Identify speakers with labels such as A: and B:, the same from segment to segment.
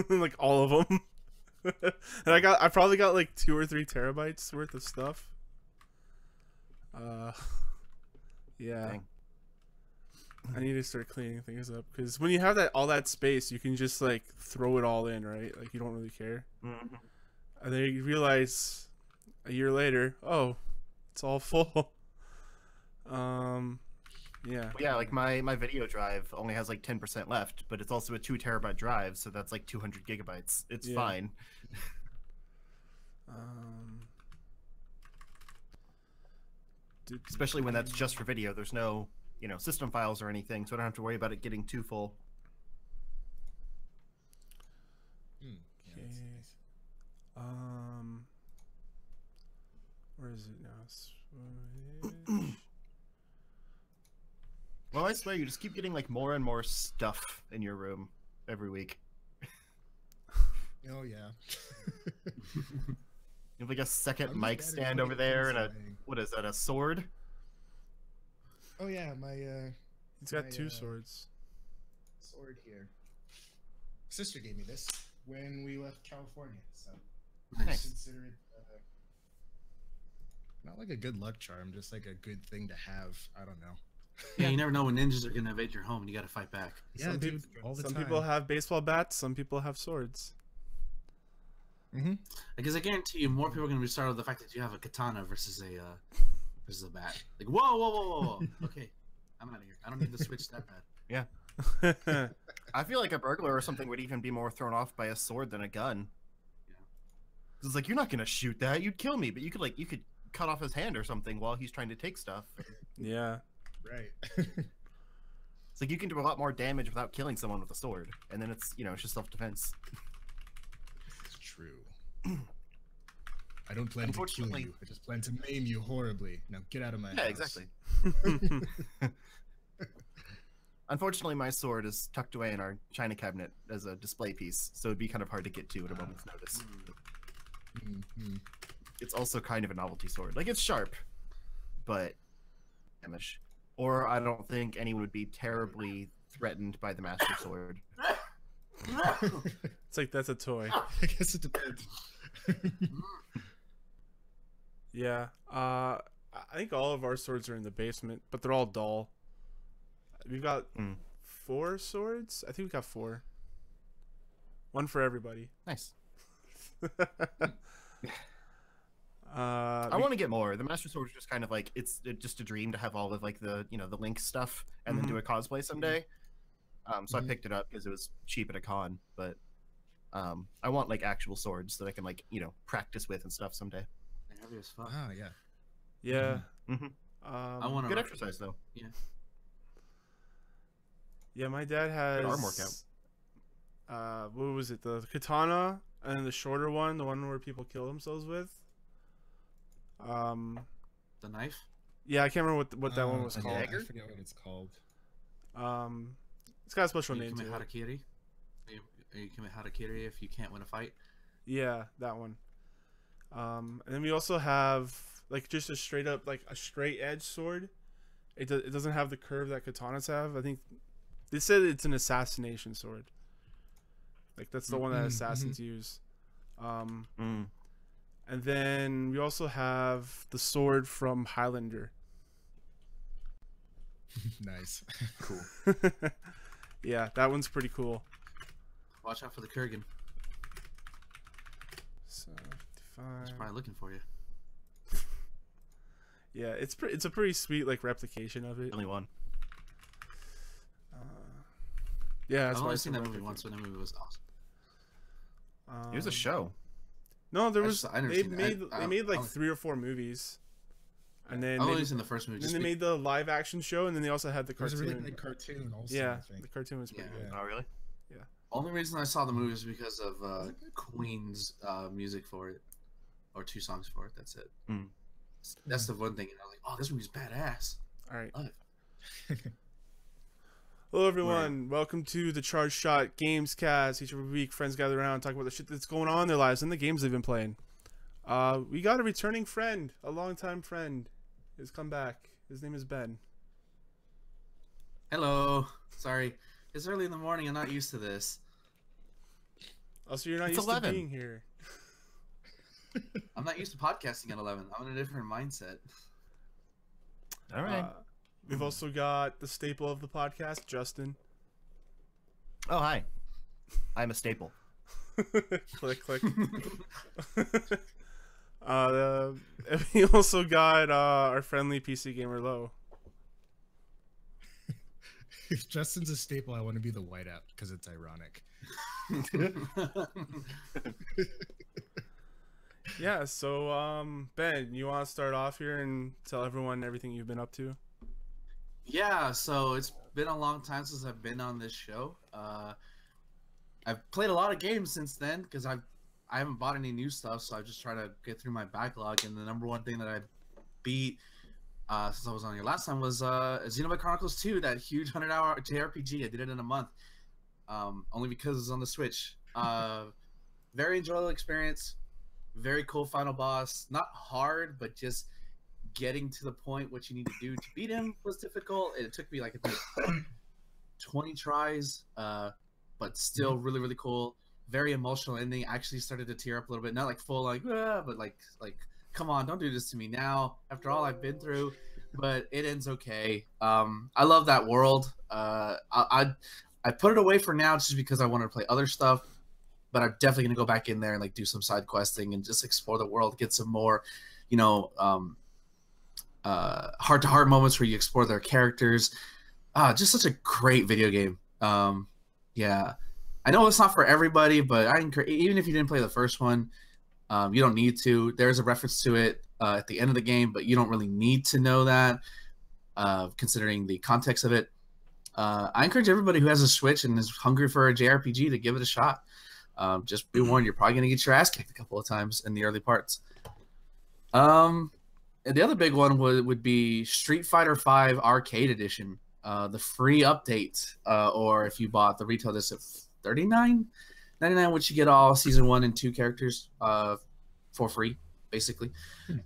A: like all of them. And I probably got like 2 or 3 terabytes worth of stuff. Yeah.
B: Dang.
A: I need to start cleaning things up because when you have all that space, you can just like throw it all in, right? Like you don't really care.
B: Mm-hmm.
A: And then you realize a year later, oh, it's all full. Yeah.
B: Well, yeah, like my video drive only has like 10% left, but it's also a 2 terabyte drive, so that's like 200 gigabytes. It's fine. Especially when that's just for video. There's no, system files or anything, so I don't have to worry about it getting too full.
A: Okay. Where is it now?
B: Well, I swear you just keep getting like more and more stuff in your room every week.
C: Oh yeah.
B: You have like a second mic stand over there and what is that, a sword?
C: Oh yeah,
A: he's got 2 swords.
C: Sword here. Sister gave me this when we left California, so
B: Nice.
C: consider it not like a good luck charm, just like a good thing to have. I don't know.
D: Yeah, you never know when ninjas are gonna invade your home and you gotta fight back.
C: Yeah, dude, all the time.
A: Some people have baseball bats, some people have swords.
D: Because I guarantee you, more people are gonna be startled with the fact that you have a katana versus a bat. Like, whoa. Okay, I'm out of here. I don't need to switch that bad.
B: Yeah. I feel like a burglar or something would even be more thrown off by a sword than a gun.
D: Yeah.
B: It's like, you're not gonna shoot that. You'd kill me, but you could cut off his hand or something while he's trying to take stuff.
A: Yeah.
C: Right.
B: It's like you can do a lot more damage without killing someone with a sword, and then it's it's just self-defense.
C: It's true. I don't plan to kill you. I just plan to maim you horribly. Now get out of my house.
B: Yeah, exactly. Unfortunately, my sword is tucked away in our china cabinet as a display piece, so it'd be kind of hard to get to at a moment's notice. It's also kind of a novelty sword. Like, it's sharp, but damage. Or I don't think anyone would be terribly threatened by the Master Sword.
A: It's like, that's a toy.
C: I guess it depends.
A: Yeah. I think all of our swords are in the basement, but they're all dull. We've got 4 swords? I think we got 4. 1 for everybody.
B: Nice. I want to get more. The Master Sword is just kind of like, it's just a dream to have all of like the the Link stuff and then do a cosplay someday. So I picked it up because it was cheap at a con, but I want like actual swords that I can like practice with and stuff someday.
D: They're heavy as fuck.
C: Oh yeah.
A: Yeah.
D: I want
B: good exercise though.
D: Yeah.
A: Yeah, my dad has
B: Good arm workout.
A: What was it? The katana and then the shorter one, the one where people kill themselves with.
D: The knife?
A: Yeah, I can't remember what that one was
C: Yeah,
A: called.
C: I forget what it's called.
A: It's got a special
D: You
A: name to
D: commit
A: it.
D: harakiri. You commit harakiri if you can't win a fight.
A: Yeah, that one. And then we also have like just a straight up like a straight edge sword. It doesn't have the curve that katanas have. I think they said it's an assassination sword. Like that's the one that assassins use. And then we also have the sword from Highlander.
C: Nice.
B: Cool.
A: Yeah, that one's pretty cool.
D: Watch out for the Kurgan.
A: So,
D: He's
A: 55.
D: probably looking for you.
A: Yeah, it's a pretty sweet like replication of it.
B: Only one.
A: Yeah, that's
D: I've
A: why
D: only
A: it's
D: seen
A: a
D: that movie
A: replication.
D: once, but that movie was awesome.
B: It was a show.
A: No, there
D: I
A: was
D: never
A: they
D: seen it.
A: made
D: I
A: they made like
D: only-
A: 3 or 4 movies, and then
D: I've
A: they,
D: only seen the first movie.
A: then
D: Just
A: they made the live action show, and then they also had the
C: There's a
A: cartoon.
C: really big cartoon also.
A: Yeah,
C: I think.
A: the cartoon was pretty
D: Yeah.
A: good.
B: Oh, really?
D: only reason I saw the movie is because of Queen's music for it, or 2 songs for it. That's it. That's the one thing. And I was like, oh, this movie's badass.
A: All right.
D: Love it.
A: Hello, everyone. Welcome to the Charge Shot Gamescast. Each week, friends gather around and talk about the shit that's going on in their lives and the games they've been playing. We got a returning friend, a longtime friend, has come back. His name is Ben.
D: Hello. Sorry, it's early in the morning. I'm not used to this.
A: Also, you're not
B: It's
A: used
B: 11.
A: to being here.
D: I'm not used to podcasting at 11. I'm in a different mindset.
B: All right.
A: We've also got the staple of the podcast, Justin.
B: Oh, hi. I'm a staple.
A: Click, click. We also got our friendly PC gamer Low.
C: If Justin's a staple, I want to be the whiteout because it's ironic.
A: Yeah, so Ben, you want to start off here and tell everyone everything you've been up to?
D: Yeah, so it's been a long time since I've been on this show. I've played a lot of games since then because I haven't bought any new stuff, so I just try to get through my backlog. And the number one thing that I beat since I was on here last time was Xenoblade Chronicles 2, that huge 100-hour JRPG. I did it in a month, only because it's on the Switch. Very enjoyable experience. Very cool final boss. Not hard, but just getting to the point what you need to do to beat him was difficult. It took me like 20 tries, but still really, really cool. Very emotional ending. Actually started to tear up a little bit. Not like full like, but like come on, don't do this to me now after all I've been through. But it ends okay. I love that world. I put it away for now just because I wanted to play other stuff. But I'm definitely gonna go back in there and like do some side questing and just explore the world, get some more, heart-to-heart moments where you explore their characters. Just such a great video game. Yeah, I know it's not for everybody, but I encourage, even if you didn't play the first one, you don't need to. There's a reference to it at the end of the game, but you don't really need to know that, considering the context of it. I encourage everybody who has a Switch and is hungry for a JRPG to give it a shot. Just be warned, you're probably going to get your ass kicked a couple of times in the early parts. And the other big one would be Street Fighter V Arcade Edition, the free update, or if you bought the retail disc at $39.99, which you get all Season 1 and 2 characters for free, basically.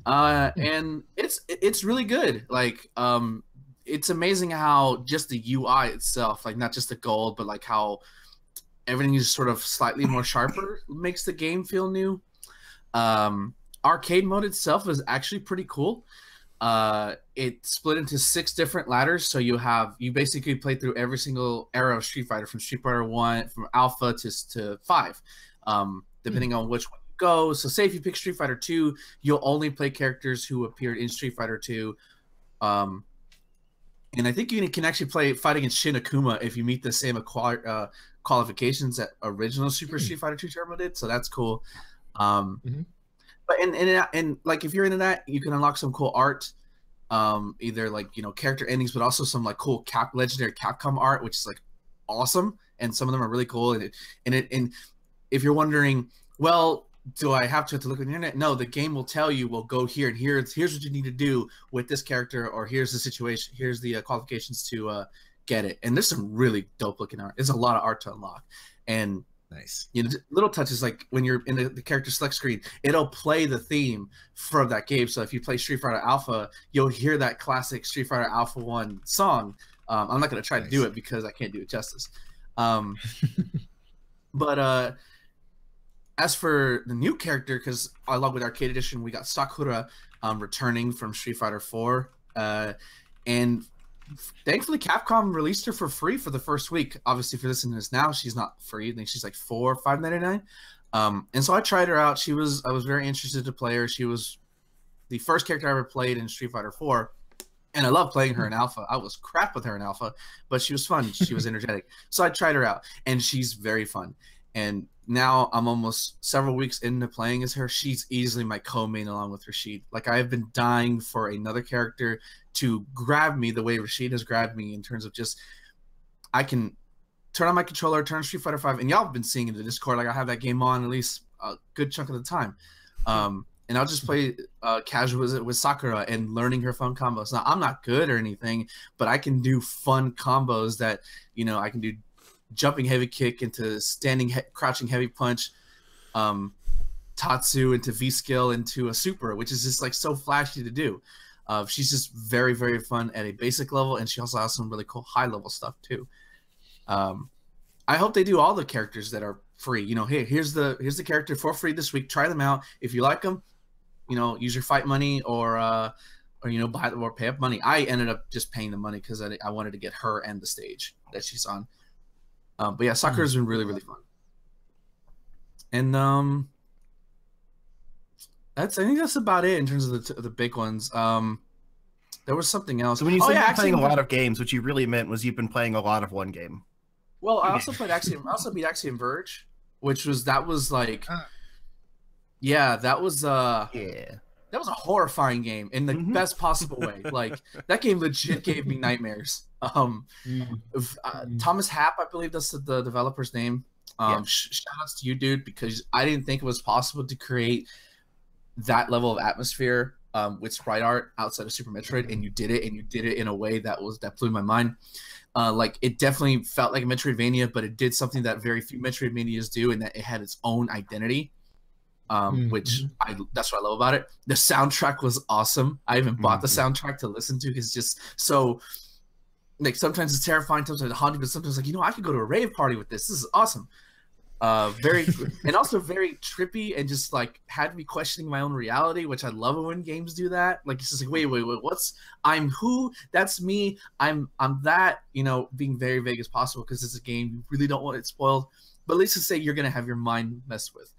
D: And it's really good. Like, it's amazing how just the UI itself, like not just the gold, but like how everything is sort of slightly more sharper, makes the game feel new. Arcade mode itself is actually pretty cool. It's split into 6 different ladders, so you basically play through every single era of Street Fighter, from Street Fighter 1, from Alpha to 5, depending on which one you go. So say if you pick Street Fighter 2, you'll only play characters who appeared in Street Fighter 2. And I think you can actually fight against Shin Akuma if you meet the same qualifications that original Super Street Fighter 2 Turbo did. So that's cool. But and like if you're into that, you can unlock some cool art, either like character endings, but also some like cool legendary Capcom art, which is like awesome, and some of them are really cool. And if you're wondering, well, do I have to look on the internet? No, the game will tell you, well, go here and here's what you need to do with this character, or here's the situation, here's the qualifications to get it. And there's some really dope looking art. There's a lot of art to unlock, and
C: nice.
A: Little touches like when you're in the character select screen, it'll play the theme from that game. So if you play Street Fighter Alpha, you'll hear that classic Street Fighter Alpha 1 song. I'm not going to try to do it because I can't do it justice. But as for the new character, because along with Arcade Edition, we got Sakura returning from Street Fighter 4. And thankfully, Capcom released her for free for the first week. Obviously, if you're listening to this now, she's not free. I think she's like $4 or $5.99. And so I tried her out. I was very interested to play her. She was the first character I ever played in Street Fighter 4. And I love playing her in Alpha. I was crap with her in Alpha, but she was fun. She was energetic. So I tried her out, and she's very fun. And now I'm almost several weeks into playing as her. She's easily my co-main along with Rashid. Like, I have been dying for another character to grab me the way Rashid has grabbed me, in terms of just, I can turn on my controller, turn Street Fighter 5, and y'all have been seeing in the Discord, like I have that game on at least a good chunk of the time. And I'll just play casual with Sakura and learning her fun combos. Now, I'm not good or anything, but I can do fun combos that, I can do jumping heavy kick into standing crouching heavy punch, Tatsu into V skill into a super, which is just like so flashy to do. She's just very, very fun at a basic level, and she also has some really cool high level stuff too. I hope they do all the characters that are
D: free. You know, hey, here's the character for free this week. Try them out. If you like them, you know, use your fight money or you know, buy or pay up money. I ended up just paying the money because I wanted to get her and the stage that she's on. But yeah, soccer has been really, really fun. And I think that's about it in terms of the big ones. There was something else.
B: So when you said you're playing a lot of games, what you really meant was you've been playing a lot of one game.
D: Well, I also played Axiom. I also beat Axiom Verge, which was like, yeah, that was that was a horrifying game in the best possible way. Like that game legit gave me nightmares. Thomas Happ, I believe that's the developer's name. Shout outs to you, dude, because I didn't think it was possible to create that level of atmosphere with sprite art outside of Super Metroid, and you did it in a way that blew my mind. Like it definitely felt like a Metroidvania, but it did something that very few Metroidvanias do, in that it had its own identity. Which that's what I love about it. The soundtrack was awesome. I even bought the soundtrack to listen to. It's just so, like, sometimes it's terrifying, sometimes it's haunting, but sometimes like, you know, I could go to a rave party with this. This is awesome. Very and also very trippy, and just like had me questioning my own reality, which I love it when games do that. Like it's just like, wait, what's I'm who? That's me. I'm that. You know, being very vague as possible because it's a game. You really don't want it spoiled, but at least to say you're gonna have your mind messed with.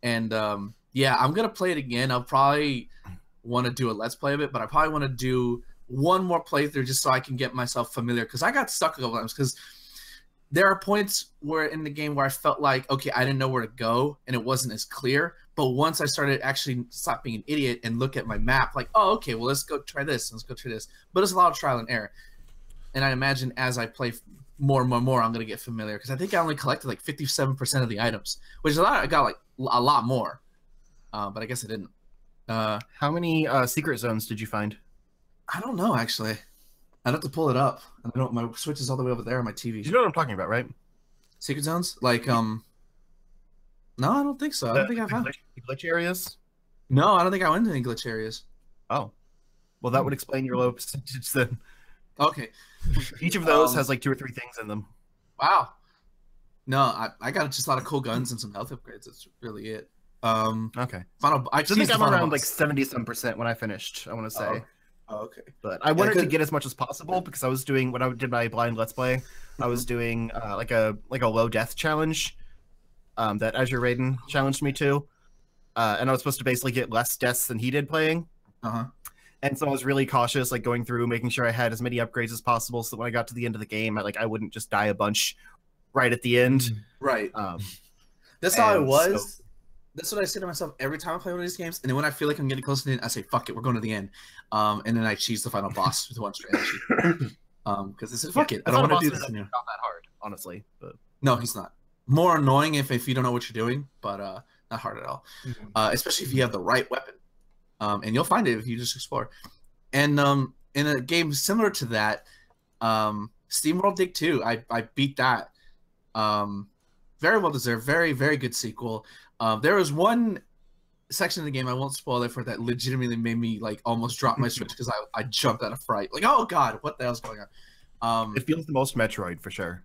D: And yeah, I'm gonna play it again. I'll probably want to do a let's play of it, but I probably want to do one more playthrough just so I can get myself familiar, because I got stuck a couple times. Because there are points where in the game where I felt like, okay, I didn't know where to go and it wasn't as clear. But once I started actually stop being an idiot and look at my map, like, oh, okay, well, let's go try this, let's go try this. But it's a lot of trial and error. And I imagine as I play more and more, I'm gonna get familiar, because I think I only collected like 57% of the items, which is a lot. I got like a lot more, but I guess I didn't.
B: How many secret zones did you find?
D: I don't know, actually. I'd have to pull it up. I don't. My Switch is all the way over there on my TV.
B: You know what I'm talking about, right?
D: Secret zones, like no, I don't think so. I don't think I found
B: glitch areas.
D: No, I don't think I went to any glitch areas.
B: Oh, well, that would explain your low percentage then.
D: Okay.
B: Each of those has like 2 or 3 things in them.
D: Wow. No, I got just a lot of cool guns and some health upgrades. That's really it.
B: Okay.
D: I
B: think I'm around like 70-some% when I finished, I want to say.
D: Oh, okay.
B: But I wanted to get as much as possible, because I was doing, when I did my blind let's play, I was doing like a low death challenge that Azure Raiden challenged me to, and I was supposed to basically get less deaths than he did playing. And so I was really cautious, like going through, making sure I had as many upgrades as possible, so that when I got to the end of the game, I wouldn't just die a bunch right at the end.
D: Right. That's how I was. That's what I say to myself every time I play one of these games. And then when I feel like I'm getting close to the end, I say, fuck it, we're going to the end. And then I cheese the final boss with one strategy. Because I said, fuck it, I don't want to do this anymore.
B: Not that hard, honestly. But
D: no, he's not. More annoying if you don't know what you're doing, but not hard at all. Especially if you have the right weapon. And you'll find it if you just explore. And in a game similar to that, SteamWorld Dig 2, I beat that. Very well deserved, very, very good sequel. There was one section of the game, I won't spoil it for, that legitimately made me like almost drop my Switch because I jumped out of fright. Like, oh god, what the hell's going on?
B: It feels the most Metroid for sure.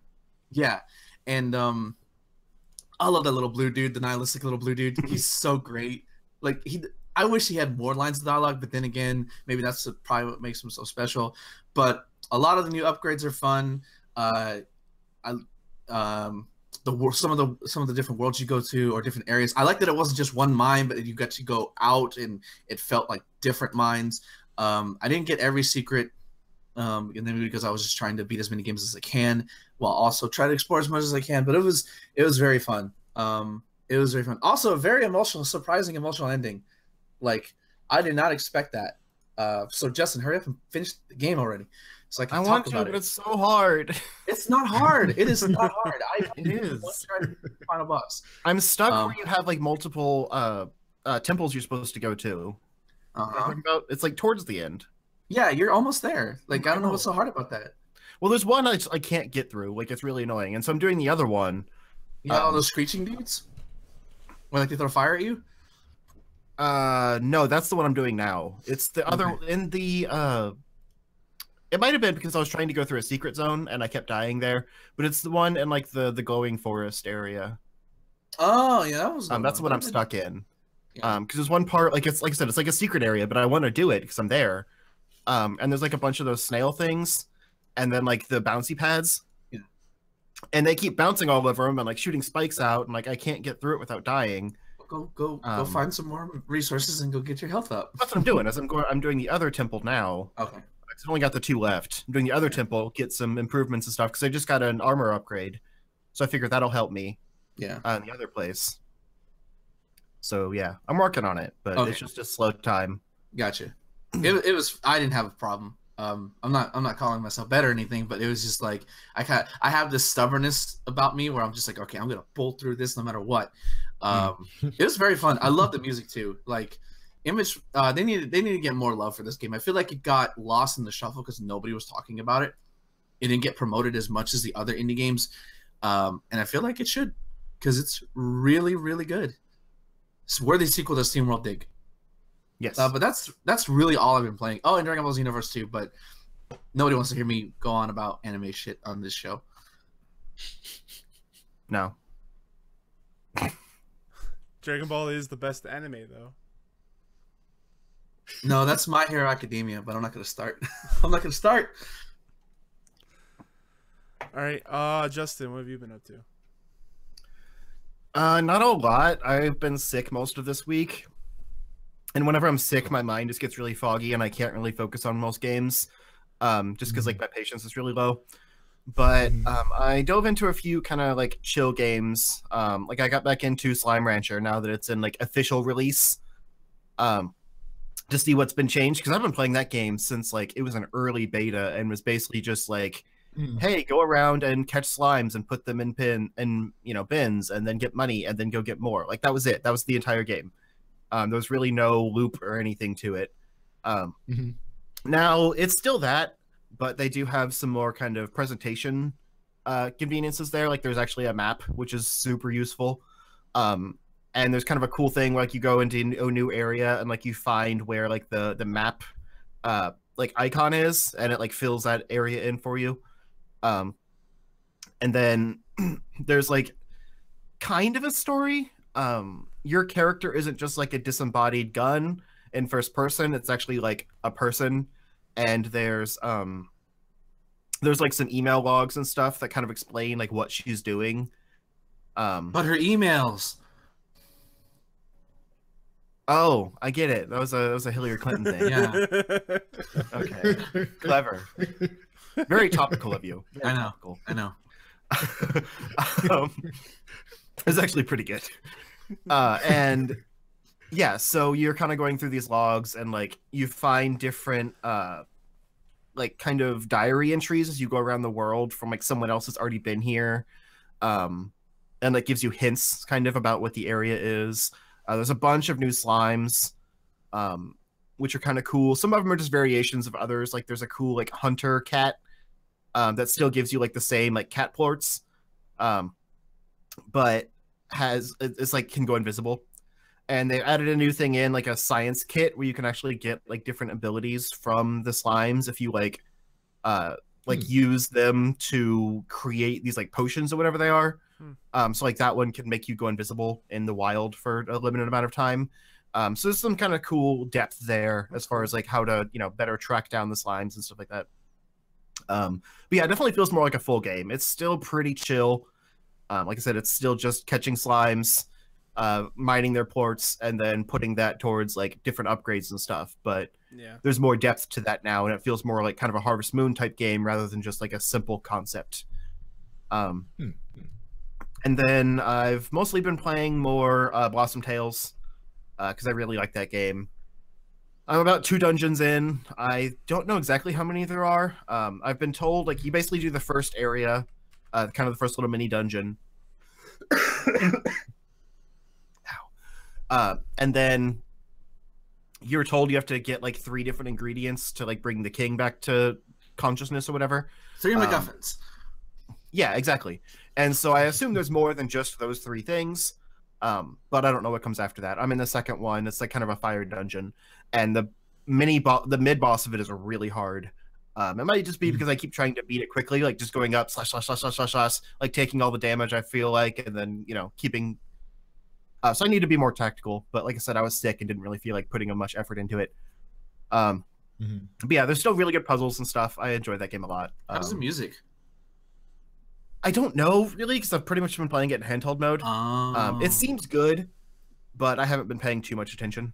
D: Yeah, and I love that little blue dude, the nihilistic little blue dude. He's so great. Like I wish he had more lines of dialogue, but then again, maybe that's probably what makes him so special. But a lot of the new upgrades are fun. Some of the different worlds you go to, or different areas. I like that it wasn't just one mine, but you got to go out and it felt like different mines. I didn't get every secret, and then because I was just trying to beat as many games as I can, while also try to explore as much as I can. But it was very fun. It was very fun. Also, a very surprising emotional ending. Like, I did not expect that. So Justin, hurry up and finish the game already. So I want to,
B: but it's so hard.
D: It's not hard. It is not hard.
B: It is.
D: Final boss.
B: I'm stuck where you have like multiple temples you're supposed to go to. It's like towards the end.
D: Yeah, you're almost there. Like, I don't know what's so hard about that.
B: Well, there's one I can't get through. Like, it's really annoying, and so I'm doing the other one.
D: You know all those screeching dudes? When like they throw fire at you?
B: No, that's the one I'm doing now. It's the other in the it might have been because I was trying to go through a secret zone and I kept dying there, but it's the one in like the glowing forest area.
D: Oh yeah, that was.
B: That's what I'm stuck in.
D: Yeah.
B: Because there's one part, like it's like I said, it's like a secret area, but I want to do it because I'm there. And there's like a bunch of those snail things, and then like the bouncy pads.
D: Yeah.
B: And they keep bouncing all over them and like shooting spikes out, and like I can't get through it without dying.
D: Go find some more resources and go get your health up.
B: That's what I'm doing. I'm doing the other temple now.
D: Okay.
B: I've only got the 2 left. I'm doing the other temple, get some improvements and stuff because I just got an armor upgrade, so I figured that'll help me.
D: Yeah.
B: In the other place. So yeah, I'm working on it, but
D: Okay.
B: it's just a slow time.
D: Gotcha. It was. I didn't have a problem. I'm not calling myself better or anything, but it was just like I have this stubbornness about me where I'm just like, okay, I'm gonna pull through this no matter what. It was very fun. I love the music too. Like Image, they need to get more love for this game. I feel like it got lost in the shuffle because nobody was talking about it. It didn't get promoted as much as the other indie games, and I feel like it should because it's really, really good. It's worthy sequel to SteamWorld Dig.
B: Yes.
D: But that's really all I've been playing. Oh, and Dragon Ball Xenoverse too, but nobody wants to hear me go on about anime shit on this show.
B: No.
A: Dragon Ball is the best anime, though.
D: No, that's My Hero Academia, but I'm not gonna start. I'm not gonna start.
A: All right, Justin, what have you been up to?
B: Not a lot. I've been sick most of this week. And whenever I'm sick, my mind just gets really foggy and I can't really focus on most games. Just because like my patience is really low. But I dove into a few kind of like chill games. Like I got back into Slime Rancher now that it's in like official release. To see what's been changed because I've been playing that game since like it was an early beta and was basically just like, hey, go around and catch slimes and put them in bins and then get money and then go get more. Like that was it. That was the entire game. There was really no loop or anything to it. Now it's still that, but they do have some more kind of presentation conveniences there. Like there's actually a map, which is super useful. And there's kind of a cool thing like you go into a new area and like you find where like the map like icon is and it like fills that area in for you. And then there's like kind of a story. Your character isn't just like a disembodied gun in first person. It's actually like a person. And there's like some email logs and stuff that kind of explain like what she's doing.
D: But her emails.
B: Oh, I get it. That was a Hillary Clinton thing.
D: Yeah.
B: Okay. Clever. Very topical of you. Very topical.
D: I know.
B: It's actually pretty good. And yeah, so you're kind of going through these logs and like you find different like kind of diary entries as you go around the world from like someone else that's already been here. And that gives you hints kind of about what the area is. There's a bunch of new slimes, which are kind of cool. Some of them are just variations of others. Like there's a cool like hunter cat that still gives you like the same like cat plorts, but it's like can go invisible. And they added a new thing in like a science kit where you can actually get like different abilities from the slimes if you like use them to create these like potions or whatever they are. So like that one can make you go invisible in the wild for a limited amount of time. So there's some kind of cool depth there as far as like how to, better track down the slimes and stuff like that. But yeah, it definitely feels more like a full game. It's still pretty chill. Like I said, it's still just catching slimes, mining their ports, and then putting that towards like different upgrades and stuff. But
A: yeah,
B: there's more depth to that now, and it feels more like kind of a Harvest Moon type game rather than just like a simple concept. And then I've mostly been playing more Blossom Tales because I really like that game. I'm about 2 dungeons in. I don't know exactly how many there are. I've been told like you basically do the first area, kind of the first little mini dungeon. And then you're told you have to get like 3 different ingredients to like bring the king back to consciousness or whatever.
D: 3 MacGuffins.
B: Yeah, exactly. And so I assume there's more than just those 3 things. But I don't know what comes after that. I'm in the second one. It's like kind of a fire dungeon. And the mid boss of it is really hard. It might just be because I keep trying to beat it quickly, like just going up ///////, like taking all the damage I feel like, and then, keeping So I need to be more tactical. But like I said, I was sick and didn't really feel like putting much effort into it. But yeah, there's still really good puzzles and stuff. I enjoyed that game a lot.
D: How's the music?
B: I don't know really because I've pretty much been playing it in handheld mode. It seems good, but I haven't been paying too much attention.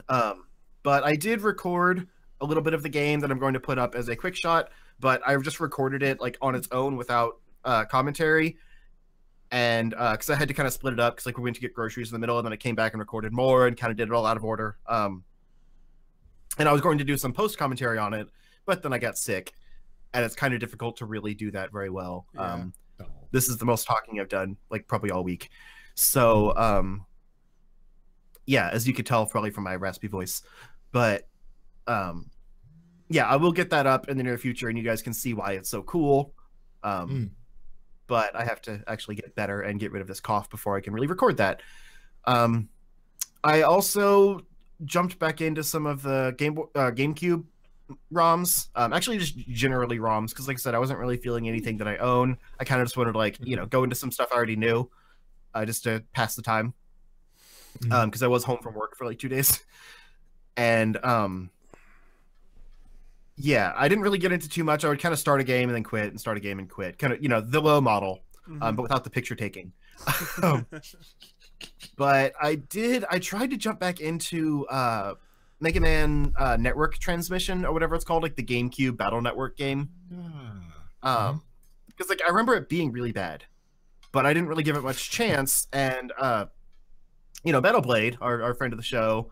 B: But I did record a little bit of the game that I'm going to put up as a quick shot, but I've just recorded it like on its own without commentary. And because I had to kind of split it up because like we went to get groceries in the middle, and then I came back and recorded more and kind of did it all out of order. And I was going to do some post commentary on it, but then I got sick, and it's kind of difficult to really do that very well.
A: Yeah.
B: This is the most talking I've done like probably all week. So yeah, as you could tell probably from my raspy voice, but yeah, I will get that up in the near future, and you guys can see why it's so cool. But I have to actually get better and get rid of this cough before I can really record that. I also jumped back into some of the GameCube ROMs, actually just generally ROMs, because like I said, I wasn't really feeling anything that I own. I kind of just wanted to like, you know, go into some stuff I already knew, just to pass the time, because I was home from work for like 2 days. And yeah, I didn't really get into too much. I would kind of start a game and then quit, and start a game and quit. Kind of, you know, the low model, but without the picture taking. But I tried to jump back into Mega Man Network Transmission, or whatever it's called, like the GameCube Battle Network game. Because like I remember it being really bad, but I didn't really give it much chance. And you know, Metal Blade, our friend of the show,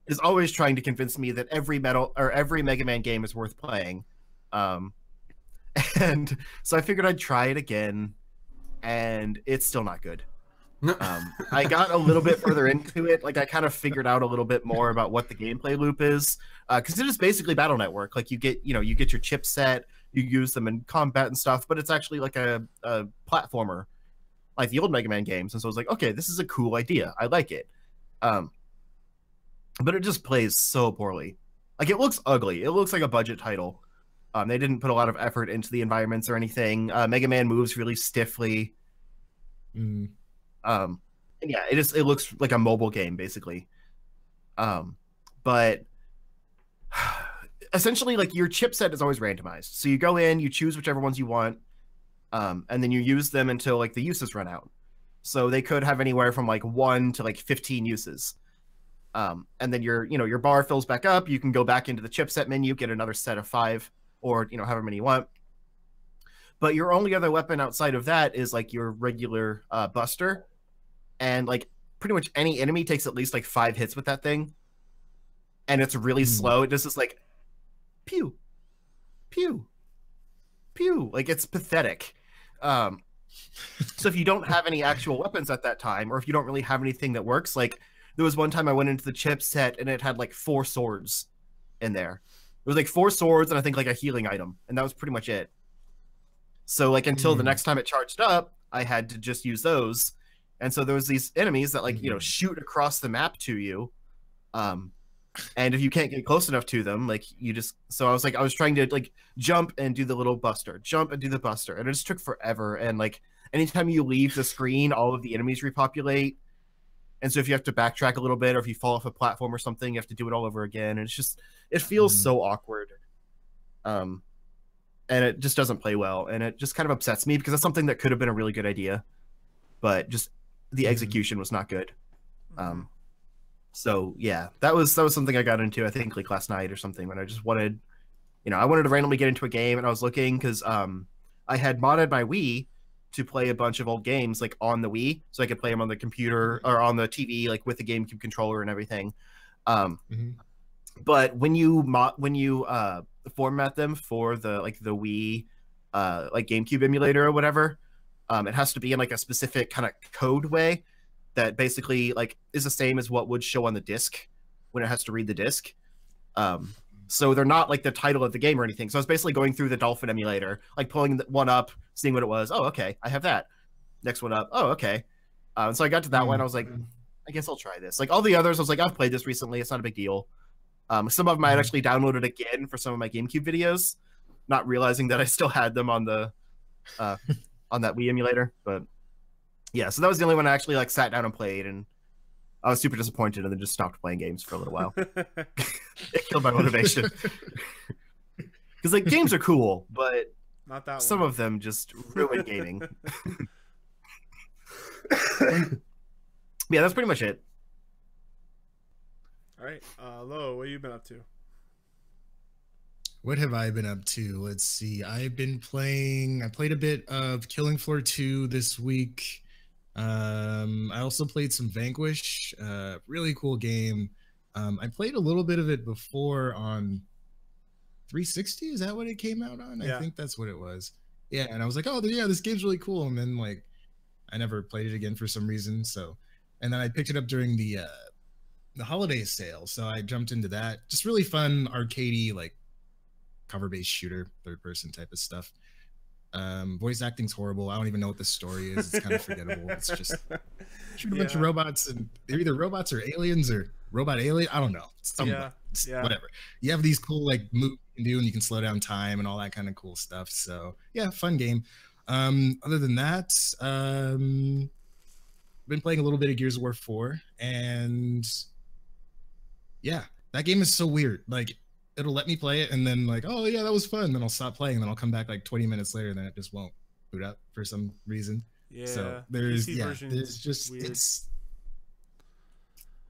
B: is always trying to convince me that every Mega Man game is worth playing. And so I figured I'd try it again, and it's still not good. I got a little bit further into it. Like I kind of figured out a little bit more about what the gameplay loop is, because it is basically Battle Network. Like you get your chipset, you use them in combat and stuff, but it's actually like a platformer, like the old Mega Man games. And so I was like, okay, this is a cool idea. I like it. But it just plays so poorly. Like it looks ugly. It looks like a budget title. They didn't put a lot of effort into the environments or anything. Mega Man moves really stiffly. And yeah, it looks like a mobile game basically. But essentially, like your chipset is always randomized. So you go in, you choose whichever ones you want, and then you use them until like the uses run out. So they could have anywhere from like 1 to like 15 uses. And then your bar fills back up. You can go back into the chipset menu, get another set of 5, or however many you want. But your only other weapon outside of that is like your regular buster, and like pretty much any enemy takes at least like 5 hits with that thing, and it's really slow. It does this like pew, pew, pew. Like it's pathetic. So if you don't have any actual weapons at that time, or if you don't really have anything that works, like there was one time I went into the chipset and it had like 4 swords in there. It was like 4 swords and I think like a healing item, and that was pretty much it. So like until the next time it charged up, I had to just use those. And so there was these enemies that like shoot across the map to you, and if you can't get close enough to them, like you just. So I was trying to like jump and do the little buster, jump and do the buster, and it just took forever. And like anytime you leave the screen, all of the enemies repopulate. And so if you have to backtrack a little bit, or if you fall off a platform or something, you have to do it all over again. And it feels so awkward. And it just doesn't play well. And it just kind of upsets me because that's something that could have been a really good idea, but just the execution was not good. So yeah, that was something I got into, I think like last night or something, when I just wanted, I wanted to randomly get into a game, and I was looking because I had modded my Wii to play a bunch of old games like on the Wii, so I could play them on the computer or on the TV, like with the GameCube controller and everything. But when you format them for the Wii like GameCube emulator or whatever, it has to be in like a specific kind of code way that basically like is the same as what would show on the disc when it has to read the disc. So they're not like the title of the game or anything. So I was basically going through the Dolphin emulator, like pulling one up, seeing what it was. Oh, okay, I have that. Next one up. Oh, okay. So I got to that one. I was like, I guess I'll try this. Like all the others, I was like, I've played this recently. It's not a big deal. Some of them I had actually downloaded again for some of my GameCube videos, not realizing that I still had them on the on that Wii emulator. But Yeah, so that was the only one I actually like sat down and played, and I was super disappointed, and then just stopped playing games for a little while. It killed my motivation. Because like games are cool, but
A: Not that
B: some
A: one.
B: of them just ruin gaming. Yeah, that's pretty much it.
A: All right, Lo, what have you been up to?
C: What have I been up to? Let's see. I played a bit of Killing Floor 2 this week. I also played some Vanquish. Really cool game. I played a little bit of it before on 360. Is that what it came out on?
A: Yeah.
C: I think that's what it was. Yeah, and I was like, oh yeah, this game's really cool. And then like, I never played it again for some reason. So, and then I picked it up during the holiday sale. So I jumped into that. Just really fun, arcadey, like cover-based shooter, third-person type of stuff. Voice acting's horrible. I don't even know what the story is. It's kind of forgettable. It's just shoot a bunch of robots, and they're either robots or aliens or robot alien. I don't know. Whatever. You have these cool like moves you can do, and you can slow down time and all that kind of cool stuff. So yeah, fun game. Other than that, been playing a little bit of Gears of War 4, and yeah, that game is so weird. Like, it'll let me play it, and then like, oh yeah, that was fun. Then I'll stop playing, and then I'll come back like 20 minutes later, and then it just won't boot up for some reason.
A: Yeah.
C: So there's
A: PC
C: there's just
A: weird.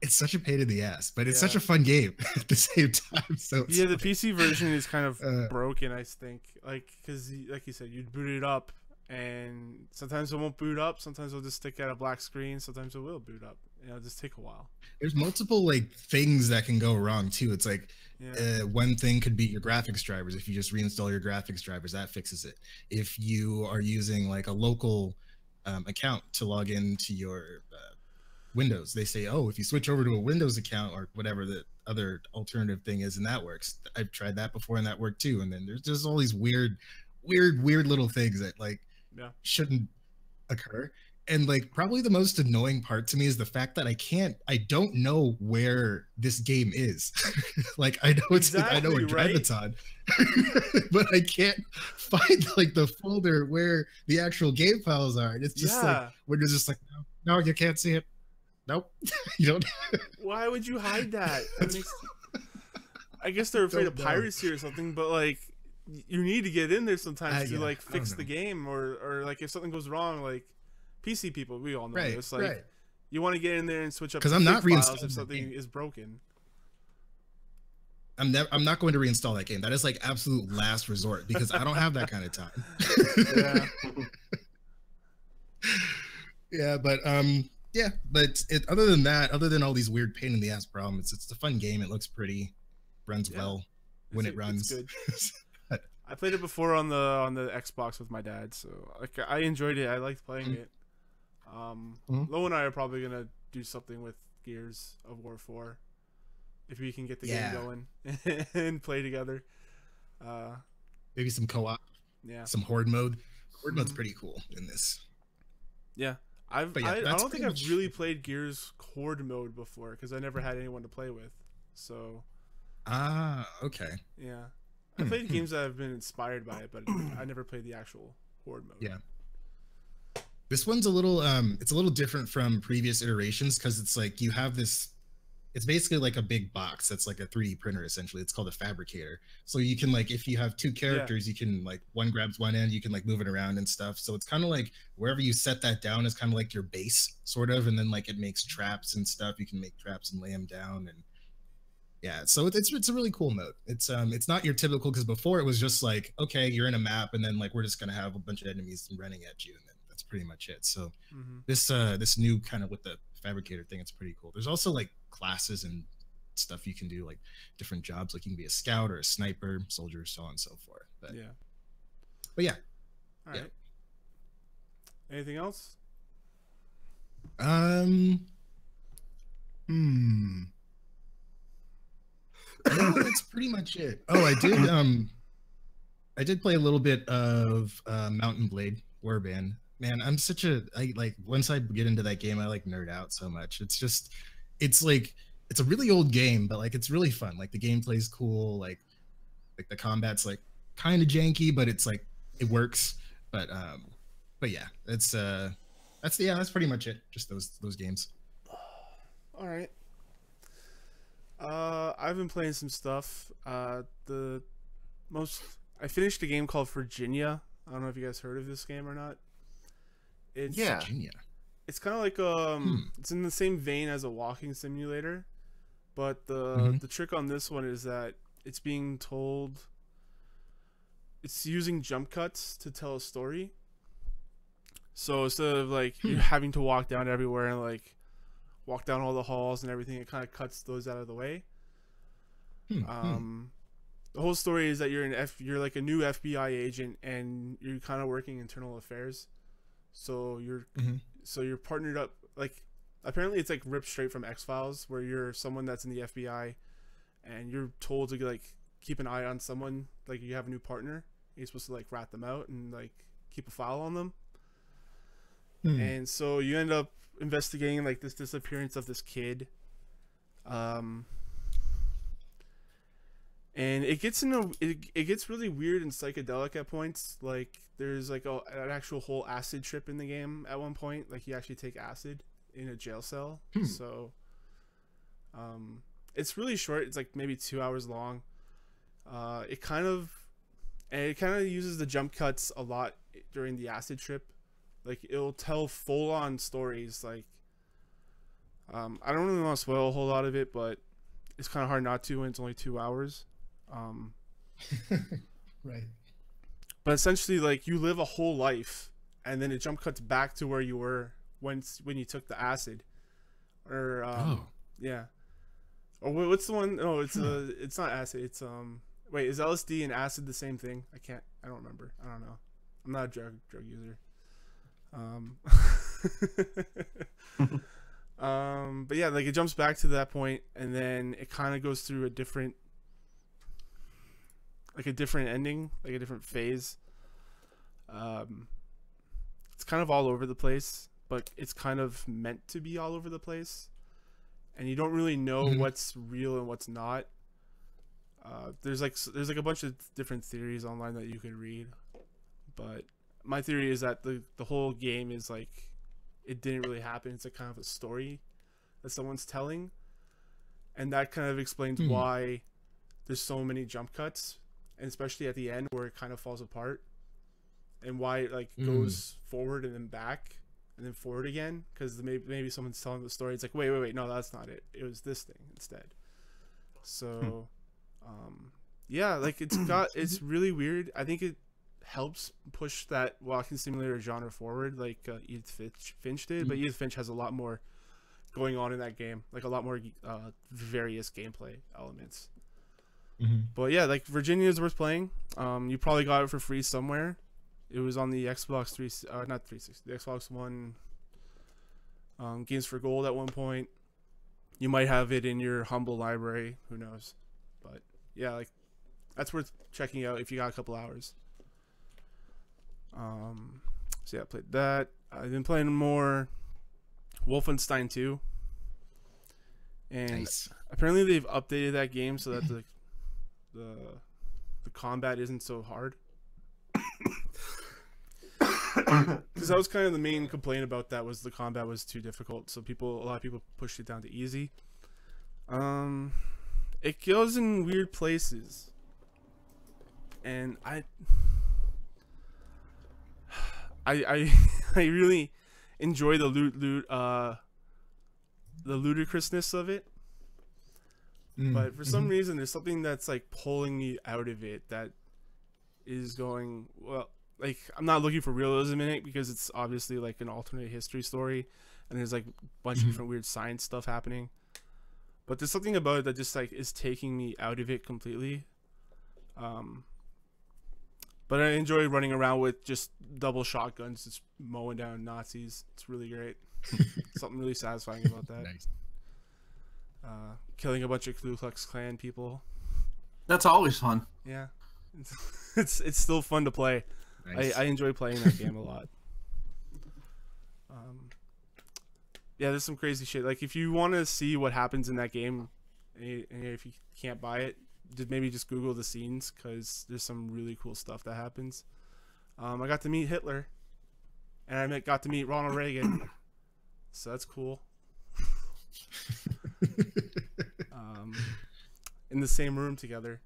C: it's such a pain in the ass, but it's such a fun game at the same time. So
A: yeah, the PC version is kind of broken, I think. Like, because like you said, you'd boot it up, and sometimes it won't boot up. Sometimes it'll just stick at a black screen. Sometimes it will boot up. It'll just take a while.
C: There's multiple like things that can go wrong too. It's like one thing could be your graphics drivers. If you just reinstall your graphics drivers, that fixes it. If you are using like a local account to log into your Windows, they say, oh, if you switch over to a Windows account or whatever the other alternative thing is, and that works. I've tried that before, and that worked too. And then there's just all these weird little things that like shouldn't occur. And like probably the most annoying part to me is the fact that I don't know where this game is. Like I know I know what drive it's on, but I can't find like the folder where the actual game files are. And it's just like Windows just like, no, you can't see it. Nope. You don't.
A: Why would you hide that? I guess they're afraid of piracy or something, but like you need to get in there sometimes to like fix the game, or like if something goes wrong, like PC people, we all know this. Like you want to get in there and switch up
C: because I'm not reinstalling
A: if something is broken.
C: I'm not going to reinstall that game. That is like absolute last resort because I don't have that kind of time. Yeah, but other than that, other than all these weird pain in the ass problems, it's a fun game. It looks pretty, runs well when it runs.
A: It's good. I played it before on the Xbox with my dad, so like I enjoyed it. I liked playing it. Lo and I are probably gonna do something with Gears of War 4 if we can get the game going and play together.
C: Maybe some co-op.
A: Yeah. Some
C: horde mode. Horde mode's pretty cool in this.
A: Yeah. I don't think I've really played Gears horde mode before because I never had anyone to play with. So.
C: Okay.
A: Yeah. I played games that have been inspired by it, but I never played the actual horde mode.
C: Yeah. This one's a little it's a little different from previous iterations because it's like you have this, it's basically like a big box that's like a 3D printer essentially. It's called a fabricator. So you can like, if you have two characters, you can like one grabs one end, you can like move it around and stuff. So it's kind of like wherever you set that down is kind of like your base sort of, and then like it makes traps and stuff. You can make traps and lay them down, and yeah, so it's a really cool mode. It's not your typical, because before it was just like, okay, you're in a map and then like we're just gonna have a bunch of enemies running at you, and then that's pretty much it. So this new kind of with the fabricator thing, it's pretty cool. There's also like classes and stuff you can do, like different jobs, like you can be a scout or a sniper, soldier, so on and so forth. But yeah.
A: All right. Anything else?
C: That's pretty much it. Oh, I did play a little bit of Mountain Blade Warband. Man, I like once I get into that game, I like nerd out so much. It's like it's a really old game, but like it's really fun. Like the gameplay's cool, like the combat's like kind of janky, but it's like it works. But yeah, it's I That's pretty much it. Just those games.
A: All right. I've been playing some stuff. I finished a game called Virginia. I don't know if you guys heard of this game or not. It's
C: Virginia.
A: It's kind of like it's in the same vein as a walking simulator, but the trick on this one is that it's using jump cuts to tell a story. So instead of like you're having to walk down everywhere and like walk down all the halls and everything, it kind of cuts those out of the way. The whole story is that you're like a new FBI agent and you're kind of working internal affairs. So you're partnered up, like apparently it's like ripped straight from X-Files, where you're someone that's in the FBI and you're told to like keep an eye on someone, like you have a new partner. You're supposed to like rat them out and like keep a file on them. And so you end up investigating like this disappearance of this kid. And it gets it gets really weird and psychedelic at points. Like there's like an actual whole acid trip in the game at one point. Like you actually take acid in a jail cell. So it's really short. It's like maybe 2 hours long. It kind of uses the jump cuts a lot during the acid trip. Like it'll tell full on stories. Like I don't really want to spoil a whole lot of it, but it's kind of hard not to when it's only 2 hours.
C: Right.
A: But essentially, like you live a whole life, and then it jump cuts back to where you were when you took the acid, or yeah, or what's the one? No, it's it's not acid. It's wait, is LSD and acid the same thing? I don't remember. I don't know. I'm not a drug user. But yeah, like it jumps back to that point, and then it kind of goes through a different ending, like a different phase. It's kind of all over the place, but it's kind of meant to be all over the place, and you don't really know what's real and what's not. There's like a bunch of different theories online that you could read, but my theory is that the whole game is like it didn't really happen. It's like kind of a story that someone's telling, and that kind of explains why there's so many jump cuts, and especially at the end where it kind of falls apart, and why it like goes forward and then back and then forward again, because maybe someone's telling the story. It's like wait, no, that's not it. It was this thing instead. So yeah, like it's really weird. I think it helps push that walking simulator genre forward, like Edith Finch did. But Edith Finch has a lot more going on in that game, like a lot more various gameplay elements. But yeah, like Virginia is worth playing. You probably got it for free somewhere. It was on the Xbox not 360, the Xbox One, Games for Gold at one point. You might have it in your humble library, who knows. But yeah, like that's worth checking out if you got a couple hours. So yeah, I played that. I've been playing more Wolfenstein 2, and apparently they've updated that game so that the combat isn't so hard. Because that was kind of the main complaint about that, was the combat was too difficult, so a lot of people pushed it down to easy. It goes in weird places, and I really enjoy the ludicrousness of it. But for some reason, there's something that's like pulling me out of it that is going, well, like I'm not looking for realism in it, because it's obviously like an alternate history story, and there's like a bunch of different weird science stuff happening. But there's something about it that just like is taking me out of it completely. But I enjoy running around with just double shotguns, just mowing down Nazis. It's really great. Something really satisfying about that.
C: Nice.
A: Killing a bunch of Ku Klux Klan people.
D: That's always fun.
A: Yeah, it's still fun to play.
C: Nice.
A: I enjoy playing that game a lot. Yeah, there's some crazy shit. Like if you want to see what happens in that game, and if you can't buy it, maybe just Google the scenes, because there's some really cool stuff that happens. I got to meet Hitler. and I got to meet Ronald Reagan, so that's cool. In the same room together.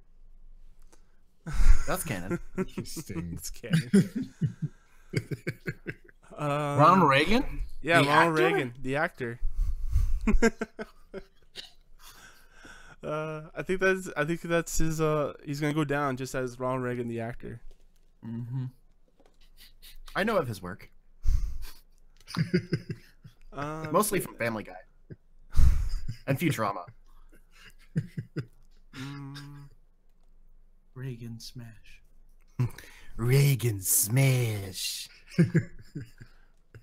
B: That's canon.
C: Interesting.
A: It's canon.
D: Ronald Reagan?
A: Yeah,
D: The
A: Ronald
D: actor?
A: Reagan, the actor. I think that's his. He's gonna go down just as Ronald Reagan, the actor.
D: Mm-hmm.
B: I know of his work, mostly from Family Guy and Futurama.
D: Reagan smash.
B: Reagan smash.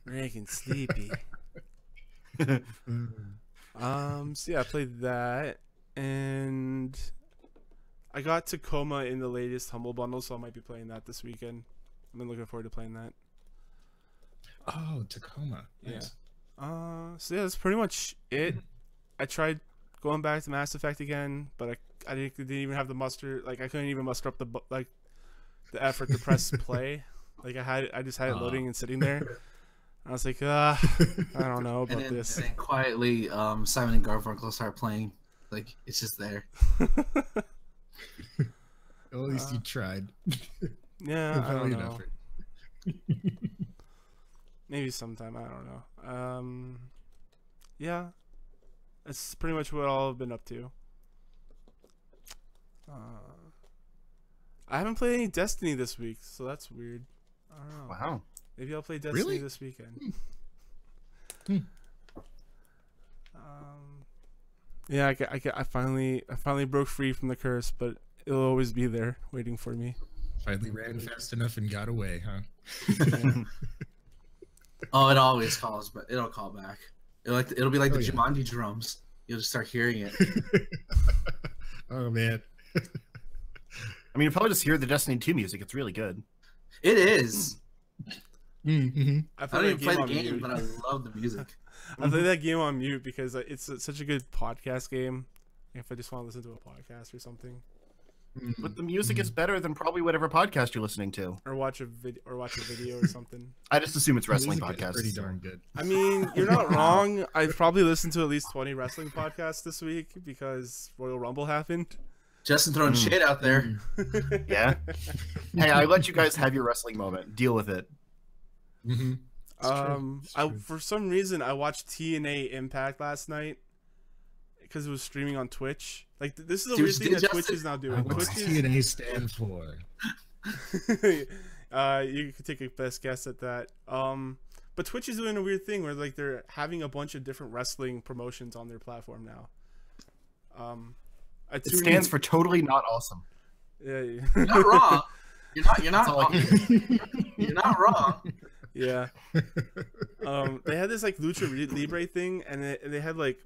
A: Reagan sleepy. So yeah, I played that, and I got Tacoma in the latest Humble Bundle, so I might be playing that this weekend. I've been looking forward to playing that.
C: Oh, Tacoma. Nice.
A: So yeah, that's pretty much it. I tried going back to Mass Effect again, but I didn't even have the muster. Like, I couldn't even muster up the effort to press play. Like, I just had it loading and sitting there. I was like, I don't know about this.
D: And then quietly, Simon and Garfunkel start playing. Like, it's just there.
C: At least you tried.
A: Yeah, I don't
C: Valiant
A: know.
C: effort.
A: Maybe sometime, I don't know. Yeah, that's pretty much what all I've been up to. I haven't played any Destiny this week, so that's weird. I don't know.
B: Wow.
A: Maybe I'll play Destiny
C: Really?
A: this weekend. Yeah, I finally broke free from the curse, but it'll always be there waiting for me.
C: Finally ran fast enough and got away, huh?
D: Oh, it always calls, but it'll call back. It'll be like the
C: Oh, yeah.
D: Jumanji drums. You'll just start hearing it.
C: Oh man.
B: I mean, you probably just hear the Destiny 2 music. It's really good.
D: It is.
C: Mm-hmm.
A: I
D: I
A: played
D: don't even
A: that
D: play the
A: on
D: game,
A: mute.
D: but I love the music.
A: I played that game on mute because it's such a good podcast game. If I just want to listen to a podcast or something,
B: But the music is better than probably whatever podcast you're listening to.
A: or watch a video or something.
B: I just assume it's wrestling
C: Music is
B: podcasts.
C: pretty darn good.
A: I mean, you're not wrong. I've probably listened to at least 20 wrestling podcasts this week because Royal Rumble happened.
D: Justin throwing shade out there.
B: Yeah. Hey, I let you guys have your wrestling moment. Deal with it.
C: Mm-hmm.
A: For some reason I watched TNA Impact last night because it was streaming on Twitch. Like, this is a weird thing that Twitch is now doing.
C: What's
A: Twitch is,
C: TNA stand for?
A: you could take a best guess at that. But Twitch is doing a weird thing where, like, they're having a bunch of different wrestling promotions on their platform now.
B: It stands for totally not awesome.
A: Yeah.
D: You're not wrong. You're not
B: That's all I
D: wrong.
B: can-
D: You're not wrong.
A: Yeah. They had this like lucha libre thing, and they had like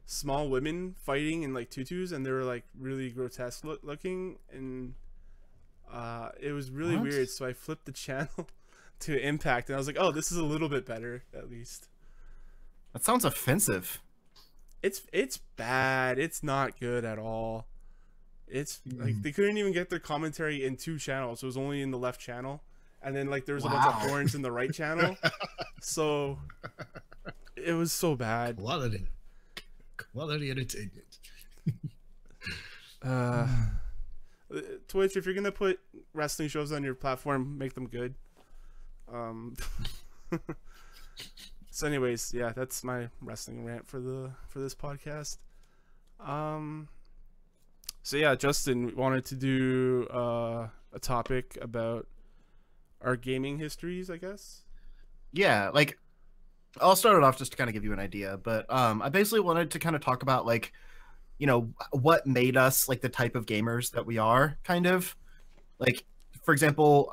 A: small women fighting in like tutus, and they were like really grotesque looking, and it was really
C: What?
A: weird. So I flipped the channel to Impact, and I was like, oh, this is a little bit better at least.
B: That sounds offensive.
A: It's bad. It's not good at all. It's like they couldn't even get their commentary in 2 channels. It was only in the left channel, and then like there was a bunch of
D: Wow.
A: horns in the right channel. So it was so bad.
C: Quality entertainment.
A: Twitch, if you're gonna put wrestling shows on your platform, make them good. So anyways, yeah, that's my wrestling rant for this podcast. So yeah, Justin wanted to do a topic about our gaming histories, I guess.
B: Yeah, like I'll start it off just to kind of give you an idea, but I basically wanted to kind of talk about like, you know, what made us like the type of gamers that we are, kind of. Like, for example,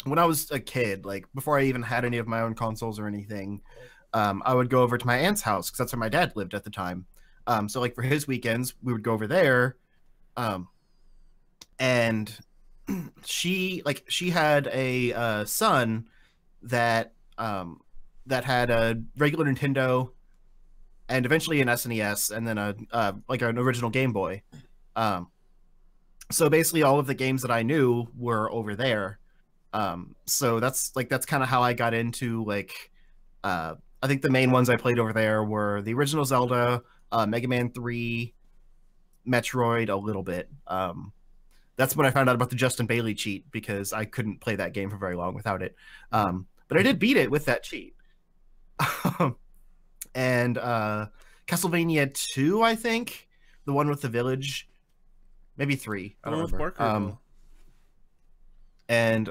B: when I was a kid, like before I even had any of my own consoles or anything, I would go over to my aunt's house because that's where my dad lived at the time. So like for his weekends, we would go over there, and she had a son that had a regular Nintendo and eventually an SNES and then like an original Game Boy. So basically all of the games that I knew were over there. So that's kind of how I got into like I think the main ones I played over there were the original Zelda, Mega Man 3, Metroid a little bit. That's when I found out about the Justin Bailey cheat because I couldn't play that game for very long without it. But I did beat it with that cheat. And Castlevania 2, I think, the one with the village, maybe 3. I
A: The
B: don't
A: one with
B: remember.
A: Barker.
B: And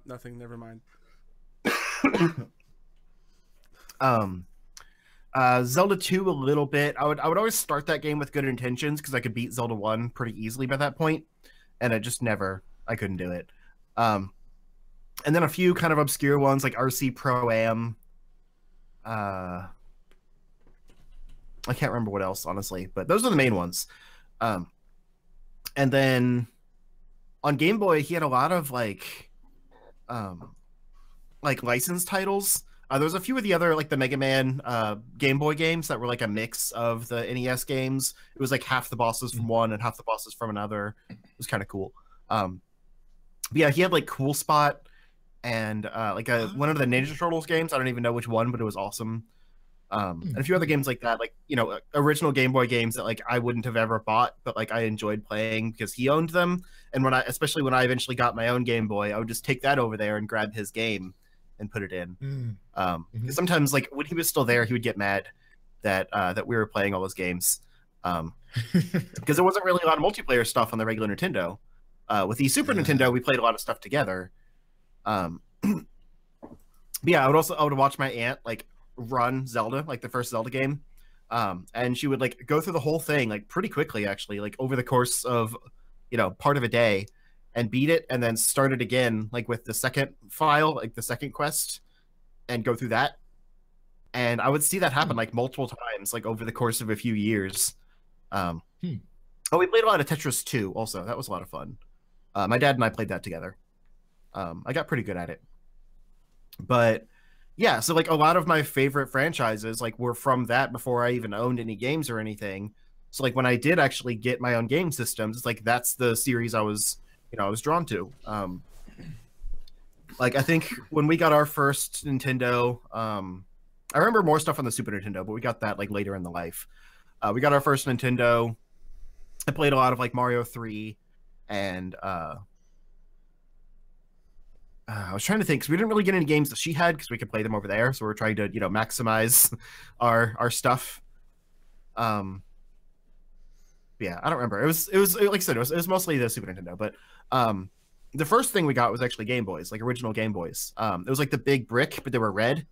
A: Nothing. Never mind.
B: Zelda 2 a little bit. I would always start that game with good intentions because I could beat Zelda 1 pretty easily by that point, and I couldn't do it. And then a few kind of obscure ones like RC Pro Am. I can't remember what else, honestly, but those are the main ones. And then on Game Boy, he had a lot of like licensed titles. There was a few of the other, like the Mega Man Game Boy games that were like a mix of the NES games. It was like half the bosses from one and half the bosses from another. It was kind of cool. But yeah, he had like Cool Spot and one of the Ninja Turtles games. I don't even know which one, but it was awesome. And a few other games like that, like, you know, original Game Boy games that like I wouldn't have ever bought, but like I enjoyed playing because he owned them. And especially when I eventually got my own Game Boy, I would just take that over there and grab his game and put it in. Sometimes, like when he was still there, he would get mad that we were playing all those games because there wasn't really a lot of multiplayer stuff on the regular Nintendo. With the Super Nintendo, we played a lot of stuff together. Yeah, I would watch my aunt like run Zelda, like the first Zelda game, and she would like go through the whole thing like pretty quickly, actually, like over the course of, you know, part of a day, and beat it, and then start it again, like with the second file, like the second quest, and go through that. And I would see that happen like multiple times, like over the course of a few years. Oh, we played a lot of Tetris 2 also. That was a lot of fun. My dad and I played that together. I got pretty good at it. But yeah, so like a lot of my favorite franchises like were from that before I even owned any games or anything. So like when I did actually get my own game systems, it's like that's the series I was drawn to. Like I think when we got our first Nintendo, I remember more stuff on the Super Nintendo, but we got that like later in the life. We got our first Nintendo. I played a lot of like Mario 3 and I was trying to think because we didn't really get any games that she had because we could play them over there. So we're trying to, you know, maximize our stuff. Yeah, I don't remember. It was like I said, it was mostly the Super Nintendo. But the first thing we got was actually Game Boys, like original Game Boys. It was like the big brick, but they were red.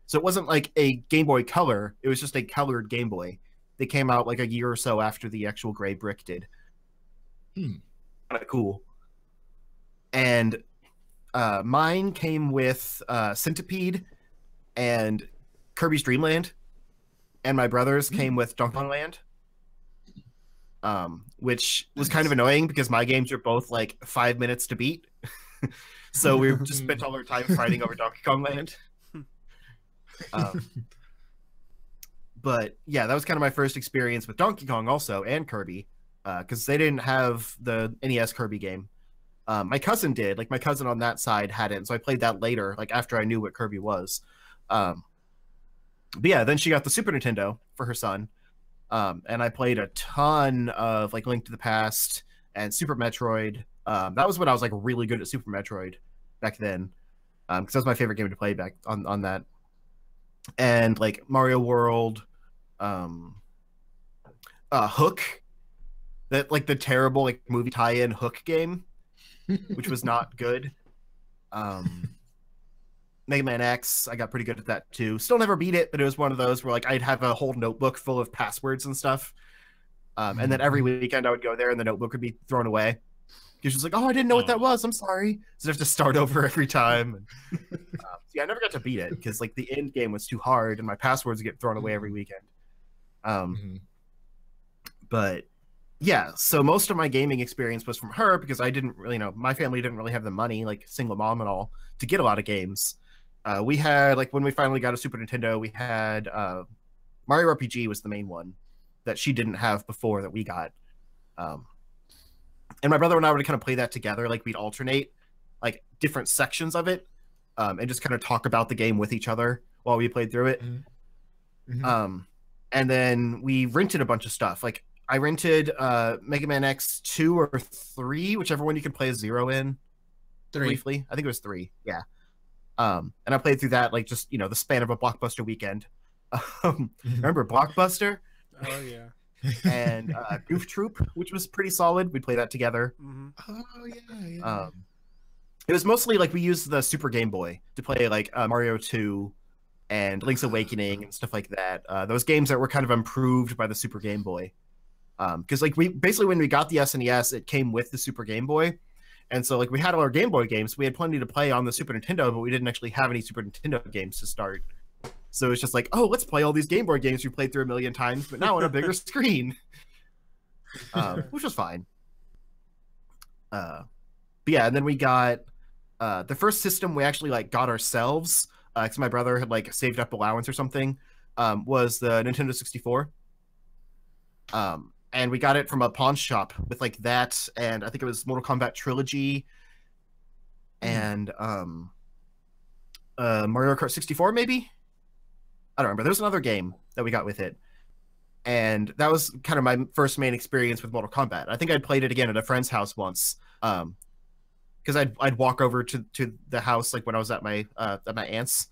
B: So it wasn't like a Game Boy Color. It was just a colored Game Boy. They came out like a year or so after the actual gray brick did. Kind of cool. And mine came with Centipede and Kirby's Dream Land, and my brother's came with Donkey Kong Land, which was kind of annoying because my games are both like 5 minutes to beat. So we just spent all our time fighting over Donkey Kong Land. But yeah, that was kind of my first experience with Donkey Kong also, and Kirby, because they didn't have the NES Kirby game. My cousin did. Like my cousin on that side had it, so I played that later, like after I knew what Kirby was. But yeah, then she got the Super Nintendo for her son, and I played a ton of like Link to the Past and Super Metroid. That was when I was like really good at Super Metroid back then, because that was my favorite game to play back on that. And like Mario World, Hook, that like the terrible like movie tie-in Hook game, which was not good. Mega Man X, I got pretty good at that too. Still never beat it, but it was one of those where like I'd have a whole notebook full of passwords and stuff. And then every weekend I would go there and the notebook would be thrown away. Because she's like, oh, I didn't know what that was. I'm sorry. So I have to start over every time. And, yeah, I never got to beat it because like the end game was too hard and my passwords get thrown away every weekend. But yeah, so most of my gaming experience was from her because I didn't really know, my family didn't really have the money, like single mom and all, to get a lot of games. We had, like when we finally got a Super Nintendo, we had Mario RPG was the main one that she didn't have before that we got. And my brother and I would kind of play that together, like we'd alternate. like different sections of it, and just kind of talk about the game with each other while we played through it. And then we rented a bunch of stuff. Like I rented Mega Man X 2 or 3, whichever one you can play as Zero in.
D: 3.
B: Briefly, I think it was 3. Yeah. And I played through that like just the span of a Blockbuster weekend. Remember Blockbuster?
A: Oh yeah.
B: And Goof Troop, which was pretty solid. We played that together.
C: Oh yeah.
B: It was mostly like we used the Super Game Boy to play like Mario 2 and Link's Awakening and stuff like that. Those games that were kind of improved by the Super Game Boy. Because like we basically when we got the SNES, it came with the Super Game Boy. And so like we had all our Game Boy games. We had plenty to play on the Super Nintendo, but we didn't actually have any Super Nintendo games to start. So it's just like, oh, let's play all these Game Boy games we played through a million times, but now on a bigger screen. Which was fine. But yeah, and then we got the first system we actually like got ourselves, because my brother had like saved up allowance or something, was the Nintendo 64. And we got it from a pawn shop with like that, and I think it was Mortal Kombat Trilogy, and Mario Kart 64 maybe? I don't remember. There was another game that we got with it. And that was kind of my first main experience with Mortal Kombat. I think I'd played it again at a friend's house once. Because I'd walk over to the house like when I was at my aunt's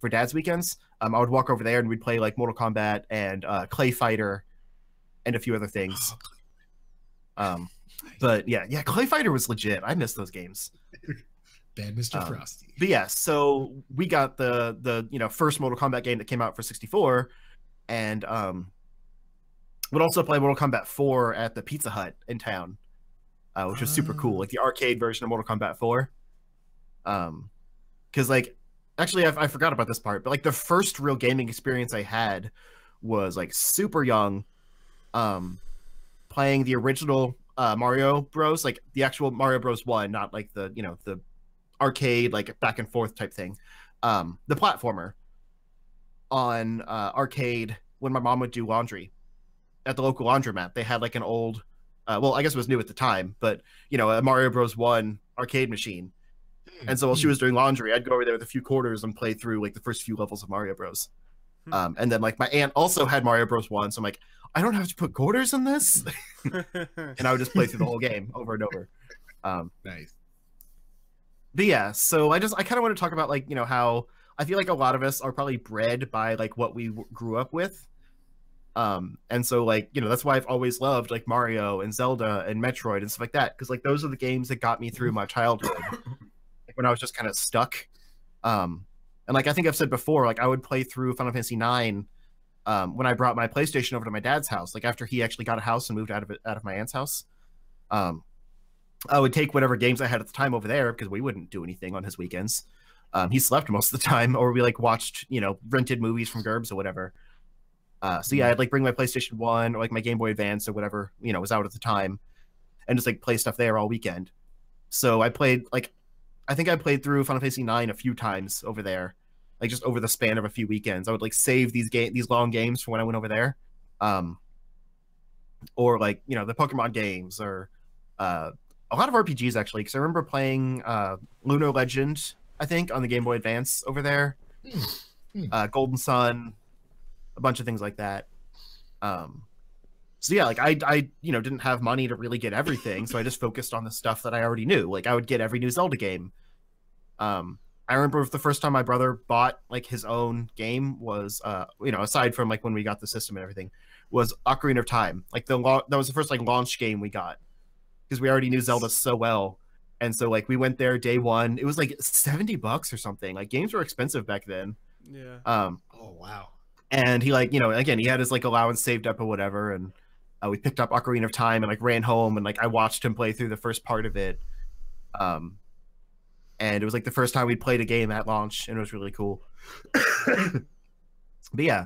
B: for dad's weekends. I would walk over there and we'd play like Mortal Kombat and Clay Fighter and a few other things. But yeah, Clay Fighter was legit. I miss those games.
C: Bad Mr. Frosty.
B: But yeah, so we got the first Mortal Kombat game that came out for 64, and would also play Mortal Kombat 4 at the Pizza Hut in town, which was super cool, like the arcade version of Mortal Kombat 4. Because like, actually, I forgot about this part, but like the first real gaming experience I had was like super young, playing the original Mario Bros, like the actual Mario Bros 1, not like the the arcade like back and forth type thing, the platformer on arcade when my mom would do laundry at the local laundromat. They had like an old well, I guess it was new at the time, but a Mario Bros 1 arcade machine. And so while she was doing laundry, I'd go over there with a few quarters and play through like the first few levels of Mario Bros. And then like my aunt also had Mario Bros 1, so I'm like, I don't have to put quarters in this. And I would just play through the whole game over and over.
C: Nice.
B: But yeah, so I kind of want to talk about like how I feel like a lot of us are probably bred by like what we grew up with, and so like that's why I've always loved like Mario and Zelda and Metroid and stuff like that, because like those are the games that got me through my childhood, like when I was just kind of stuck. And like I think I've said before, like I would play through Final Fantasy IX when I brought my PlayStation over to my dad's house, like after he actually got a house and moved out of my aunt's house. I would take whatever games I had at the time over there because we wouldn't do anything on his weekends. He slept most of the time, or we like watched, rented movies from Gerbs or whatever. So yeah, I'd like bring my PlayStation 1 or like my Game Boy Advance or whatever, was out at the time, and just like play stuff there all weekend. So I played I think I played through Final Fantasy IX a few times over there, like just over the span of a few weekends. I would like save these long games for when I went over there. Or like, the Pokemon games or a lot of RPGs actually, because I remember playing Lunar Legend, I think, on the Game Boy Advance over there. Golden Sun, a bunch of things like that. So yeah, like I didn't have money to really get everything, so I just focused on the stuff that I already knew. Like I would get every new Zelda game. I remember the first time my brother bought like his own game was aside from like when we got the system and everything, was Ocarina of Time. Like that was the first like launch game we got, because we already knew Zelda so well. And so like we went there day one. It was like $70 or something. Like games were expensive back then.
A: Yeah.
C: Oh wow.
B: And he like, again, he had his like allowance saved up or whatever, and we picked up Ocarina of Time and like ran home, and like I watched him play through the first part of it. And it was like the first time we played a game at launch, and it was really cool. But yeah.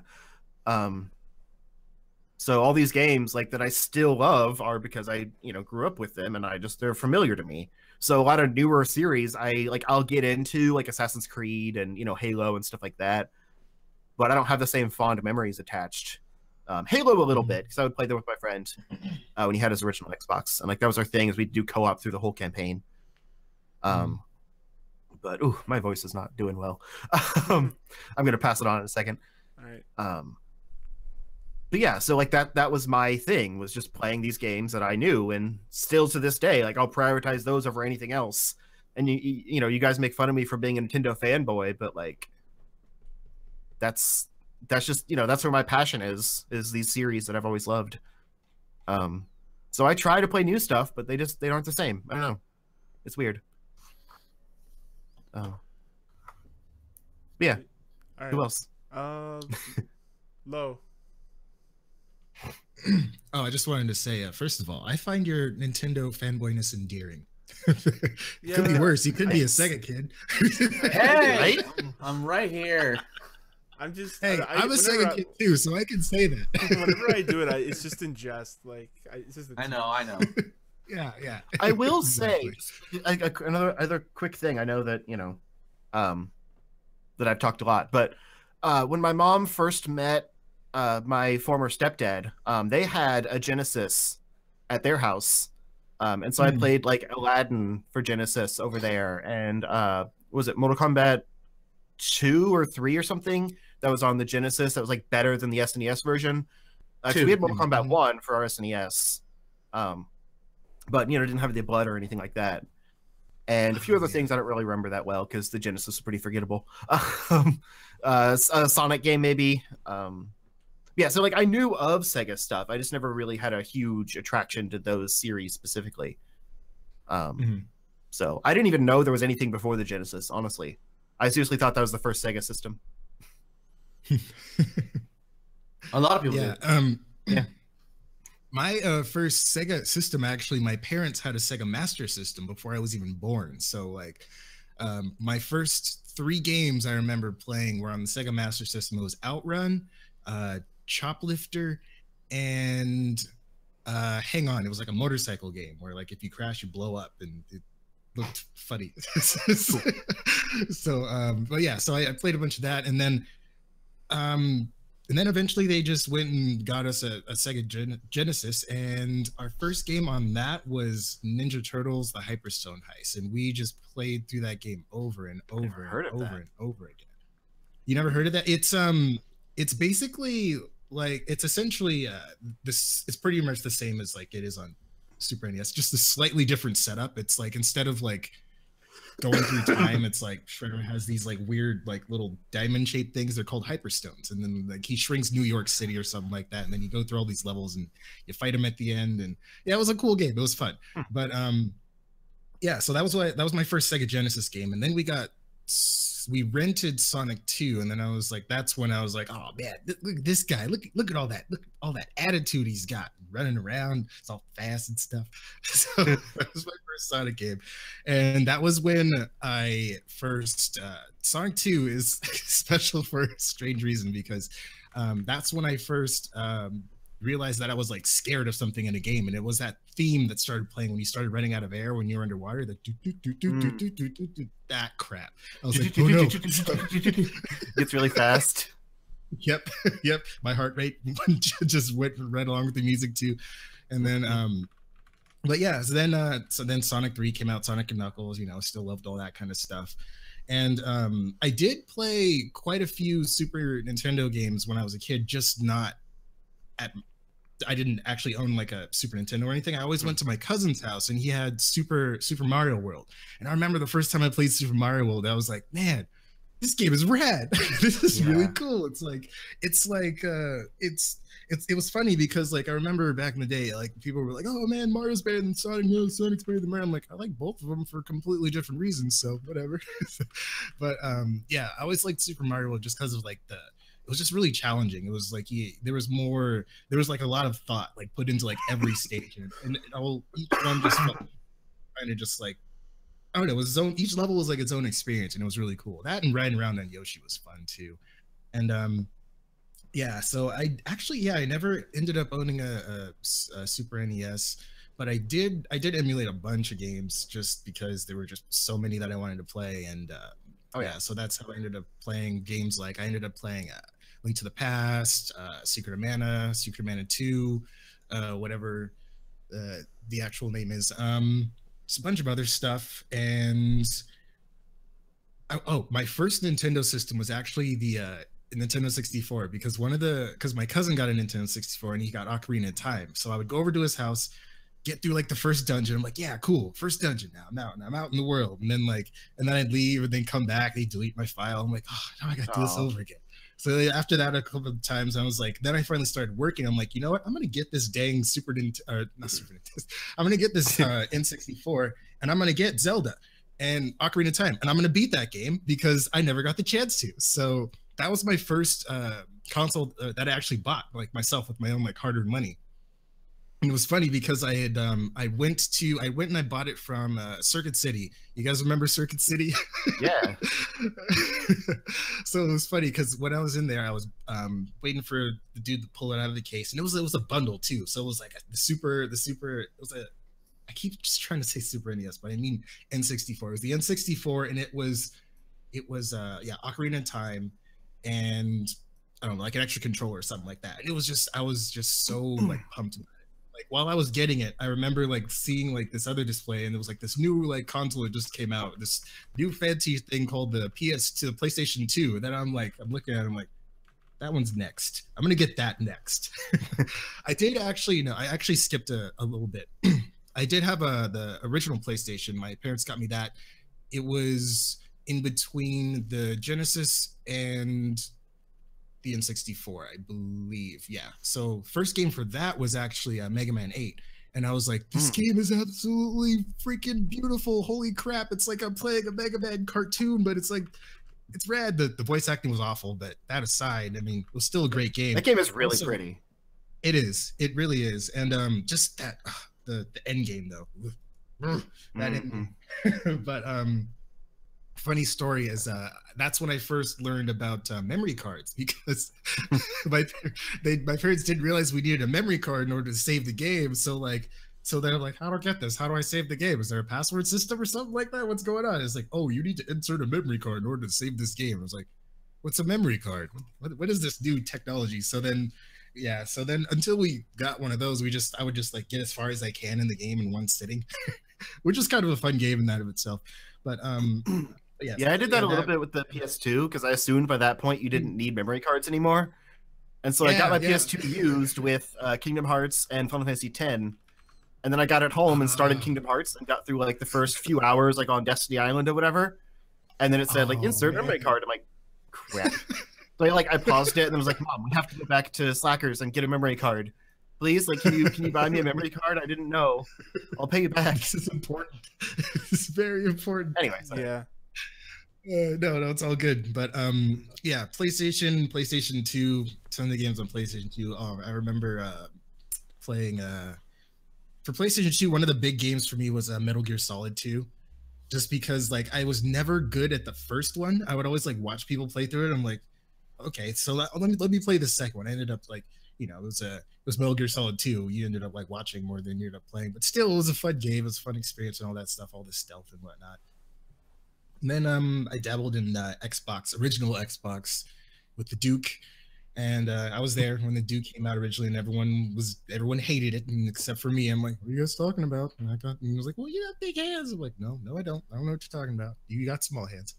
B: So all these games like that I still love are because I, grew up with them, and they're familiar to me. So a lot of newer series I'll get into, like Assassin's Creed and, Halo and stuff like that. But I don't have the same fond memories attached. Halo a little bit, because I would play there with my friend when he had his original Xbox, and like that was our thing, is we'd do co-op through the whole campaign. but ooh, my voice is not doing well. I'm gonna pass it on in a second.
A: All right.
B: But yeah, so like that was my thing, was just playing these games that I knew, and still to this day, like I'll prioritize those over anything else. And you know, you guys make fun of me for being a Nintendo fanboy, but like that's just, you know, that's where my passion is these series that I've always loved. So I try to play new stuff, but they aren't the same. I don't know. It's weird. Oh. But yeah.
A: All right.
B: Who else?
A: Low.
C: Oh, I just wanted to say, first of all, I find your Nintendo fanboyness endearing.
A: Yeah,
C: Could be worse. You could be a Sega kid.
D: Hey,
B: Right?
D: I'm right here.
A: I'm just.
C: Hey, I'm a
A: whenever
C: Sega kid too, so I can say that.
A: Whenever I do it, it's just in jest. Like, it's just.
D: I know.
C: Yeah.
B: I will
C: Exactly.
B: say another quick thing. I know that, you know, that I've talked a lot, but when my mom first met my former stepdad, they had a Genesis at their house, and so I played like Aladdin for Genesis over there, and was it Mortal Kombat 2 or 3 or something that was on the Genesis that was like better than the SNES version. So we had Mortal Kombat 1 for our SNES, but you know, didn't have the blood or anything like that, and a few other things I don't really remember that well because the Genesis is pretty forgettable. A Sonic game maybe. Yeah, so like I knew of Sega stuff. I just never really had a huge attraction to those series specifically. So I didn't even know there was anything before the Genesis, honestly. I seriously thought that was the first Sega system.
D: A lot of people do.
B: Yeah.
C: My first Sega system, actually, my parents had a Sega Master System before I was even born. So like my first 3 games I remember playing were on the Sega Master System. It was Outrun, Choplifter, and Hang On. It was like a motorcycle game where like if you crash you blow up, and it looked funny. So but yeah, so I played a bunch of that, and then eventually they just went and got us a Sega Genesis, and our first game on that was Ninja Turtles: The Hyperstone Heist, and we just played through that game over and over and over and over again. You never heard of that? It's basically like, it's essentially it's pretty much the same as like it is on Super NES, just a slightly different setup. It's like, instead of like going through time, it's like Shredder has these like weird like little diamond shaped things. They're called hyperstones, and then like he shrinks New York City or something like that, and then you go through all these levels and you fight him at the end. And yeah, it was a cool game. It was fun. But yeah, so that was my first Sega Genesis game, and then we rented Sonic 2, and then I was like, that's when I was like, oh man, look at this guy, look at all that attitude he's got, running around, it's all fast and stuff. So that was my first Sonic game, and that was when I first Sonic 2 is special for a strange reason, because that's when I first realized that I was like scared of something in a game, and it was that theme that started playing when you started running out of air when you were underwater, that crap. I was like, oh no.
B: It's really fast.
C: Yep. My heart rate just went right along with the music too. And then but yeah, so then Sonic 3 came out, Sonic and Knuckles, you know, still loved all that kind of stuff. And I did play quite a few Super Nintendo games when I was a kid, just not I didn't actually own like a Super Nintendo or anything. I always went to my cousin's house, and he had Super Mario World. And I remember the first time I played Super Mario World, I was like, man, this game is rad. This is really cool. It was funny because like I remember back in the day, like people were like, oh man, Mario's better than Sonic, no, Sonic's better than Mario. I'm like, I like both of them for completely different reasons, so whatever. But yeah, I always liked Super Mario World just because of like it was just really challenging. It was like there was like a lot of thought like put into like every stage, and each one just felt kind of just like, I don't know, it was each level was like its own experience, and it was really cool. That and riding around on Yoshi was fun too. And yeah, so I never ended up owning a Super NES, but I did emulate a bunch of games just because there were just so many that I wanted to play. And so that's how I ended up playing games. Like I ended up playing Link to the Past, Secret of Mana, Secret of Mana 2, whatever the actual name is. Just a bunch of other stuff. And My first Nintendo system was actually the Nintendo 64 because my cousin got a Nintendo 64 and he got Ocarina of Time. So I would go over to his house, get through like the first dungeon. I'm like, yeah, cool, first dungeon now. I'm out in the world. And then I'd leave and then come back. They delete my file. I'm like, oh, now I got to do this over again. So after that, a couple of times, I was like, then I finally started working. I'm like, you know what? I'm gonna get this dang not Super Nintendo. I'm gonna get this N64, and I'm gonna get Zelda and Ocarina of Time, and I'm gonna beat that game because I never got the chance to. So that was my first console that I actually bought, like myself with my own like hard-earned money. And it was funny because I went and I bought it from Circuit City. You guys remember Circuit City?
B: Yeah.
C: So it was funny because when I was in there, I was waiting for the dude to pull it out of the case, and it was a bundle too. So it was like the super. It was a. I keep just trying to say Super NES, but I mean N64. It was the N64, and it was Ocarina of Time, and I don't know, like an extra controller or something like that. And I was just so like pumped about it. Like while I was getting it, I remember like seeing like this other display, and it was like this new like console that just came out, this new fancy thing called the PlayStation 2. And then I'm looking at it, I'm like, that one's next. I'm gonna get that next. I actually skipped a little bit. I did have the original PlayStation. My parents got me that. It was in between the Genesis and the N64, I believe. Yeah. So first game for that was actually Mega Man 8. And I was like, this game is absolutely freaking beautiful. Holy crap. It's like I'm playing a Mega Man cartoon, but it's rad. The voice acting was awful, but that aside, I mean, it was still a great game.
B: That game is really pretty.
C: It is. It really is. And just that, the end game though. That end game. But funny story is that's when I first learned about memory cards, because my parents didn't realize we needed a memory card in order to save the game. So they're like, how do I get this? How do I save the game? Is there a password system or something like that? What's going on? It's like, oh, you need to insert a memory card in order to save this game. I was like, what's a memory card? What is this new technology? So then until we got one of those, I would just like get as far as I can in the game in one sitting, which is kind of a fun game in that of itself. But
B: yeah, I did that a little bit with the PS2 because I assumed by that point you didn't need memory cards anymore. And so I got my PS2 used with Kingdom Hearts and Final Fantasy X. And then I got it home and started Kingdom Hearts and got through like the first few hours like on Destiny Island or whatever. And then it said like insert memory card. I'm like, crap. So I paused it and I was like, Mom, we have to go back to Slackers and get a memory card. Please, like, can you buy me a memory card? I didn't know. I'll pay you back.
C: This is important. This is very important.
B: Anyway,
C: yeah. No, it's all good. But yeah, PlayStation 2, some of the games on PlayStation 2. I remember playing for PlayStation 2, one of the big games for me was Metal Gear Solid 2. Just because like I was never good at the first one. I would always like watch people play through it. I'm like, okay, so let me play the second one. I ended up like, it was Metal Gear Solid 2. You ended up like watching more than you ended up playing, but still it was a fun game. It was a fun experience and all that stuff, all the stealth and whatnot. And then I dabbled in original Xbox with the Duke, and I was there when the Duke came out originally, and everyone hated it, and except for me. I'm like, what are you guys talking about? And he was like, well, you got big hands. I'm like, no, I don't. I don't know what you're talking about. You got small hands.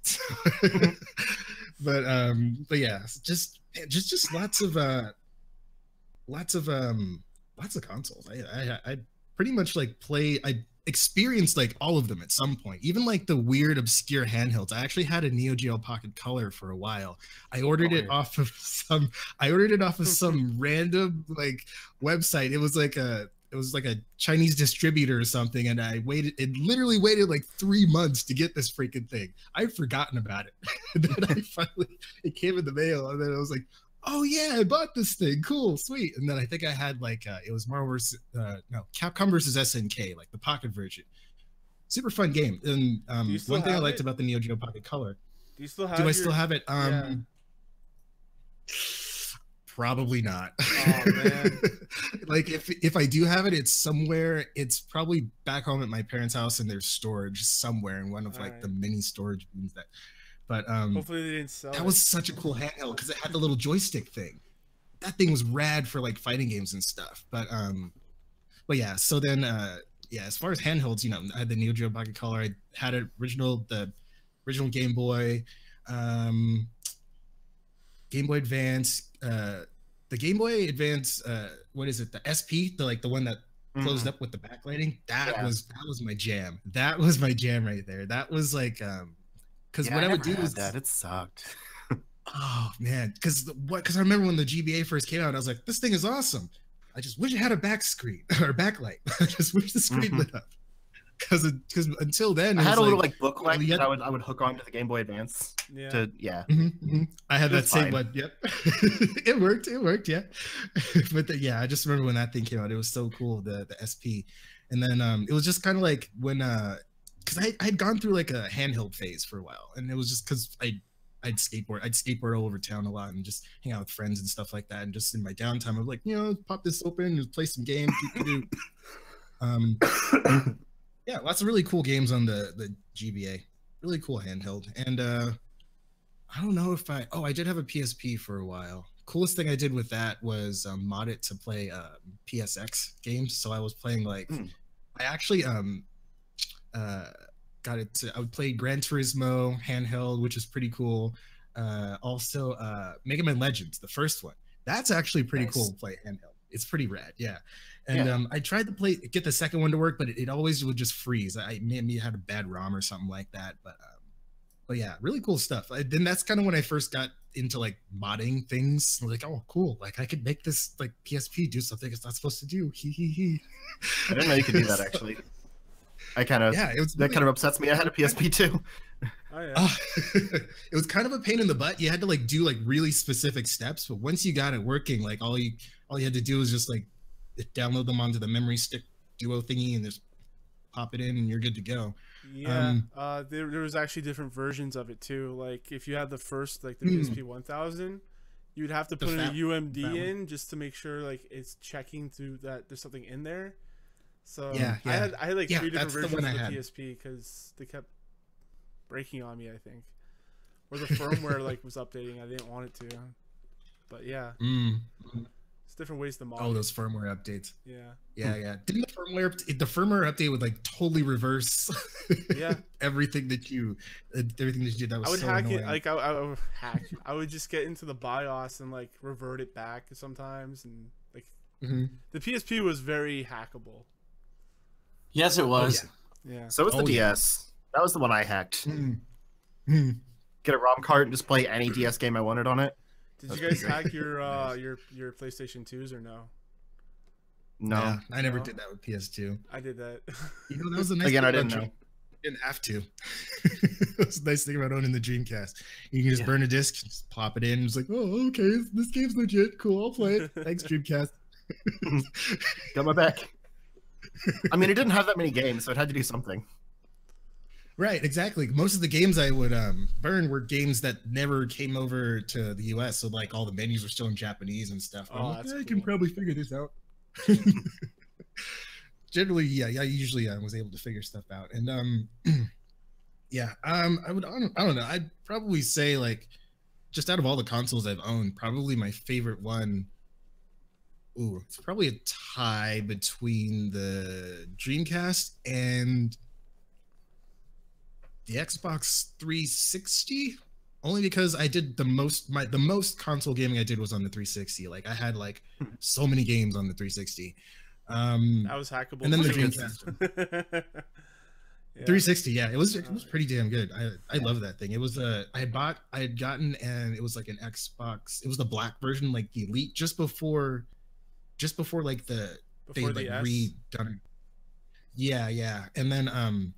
C: But yeah, just lots of consoles. I pretty much like I experienced like all of them at some point, even like the weird obscure handhelds. I actually had a Neo Geo Pocket Color for a while. I ordered it off of some random like website. It was like a Chinese distributor or something, and it literally waited like 3 months to get this freaking thing. I'd forgotten about it. And then it came in the mail, and then I was like, oh yeah, I bought this thing. Cool, sweet. And then I think I had like it was Capcom versus SNK, like the pocket version. Super fun game. And one thing I liked about the Neo Geo Pocket Color.
A: Do you still have?
C: I still have it? Yeah. Probably not.
A: Oh man.
C: Like if I do have it, it's somewhere. It's probably back home at my parents' house in their storage somewhere in one of like the mini storage rooms that. But
A: hopefully they didn't sell
C: that was such a cool handheld because it had the little joystick thing. That thing was rad for like fighting games and stuff. But yeah, so then as far as handhelds, I had the Neo Geo Pocket Color. I had an original the original Game Boy, Game Boy Advance, the Game Boy Advance, what is it? The SP, the one that closed up with the backlighting. That was my jam. That was my jam right there. That was like, because what I would do is
B: that it sucked.
C: Oh man, because I remember when the GBA first came out, I was like, this thing is awesome. I just wish it had a back screen or backlight. I just wish the screen lit up. Because until then,
B: I had a little like booklet that I would hook onto the Game Boy Advance.
A: Yeah.
C: I had that same one. Yep. It worked. Yeah. But I just remember when that thing came out. It was so cool. The SP, and then it was just kind of like when because I'd gone through like a handheld phase for a while, and it was just because I'd skateboard all over town a lot and just hang out with friends and stuff like that. And just in my downtime, I was like, pop this open, just play some games. Yeah, lots of really cool games on the GBA. Really cool handheld. And I don't know if I did have a PSP for a while. Coolest thing I did with that was mod it to play PSX games. So I was playing like, I actually got it to, I would play Gran Turismo handheld, which is pretty cool. Also Mega Man Legends, the first one. That's actually pretty cool to play handheld. It's pretty rad, yeah. And I tried to get the second one to work, but it always would just freeze. Maybe had a bad ROM or something like that. But yeah, really cool stuff. Then that's kind of when I first got into like modding things. I was like, oh, cool! Like I could make this like PSP do something it's not supposed to do.
B: I didn't know you could do that actually. That kind of upsets me. I had a PSP too.
A: Oh, yeah.
C: It was kind of a pain in the butt. You had to like do like really specific steps, but once you got it working, like all you had to do was just like download them onto the memory stick duo thingy and just pop it in and you're good to go.
A: Yeah. There was actually different versions of it too. Like if you had the first, like the PSP 1000, you'd have to put in a UMD in just to make sure like it's checking through that there's something in there. So I had like 3 different versions of the PSP because they kept breaking on me, I think, or the firmware like was updating. I didn't want it to, but yeah. It's different ways to mod.
C: Oh, those firmware updates.
A: Yeah.
C: Didn't the firmware update would like totally reverse everything that you did? That was so
A: hack
C: annoying.
A: it. Like I would hack. I would just get into the BIOS and like revert it back sometimes, and like the PSP was very hackable.
D: Yes, it was.
A: Yeah.
B: So was the DS. That was the one I hacked. Get a ROM card and just play any DS game I wanted on it.
A: Did you guys hack your PlayStation 2s or no?
B: No,
C: yeah, I never did that with PS2.
A: I did that.
C: That was a nice
B: Again,
C: thing
B: I didn't
C: about
B: know.
C: You didn't have to. That's a nice thing about owning the Dreamcast. You can just burn a disc, just pop it in. It's like, oh, okay, this game's legit. Cool, I'll play it. Thanks, Dreamcast.
B: Got my back. I mean, it didn't have that many games, so it had to do something.
C: Right, exactly. Most of the games I would burn were games that never came over to the US, so like all the menus were still in Japanese and stuff. I can probably figure this out. Generally, I usually was able to figure stuff out. And I don't know. I'd probably say like just out of all the consoles I've owned, probably my favorite one. Ooh, it's probably a tie between the Dreamcast and the Xbox 360, only because I did the most console gaming I did was on the 360. Like I had like so many games on the 360.
A: That was hackable.
C: And then the Dreamcast. 360, yeah, it was pretty damn good. I love that thing. It was I had gotten, and it was like an Xbox. It was the black version, like the Elite, just before like they like redone. Yeah, and then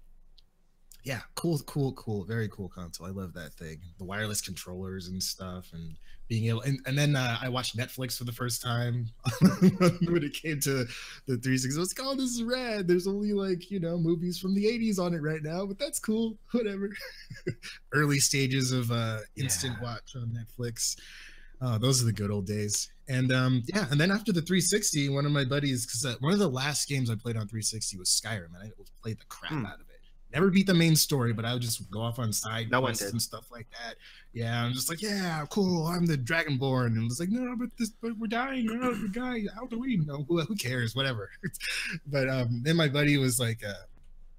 C: yeah, cool, very cool console. I love that thing. The wireless controllers and stuff, and being able, and then I watched Netflix for the first time when it came to the 360. I was like, oh, this is rad. There's only like, movies from the 80s on it right now, but that's cool. Whatever. Early stages of instant watch on Netflix. Those are the good old days. And and then after the 360, one of my buddies, because one of the last games I played on 360 was Skyrim, and I played the crap out of it. Never beat the main story, but I would just go off on side quests and stuff like that. Yeah, I'm just like, yeah, cool. I'm the Dragonborn, and it's like, no, but we're dying. The guy, how do we know? Who cares? Whatever. But then my buddy was like,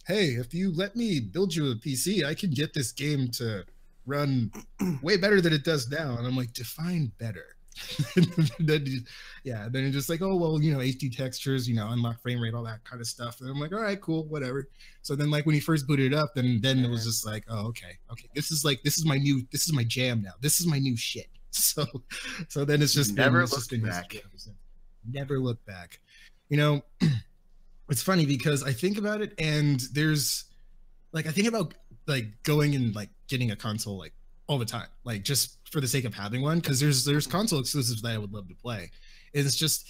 C: hey, if you let me build you a PC, I can get this game to run way better than it does now. And I'm like, define better. then it's just like, oh, well, you know, HD textures, you know, unlock frame rate, all that kind of stuff. And I'm like, all right, cool, whatever. So then like when he first booted it up, then it was just like, oh, okay, this is my jam now. This is my new shit. So then it's just
B: never
C: looked back. Never look back. You know, it's funny because I think about it, and there's like, I think about like going and like getting a console like all the time, like just for the sake of having one, because there's console exclusives that I would love to play. It's just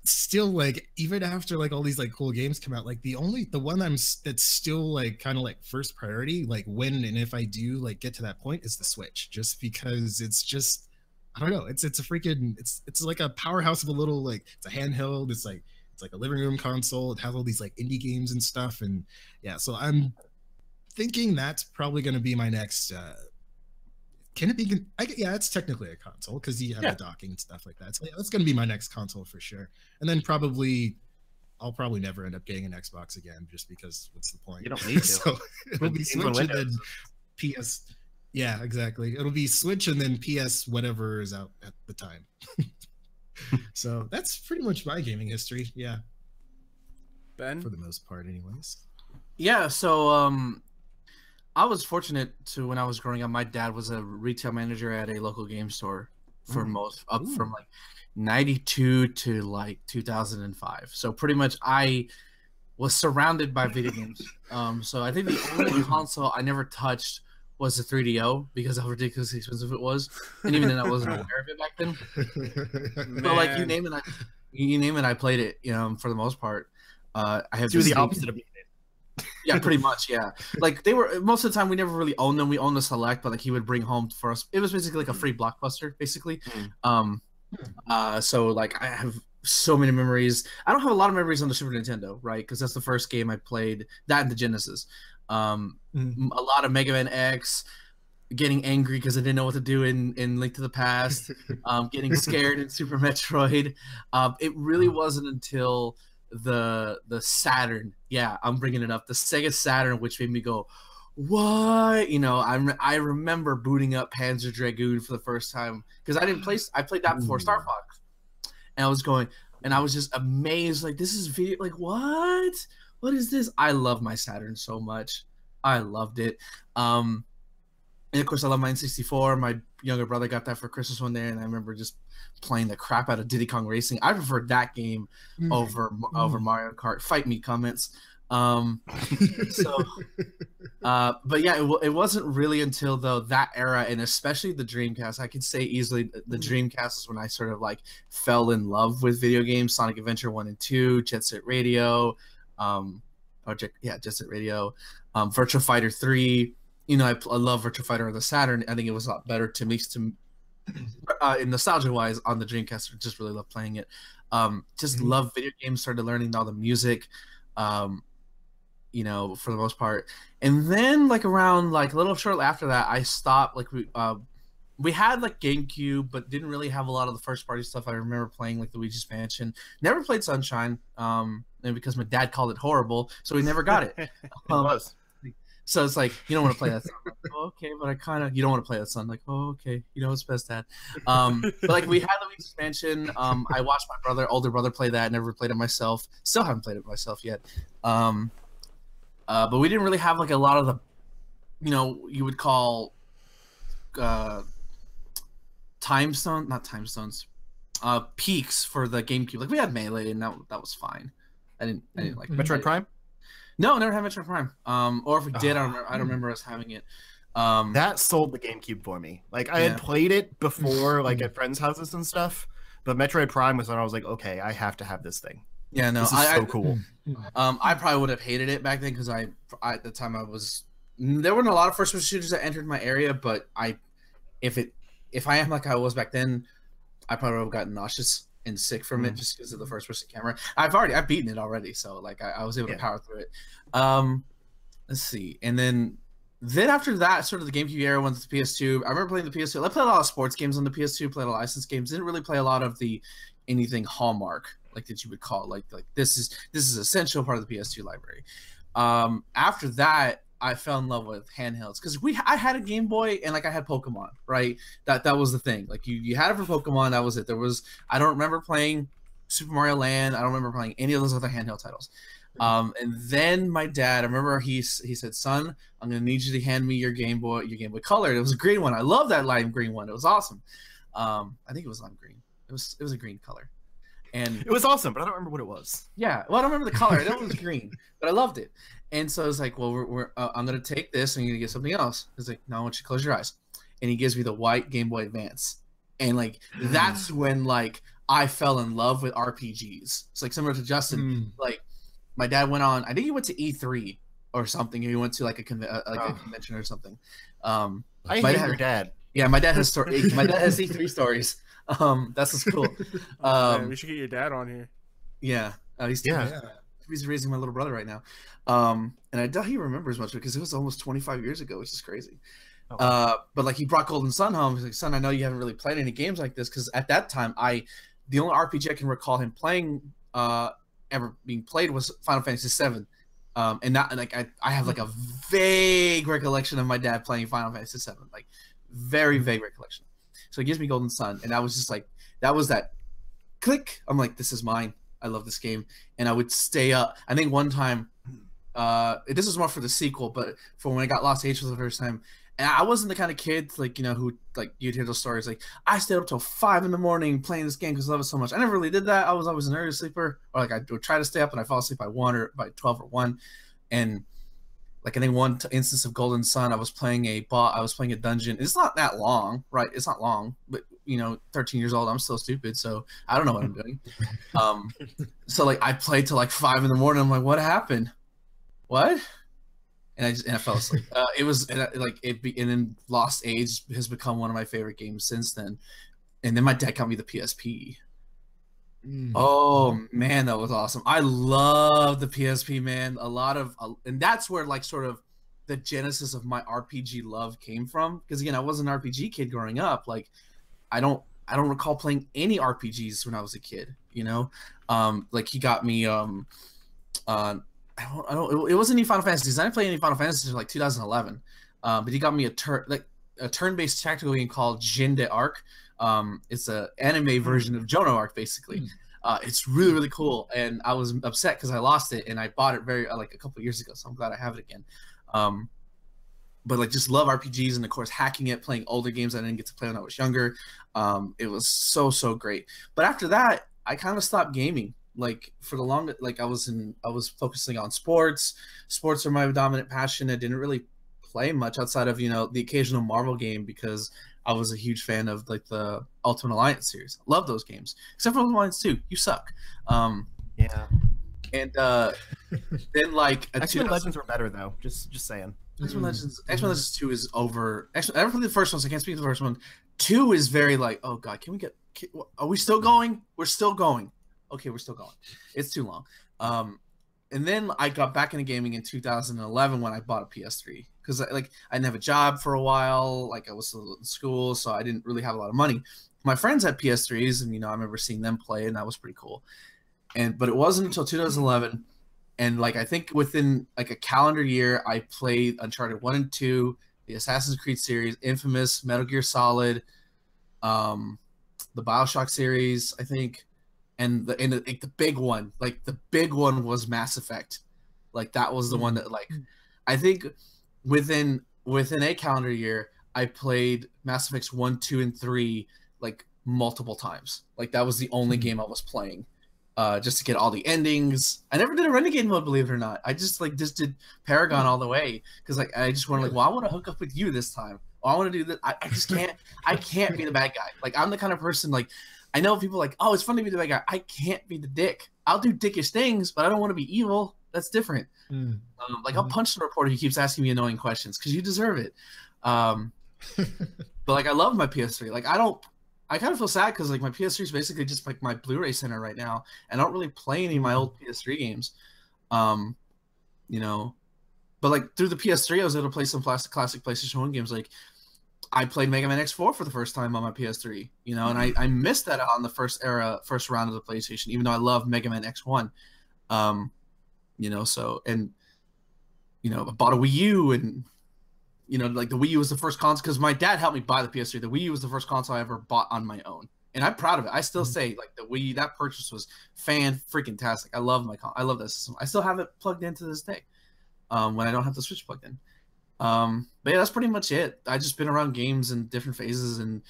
C: still like, even after like all these like cool games come out, like the one that's still like kind of like first priority, like when and if I do like get to that point, is the Switch, just because it's just, I don't know, it's a freaking, it's like a powerhouse of a little, like, it's a handheld, it's like a living room console. It has all these like indie games and stuff, and yeah, so I'm thinking that's probably going to be my next can it be, yeah, it's technically a console because you have the docking and stuff like that. So yeah, that's going to be my next console for sure. And then I'll probably never end up getting an Xbox again, just because what's the point?
B: You don't need to.
C: So it'll be Switch and then PS. Yeah, exactly. It'll be Switch and then PS whatever is out at the time. So that's pretty much my gaming history. Yeah.
A: Ben?
C: For the most part, anyways.
D: Yeah, so I was fortunate to, when I was growing up, my dad was a retail manager at a local game store for from like 92 to like 2005. So pretty much I was surrounded by video games. So I think the only console I never touched was the 3DO because of how ridiculously expensive it was, and even then I wasn't aware of it back then. But like you name it, I played it. You know, for the most part. I have
B: do the opposite of me.
D: Yeah, pretty much. Yeah, like they were, most of the time we never really owned them. We owned the Select, but like he would bring home for us. It was basically like a free Blockbuster, basically. So like I have so many memories. I don't have a lot of memories on the Super Nintendo, right? Because that's the first game I played. That and the Genesis. A lot of Mega Man X. Getting angry because I didn't know what to do in Link to the Past. Getting scared in Super Metroid. It really wasn't until the Saturn, I'm bringing it up, the Sega Saturn, which made me go, what? You know, I remember booting up Panzer Dragoon for the first time because I played that before Star Fox, and I was going, and I was just amazed, like, this is video, like, what is this? I love my Saturn so much. I loved it. And of course I love my N64. My younger brother got that for Christmas one day, and I remember just playing the crap out of Diddy Kong Racing. I preferred that game over Mario Kart. Fight me, comments. But yeah, it wasn't really until that era, and especially the Dreamcast. I could say easily the Dreamcast is when I sort of like fell in love with video games. Sonic Adventure 1 and 2, Jet Set Radio, Jet Set Radio, Virtua Fighter 3. You know, I love Virtua Fighter on the Saturn. I think it was a lot better to me, in nostalgia-wise, on the Dreamcast. I just really love playing it. Just love video games. Started learning all the music, you know, for the most part. And then, like, around, like, a little shortly after that, I stopped. Like, we had, like, GameCube, but didn't really have a lot of the first-party stuff. I remember playing, like, Luigi's Mansion. Never played Sunshine, and because my dad called it horrible, so we never got it.
B: It was.
D: So it's like, you don't want to play that song. Like, oh, okay, but I kind of, you don't want to play that song. Like, oh, okay, you know what's best, Dad. But like, we had Luigi's Mansion. I watched my older brother play that. Never played it myself. Still haven't played it myself yet. But we didn't really have like a lot of the, you know, you would call peaks for the GameCube. Like we had Melee, and that was fine. I didn't like
B: Metroid Prime.
D: No, never had Metroid Prime. Or if we did, I don't remember us having it.
B: That sold the GameCube for me. Like I had played it before, like at friends' houses and stuff. But Metroid Prime was when I was like, okay, I have to have this thing.
D: Yeah, no,
B: this is so cool.
D: I probably would have hated it back then because I at the time there weren't a lot of first-person shooters that entered my area. But if I am like I was back then, I probably would have gotten nauseous and sick from it just because of the first-person camera. I've beaten it already, so like I was able to power through it. Let's see, and then after that, sort of the GameCube era went to the PS2. I remember playing the PS2. I played a lot of sports games on the PS2. Played a lot of licensed games. Didn't really play a lot of anything Hallmark like that you would call like this is essential part of the PS2 library. After that, I fell in love with handhelds because I had a Game Boy and like I had Pokemon, right? That was the thing. Like you had it for Pokemon, that was it. I don't remember playing Super Mario Land. I don't remember playing any of those other handheld titles. And then my dad, I remember he said, "Son, I'm gonna need you to hand me your Game Boy Color." It was a green one. I love that lime green one. It was awesome. I think it was lime green. It was a green color, and
B: it was awesome. But I don't remember what it was.
D: Yeah, well, I don't remember the color. I know it was green, but I loved it. And so I was like, "Well, I'm gonna take this, and you're gonna get something else." He's like, "No, I want you to close your eyes," and he gives me the white Game Boy Advance, and like that's when like I fell in love with RPGs. It's like similar to Justin, like. My dad went on. I think he went to E3 or something. He went to like a convention or something.
B: I hate your dad.
D: Yeah, my dad has my dad has E3 stories. That's what's cool.
A: Man, we should get your dad on here.
D: Yeah, he's raising my little brother right now. And I doubt he remembers much because it was almost 25 years ago, which is crazy. Okay. But like he brought Golden Sun home. He's like, "Son, I know you haven't really played any games like this," because at that time, the only RPG I can recall him playing ever being played was Final Fantasy VII, and not like I have like a vague recollection of my dad playing Final Fantasy VII, like very vague recollection. So he gives me Golden Sun, and I was just like, that was that click. I'm like, this is mine. I love this game, and I would stay up. I think one time, this was more for the sequel, but for when I got Lost Age for the first time. And I wasn't the kind of kid, like, you know, who, like, you'd hear those stories, like, I stayed up till 5 in the morning playing this game because I love it so much. I never really did that. I was always an early sleeper, or, like, I would try to stay up and I fall asleep by 1 or by 12 or 1. And, like, I think one instance of Golden Sun, I was playing a dungeon. It's not that long, right? It's not long, but, you know, 13 years old, I'm still stupid, so I don't know what I'm doing. So, like, I played till, like, 5 in the morning. I'm like, what happened? What? And I fell asleep. And then Lost Age has become one of my favorite games since then. And then my dad got me the PSP. Oh man, that was awesome. I love the PSP, man. And that's where like sort of the genesis of my RPG love came from. Because again, I was an RPG kid growing up. Like I don't recall playing any RPGs when I was a kid. You know, like he got me it wasn't any Final Fantasy. I didn't play any Final Fantasy until like 2011. But he got me a turn-based tactical game called Jin de Arc. It's an anime version of Joan of Arc, basically. It's really, really cool. And I was upset because I lost it, and I bought it like a couple of years ago. So I'm glad I have it again. But like, just love RPGs, and of course, hacking it, playing older games I didn't get to play when I was younger. It was so great. But after that, I kind of stopped gaming. Like for the longest, like I was focusing on sports. Sports are my dominant passion. I didn't really play much outside of, you know, the occasional Marvel game because I was a huge fan of like the Ultimate Alliance series. Love those games, except for Ultimate Alliance 2. You suck.
B: Yeah.
D: And then like
B: X-Men Legends were better though. Just saying.
D: X-Men Legends 2 is over. Actually, I never played the first one, so I can't speak to the first one. 2 is very like, oh god, are we still going? We're still going. Okay, we're still going. It's too long. And then I got back into gaming in 2011 when I bought a PS3 because I didn't have a job for a while. Like I was still in school, so I didn't really have a lot of money. My friends had PS3s, and you know I remember seeing them play, and that was pretty cool. But it wasn't until 2011, and like I think within like a calendar year, I played Uncharted 1 and 2, the Assassin's Creed series, Infamous, Metal Gear Solid, the BioShock series, I think. And the big one was Mass Effect. Like that was the one that like I think within a calendar year I played Mass Effects 1, 2, and 3 like multiple times. Like that was the only game I was playing. Just to get all the endings. I never did a Renegade mode, believe it or not. I just did Paragon all the way because like I just want to I want to hook up with you this time. I want to do this. I just can't. I can't be the bad guy. Like I'm the kind of person like. I know people like, oh, it's fun to be the bad guy. I can't be the dick. I'll do dickish things, but I don't want to be evil. That's different. I'll punch the reporter who keeps asking me annoying questions because you deserve it. But like, I love my PS3. Like, I kind of feel sad because like my PS3 is basically just like my Blu-ray center right now, and I don't really play any of my old PS3 games. You know, but like through the PS3, I was able to play some classic PlayStation 1 games. Like I played Mega Man X4 for the first time on my PS3, you know, and I missed that on the first round of the PlayStation, even though I love Mega Man X1. You know, so, and you know, I bought a Wii U, and you know, like the Wii U was the first console because my dad helped me buy the PS3. The Wii U was the first console I ever bought on my own, and I'm proud of it. I still say like the Wii, that purchase was fan-freaking-tastic. I love I love that system. I still have it plugged in to this day when I don't have the Switch plugged in. But yeah, that's pretty much it. I just been around games in different phases, and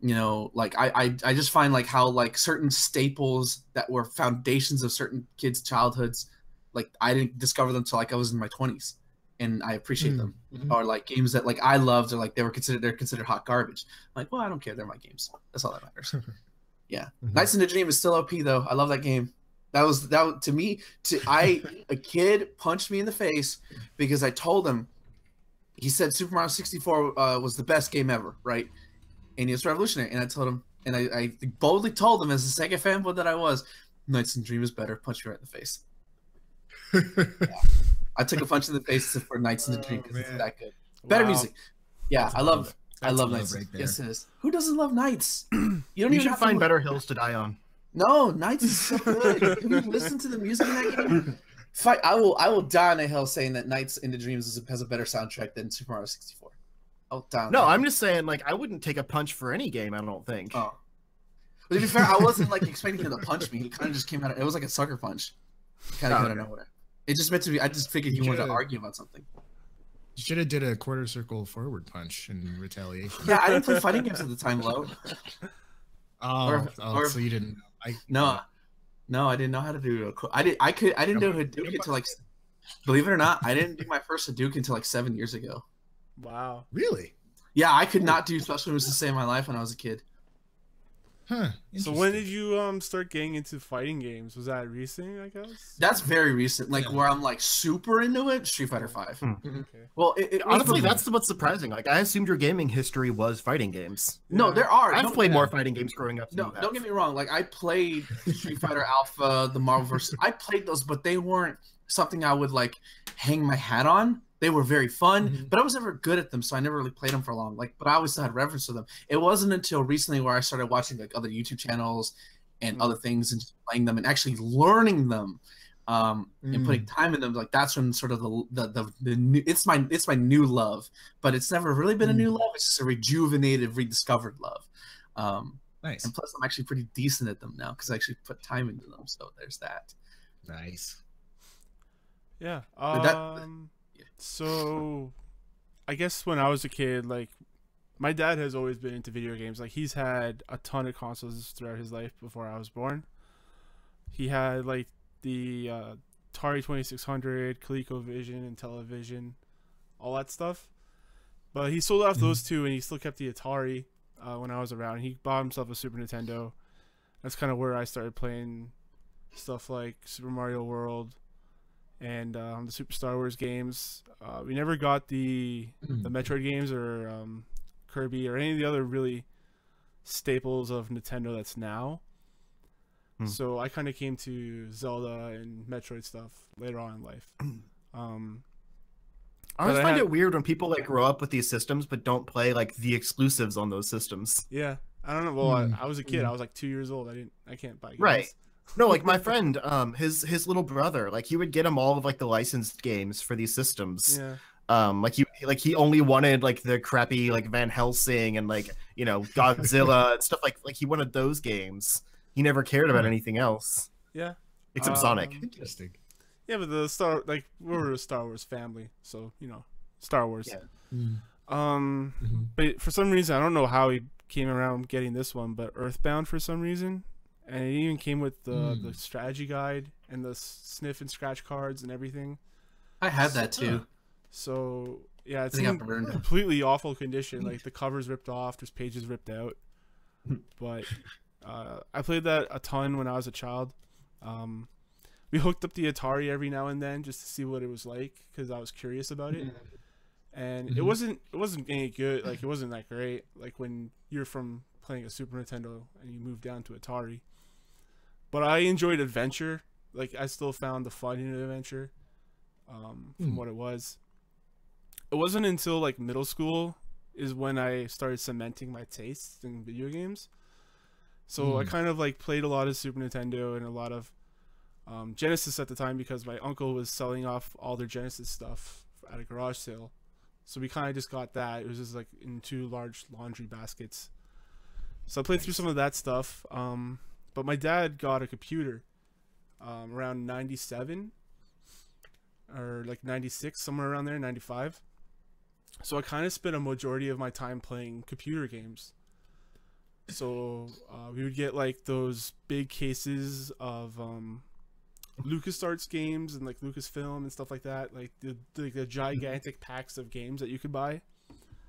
D: you know, like I just find like how like certain staples that were foundations of certain kids' childhoods, like I didn't discover them till like I was in my 20s, and I appreciate them. Or like games that like I loved, or like they're considered hot garbage. I'm like, well, I don't care, they're my games. That's all that matters. Yeah, Nights in the Dream is still OP though. I love that game. To me, a kid punched me in the face because I told him. He said Super Mario 64 was the best game ever, right? And he was revolutionary. And I told him, and I boldly told him, as a Sega fanboy that I was, Nights in the Dream is better. Punch me right in the face. Yeah. I took a punch in the face for Nights in the Dream because it's that good. Better music. Yeah, I love Nights. Right, yes, it is. Who doesn't love Nights? You
B: should find better hills to die on.
D: No, Nights is so good. Have you listened to the music in that game? I will die on a hill saying that Nights into Dreams has a better soundtrack than Super Mario 64. I'll die.
B: No, I'm just saying, like, I wouldn't take a punch for any game. I don't think.
D: Oh, but to be fair, I wasn't like expecting him to punch me. He kind of just came out. It was like a sucker punch. Kind of out of nowhere. It just meant to be. I just figured he wanted to argue about something.
C: You should have did a quarter circle forward punch in retaliation.
D: Yeah, I didn't play fighting games at the time, Lo.
C: So you didn't.
D: No, I didn't know how to do it. I didn't do Hadouken until like, believe it or not, I didn't do my first Hadouken until like 7 years ago.
A: Wow.
C: Really?
D: Yeah, I could not do special moves to save my life when I was a kid.
C: Huh.
A: So when did you start getting into fighting games? Was that recent, I guess?
D: That's very recent. Like where I'm like super into it, Street Fighter V.
A: Okay.
B: Well, honestly, that's what's surprising. Like I assumed your gaming history was fighting games.
D: No, there are.
B: I've played more fighting games growing up.
D: No, don't get me wrong. Like I played Street Fighter Alpha, the Marvel vs. I played those, but they weren't something I would like hang my hat on. They were very fun, but I was never good at them, so I never really played them for long. Like, but I always had reference to them. It wasn't until recently where I started watching like other YouTube channels and other things and just playing them and actually learning them, and putting time in them. Like that's when sort of the new, it's my new love, but it's never really been a new love. It's just a rejuvenated, rediscovered love.
C: Nice.
D: And plus, I'm actually pretty decent at them now because I actually put time into them. So there's that.
C: Nice.
A: Yeah. So, I guess when I was a kid, like, my dad has always been into video games. Like, he's had a ton of consoles throughout his life before I was born. He had, like, the Atari 2600, ColecoVision, and Television, all that stuff. But he sold off those two, and he still kept the Atari when I was around. He bought himself a Super Nintendo. That's kind of where I started playing stuff like Super Mario World and the Super Star Wars games. We never got the Metroid games or Kirby or any of the other really staples of Nintendo that's now. So I kind of came to Zelda and Metroid stuff later on in life.
B: I always find it weird when people like grow up with these systems but don't play like the exclusives on those systems.
A: Yeah, I don't know. Well, I was a kid. I was like 2 years old. I can't buy games.
B: Right. No, like my friend, his little brother, like he would get him all of like the licensed games for these systems.
A: Yeah.
B: Like he only wanted like the crappy like Van Helsing and like, you know, Godzilla and stuff like he wanted those games. He never cared about anything else.
A: Yeah.
B: Except Sonic.
C: Interesting.
A: Yeah, but we're a Star Wars family, so you know, Star Wars.
B: Yeah.
A: But for some reason, I don't know how he came around getting this one, but Earthbound for some reason. And it even came with the strategy guide and the sniff and scratch cards and everything.
D: I had that too.
A: So yeah, it's in completely awful condition. Like the cover's ripped off, there's pages ripped out. But I played that a ton when I was a child. We hooked up the Atari every now and then just to see what it was like because I was curious about it. And it wasn't any good. Like it wasn't that great. Like when you're from playing a Super Nintendo and you move down to Atari. But I enjoyed adventure. Like I still found the fun in adventure from what it was. It wasn't until like middle school is when I started cementing my tastes in video games. So I kind of like played a lot of Super Nintendo and a lot of Genesis at the time because my uncle was selling off all their Genesis stuff at a garage sale. So we kind of just got that. It was just like in 2 large laundry baskets. So I played through some of that stuff. But my dad got a computer around 97 or like 96, somewhere around there, 95. So I kind of spent a majority of my time playing computer games. So we would get like those big cases of LucasArts games and like Lucasfilm and stuff like that, like the gigantic packs of games that you could buy.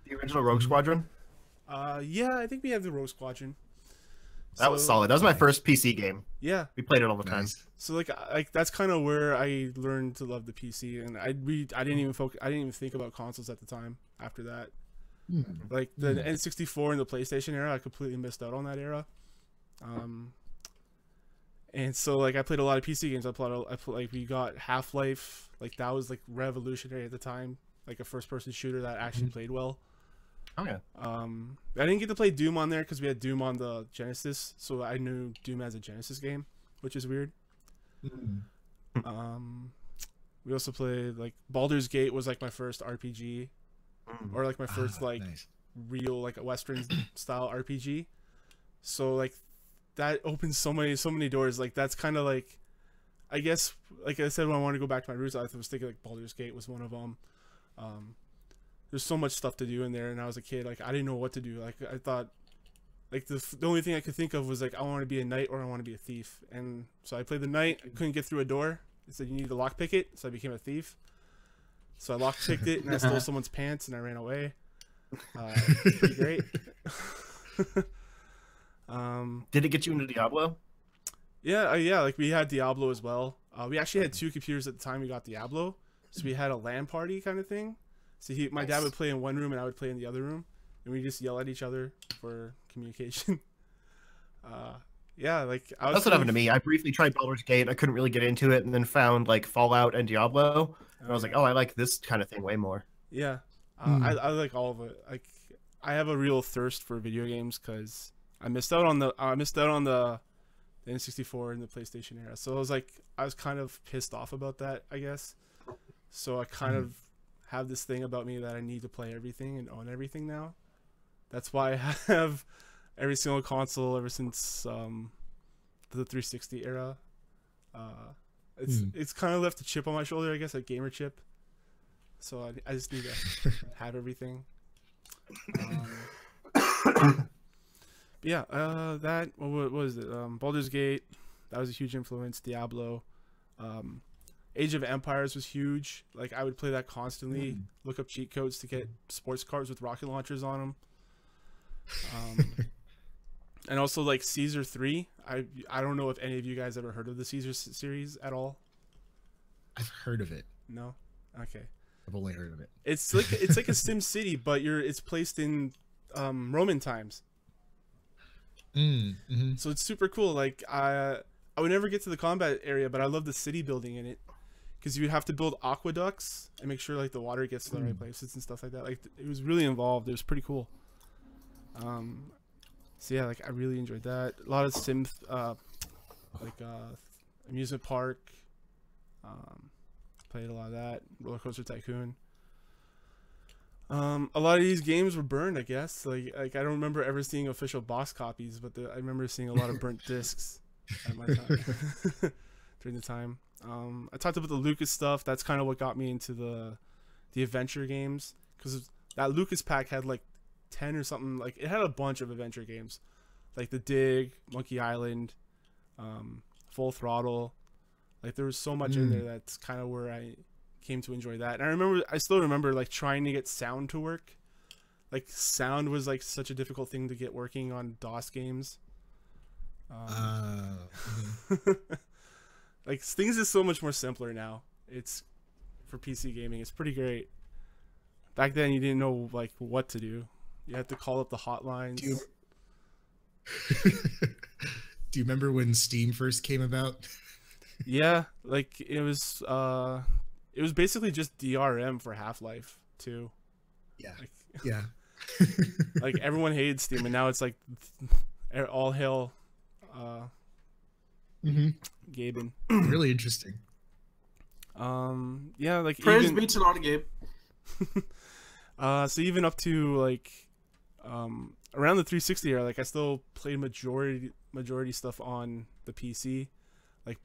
B: The original Rogue Squadron?
A: Yeah, I think we have the Rogue Squadron.
B: That was solid. That was my first PC game.
A: Yeah,
B: we played it all the time.
A: So like that's kind of where I learned to love the PC, and I didn't even think about consoles at the time. After that, like the N64 and the PlayStation era, I completely missed out on that era. And so like I played a lot of PC games. Like we got Half-Life, like that was like revolutionary at the time, like a first-person shooter that actually played well.
B: Oh yeah.
A: I didn't get to play Doom on there because we had Doom on the Genesis, so I knew Doom as a Genesis game, which is weird. We also played like Baldur's Gate was like my first RPG, or like my first like real like a Western style RPG. So like that opens so many doors. Like that's kind of like, I guess, like I said, when I wanted to go back to my roots, I was thinking like Baldur's Gate was one of them. There's so much stuff to do in there, and I was a kid, like I didn't know what to do. Like I thought, like the only thing I could think of was like I want to be a knight or I want to be a thief. And so I played the knight. I couldn't get through a door. It said you need to lockpick it, so I became a thief. So I lockpicked it and I stole someone's pants and I ran away. Pretty great.
B: Did it get you into Diablo?
A: Yeah, yeah. Like we had Diablo as well. We actually had 2 computers at the time we got Diablo, so we had a LAN party kind of thing. So my dad would play in one room and I would play in the other room, and we just yell at each other for communication. Yeah, like
B: that's what happened to me. I briefly tried Baldur's Gate. I couldn't really get into it, and then found like Fallout and Diablo, and I was like, oh, I like this kind of thing way more.
A: Yeah, I like all of it. Like I have a real thirst for video games because I missed out on the N64 and the PlayStation era. So I was kind of pissed off about that, I guess. So I kind of have this thing about me that I need to play everything and own everything now. That's why I have every single console ever since the 360 era. It's kind of left a chip on my shoulder, I guess, a gamer chip. So I just need to have everything. Yeah, that what was it? Baldur's Gate, that was a huge influence. Diablo, Age of Empires was huge. Like I would play that constantly. Look up cheat codes to get sports cars with rocket launchers on them. And also like Caesar 3. I don't know if any of you guys ever heard of the Caesar series at all.
C: I've heard of it.
A: No, okay.
C: I've only heard of it.
A: It's like a Sim City, but it's placed in Roman times. So it's super cool. Like I would never get to the combat area, but I love the city building in it, because you would have to build aqueducts and make sure like the water gets to the right places and stuff like that. Like it was really involved. It was pretty cool. So yeah, like I really enjoyed that. A lot of sim, amusement park. Played a lot of that. Roller Coaster Tycoon. A lot of these games were burned, I guess. Like I don't remember ever seeing official box copies, but I remember seeing a lot of burnt discs at my time during the time. I talked about the Lucas stuff. That's kind of what got me into the adventure games, because that Lucas pack had like 10 or something. Like it had a bunch of adventure games, like The Dig, Monkey Island, Full Throttle. Like there was so much in there. That's kind of where I came to enjoy that. And I still remember like trying to get sound to work. Like sound was like such a difficult thing to get working on DOS games. Like things is so much more simpler now. It's for PC gaming. It's pretty great. Back then you didn't know like what to do. You had to call up the hotlines.
C: Do you remember when Steam first came about?
A: Yeah, like it was basically just DRM for Half-Life 2.
C: Yeah.
A: Like,
C: yeah.
A: Like everyone hated Steam, and now it's like all hail Gaben.
C: Really interesting.
A: Yeah, like
D: Praise
A: even,
D: be to Lord Gabe.
A: So even up to like around the 360 era, like I still played majority stuff on the PC, like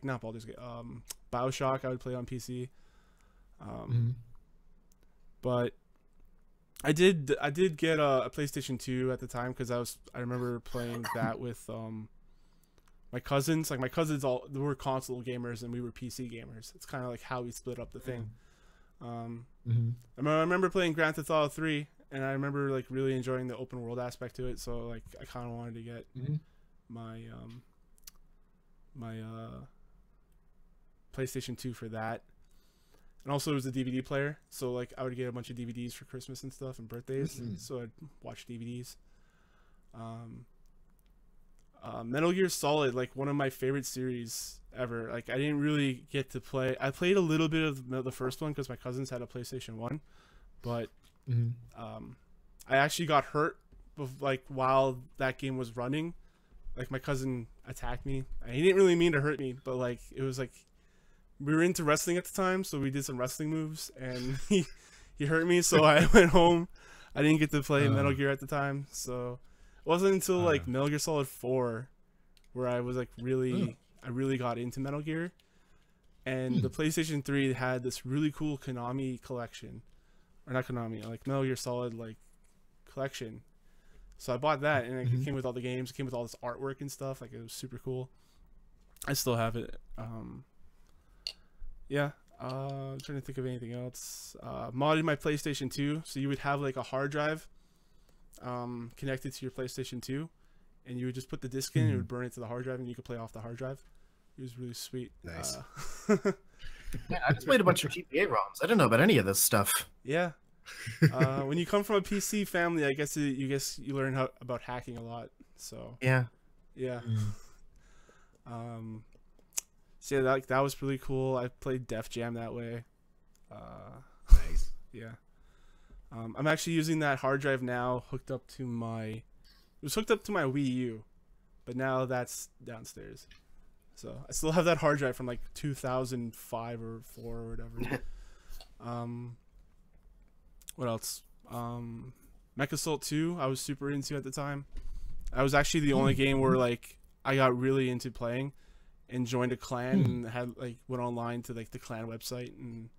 A: not Baldur's Gate, BioShock I would play on PC, but I did get a PlayStation 2 at the time because I remember playing that with my cousins. Like my cousins they were console gamers and we were PC gamers. It's kind of like how we split up the thing. I remember playing Grand Theft Auto 3, and I remember like really enjoying the open world aspect to it. So like I kind of wanted to get my PlayStation 2 for that. And also it was a DVD player, so like I would get a bunch of DVDs for Christmas and stuff and birthdays, so I'd watch DVDs. Metal Gear Solid, like one of my favorite series ever. Like I didn't really get to play. I played a little bit of the first one because my cousins had a PlayStation 1, but I actually got hurt like while that game was running. Like my cousin attacked me. He didn't really mean to hurt me, but like it was like we were into wrestling at the time, so we did some wrestling moves, and he hurt me. So I went home. I didn't get to play Metal Gear at the time, so it wasn't until like Metal Gear Solid 4 where I was like I really got into Metal Gear, and the PlayStation 3 had this really cool Konami collection, or not Konami, like Metal Gear Solid like collection. So I bought that, and it came with all the games. It came with all this artwork and stuff. Like it was super cool. I still have it. Yeah. I'm trying to think of anything else. Modded my PlayStation 2, so you would have like a hard drive connected to your PlayStation 2, and you would just put the disc in, and it would burn it to the hard drive, and you could play off the hard drive. It was really sweet.
C: Nice.
B: Yeah, I just played a bunch of GTA ROMs. I didn't know about any of this stuff.
A: Yeah. When you come from a PC family, I guess you learn about hacking a lot. So
B: yeah.
A: So yeah, that was really cool. I played Def Jam that way.
C: Nice.
A: Yeah. I'm actually using that hard drive now, hooked up to my Wii U, but now that's downstairs. So I still have that hard drive from like 2005 or 4 or whatever. What else? Mech Assault 2 I was super into at the time. I was actually the only game where like I got really into playing and joined a clan and had like went online to like the clan website, and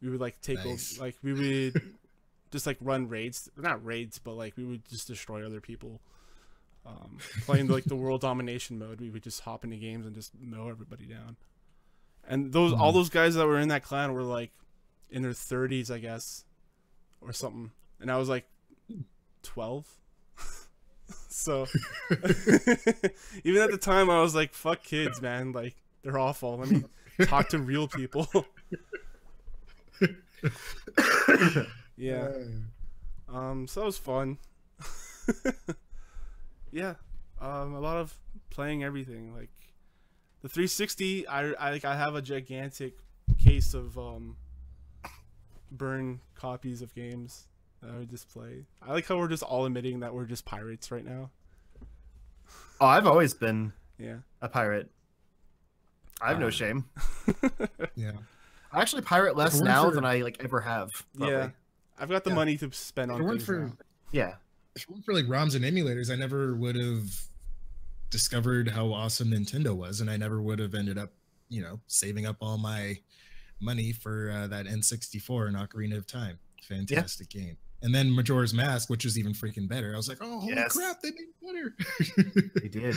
A: we would like take over, like we would just like run raids, not raids, but like we would just destroy other people. Playing like the world domination mode, we would just hop into games and just mow everybody down. And all those guys that were in that clan were like in their 30s, I guess, or something. And I was like 12. So even at the time I was like, fuck kids, man, like they're awful. Let me talk to real people. Yeah. So that was fun. Yeah. A lot of playing everything. Like the 360, I have a gigantic case of burned copies of games that I would just play. I like how we're just all admitting that we're just pirates right now.
B: Oh, I've always been
A: a
B: a pirate. I have no shame.
C: Yeah.
B: I actually pirate less now than I like ever have. Probably.
A: Yeah. I've got the money to spend on things now.
B: Yeah.
C: If it weren't for like ROMs and emulators, I never would have discovered how awesome Nintendo was, and I never would have ended up, saving up all my money for that N64 and Ocarina of Time. Fantastic game. And then Majora's Mask, which was even freaking better. I was like, oh, holy crap, they made better.
B: They did.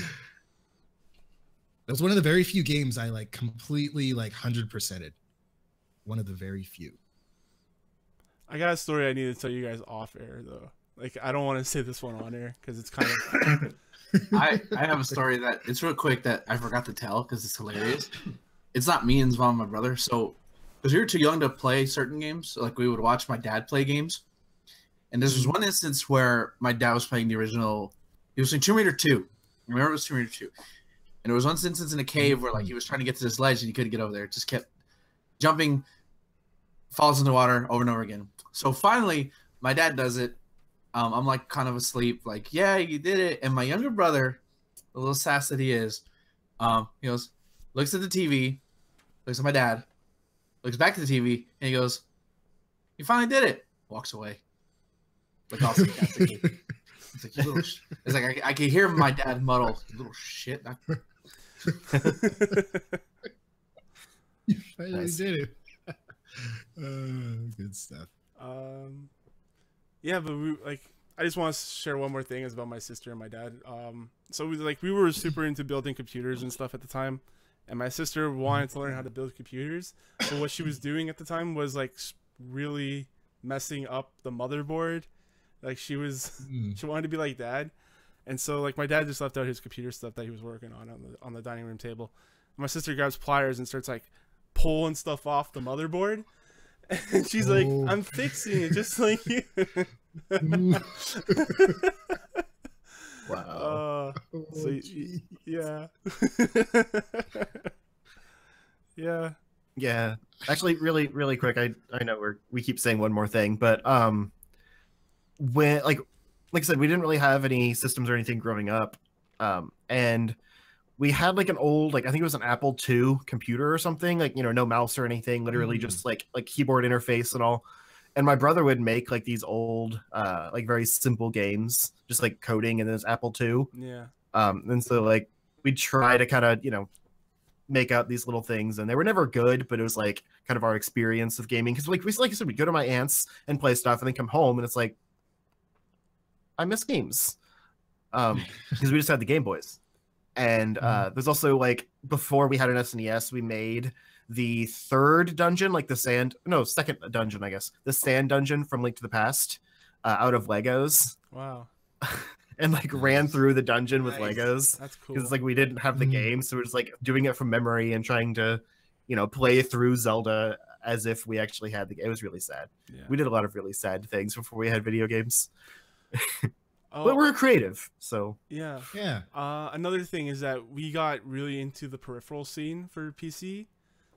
C: That was one of the very few games I like completely like 100%ed. One of the very few.
A: I got a story I need to tell you guys off air though. Like I don't want to say this one on air because it's kind of.
D: I have a story that it's real quick that I forgot to tell because it's hilarious. It's not me, it's my brother. So, because we were too young to play certain games, so, like we would watch my dad play games. And this was one instance where my dad was playing the original. He was playing Tomb Raider 2. I remember it was Tomb Raider 2. And there was one instance in a cave where like he was trying to get to this ledge and he couldn't get over there. It just kept jumping, falls in the water over and over again. So finally, my dad does it. I'm like kind of asleep, like, yeah, you did it. And my younger brother, the little sass that he is, he goes, looks at the TV, looks at my dad, looks back to the TV, and he goes, You finally did it. Walks away. Like all sarcastically. It's like, you little it's like I can hear my dad muddle, "You little shit."
C: You finally
B: Nice.
C: did it. Good stuff.
A: Yeah, but we like. I just want to share one more thing is about my sister and my dad. So we were super into building computers and stuff at the time, and my sister wanted to learn how to build computers. But what she was doing at the time was like really messing up the motherboard. Like she wanted to be like dad, and so like my dad just left out his computer stuff that he was working on the dining room table. My sister grabs pliers and starts like pulling stuff off the motherboard, and she's like, "I'm fixing it just like you."
B: Wow.
A: So yeah. Yeah.
B: Yeah. Actually, really quick. I know we keep saying one more thing, but when like I said, we didn't really have any systems or anything growing up, and we had like an old, like I think it was an Apple II computer or something, like no mouse or anything, literally just like keyboard interface and all. And my brother would make like these old, like very simple games, just like coding in this Apple II.
A: Yeah.
B: And so like we'd try to kind of make out these little things, and they were never good, but it was like kind of our experience of gaming, because like I said, we'd go to my aunt's and play stuff, and then come home, and it's like I miss games, because we just had the Game Boys. And there's also like before we had an SNES, we made the third dungeon, like second dungeon, I guess, the sand dungeon from Link to the Past, out of Legos.
A: Wow.
B: And like ran through the dungeon with
A: Nice.
B: Legos.
A: That's cool.
B: Because like we didn't have the game, so we're just like doing it from memory and trying to, play through Zelda as if we actually had the game. It was really sad.
A: Yeah.
B: We did a lot of really sad things before we had video games.
A: Oh,
B: But we're creative, so
A: yeah.
C: Yeah.
A: Another thing is that we got really into the peripheral scene for PC.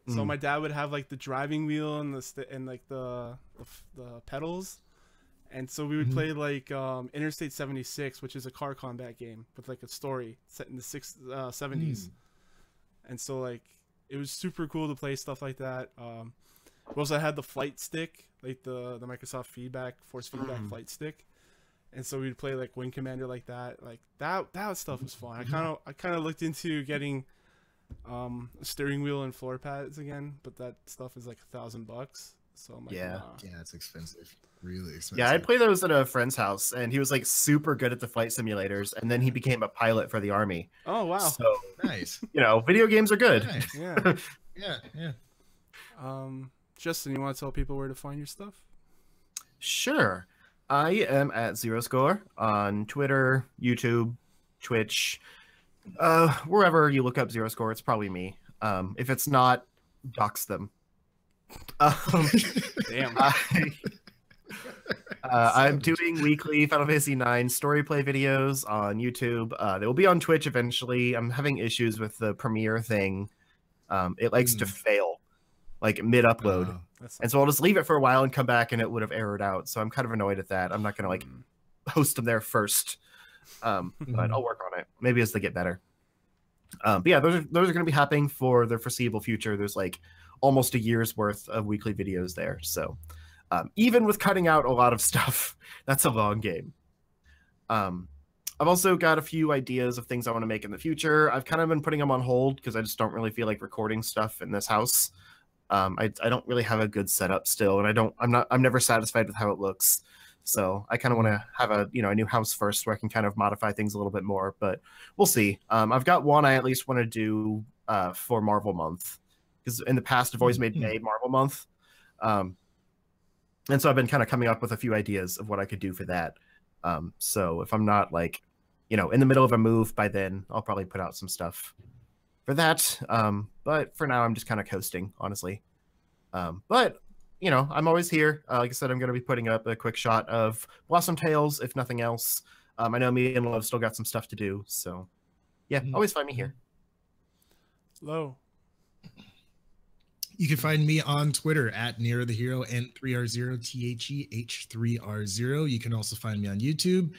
A: So my dad would have like the driving wheel and the pedals, and so we would play like Interstate 76, which is a car combat game with like a story set in the 70s. And so like it was super cool to play stuff like that. We also had the flight stick, like the Microsoft force feedback flight stick. And so we'd play like Wing Commander like that. Like that stuff was fun. I kind of looked into getting a steering wheel and floor pads again, but that stuff is like $1,000. So I'm like,
B: Yeah.
A: nah.
C: Yeah, it's expensive. Really expensive.
B: yeah, I'd play those at a friend's house, and he was like super good at the flight simulators, and then he became a pilot for the army.
A: Oh wow.
B: So
C: Nice.
B: video games are good.
C: Nice.
A: Yeah.
C: Yeah.
A: Justin, you want to tell people where to find your stuff?
B: Sure. I am at Zero Score on Twitter, YouTube, Twitch, wherever you look up Zero Score, it's probably me. If it's not, dox them.
A: Damn.
B: I'm doing weekly Final Fantasy IX story play videos on YouTube. They will be on Twitch eventually. I'm having issues with the Premiere thing. It likes to fail, like mid-upload. And so I'll just leave it for a while and come back, and it would have errored out. So I'm kind of annoyed at that. I'm not going to host them there first. But I'll work on it. Maybe as they get better. But yeah, those are going to be happening for the foreseeable future. There's like almost a year's worth of weekly videos there. So even with cutting out a lot of stuff, that's a long game. I've also got a few ideas of things I want to make in the future. I've kind of been putting them on hold because I just don't really feel like recording stuff in this house. I don't really have a good setup still, and I'm never satisfied with how it looks. So I kind of want to have a new house first where I can kind of modify things a little bit more, but we'll see. I've got one I at least want to do for Marvel Month, because in the past I've always made May Marvel Month. And so I've been kind of coming up with a few ideas of what I could do for that. So if I'm not like, in the middle of a move by then, I'll probably put out some stuff for that. But for now, I'm just kind of coasting, honestly. But, I'm always here. Like I said, I'm going to be putting up a quick shot of Blossom Tales, if nothing else. I know me and Love still got some stuff to do. So, yeah, always find me here.
A: Low.
C: You can find me on Twitter at Nero the Hero, N3R0THEH3R0. You can also find me on YouTube,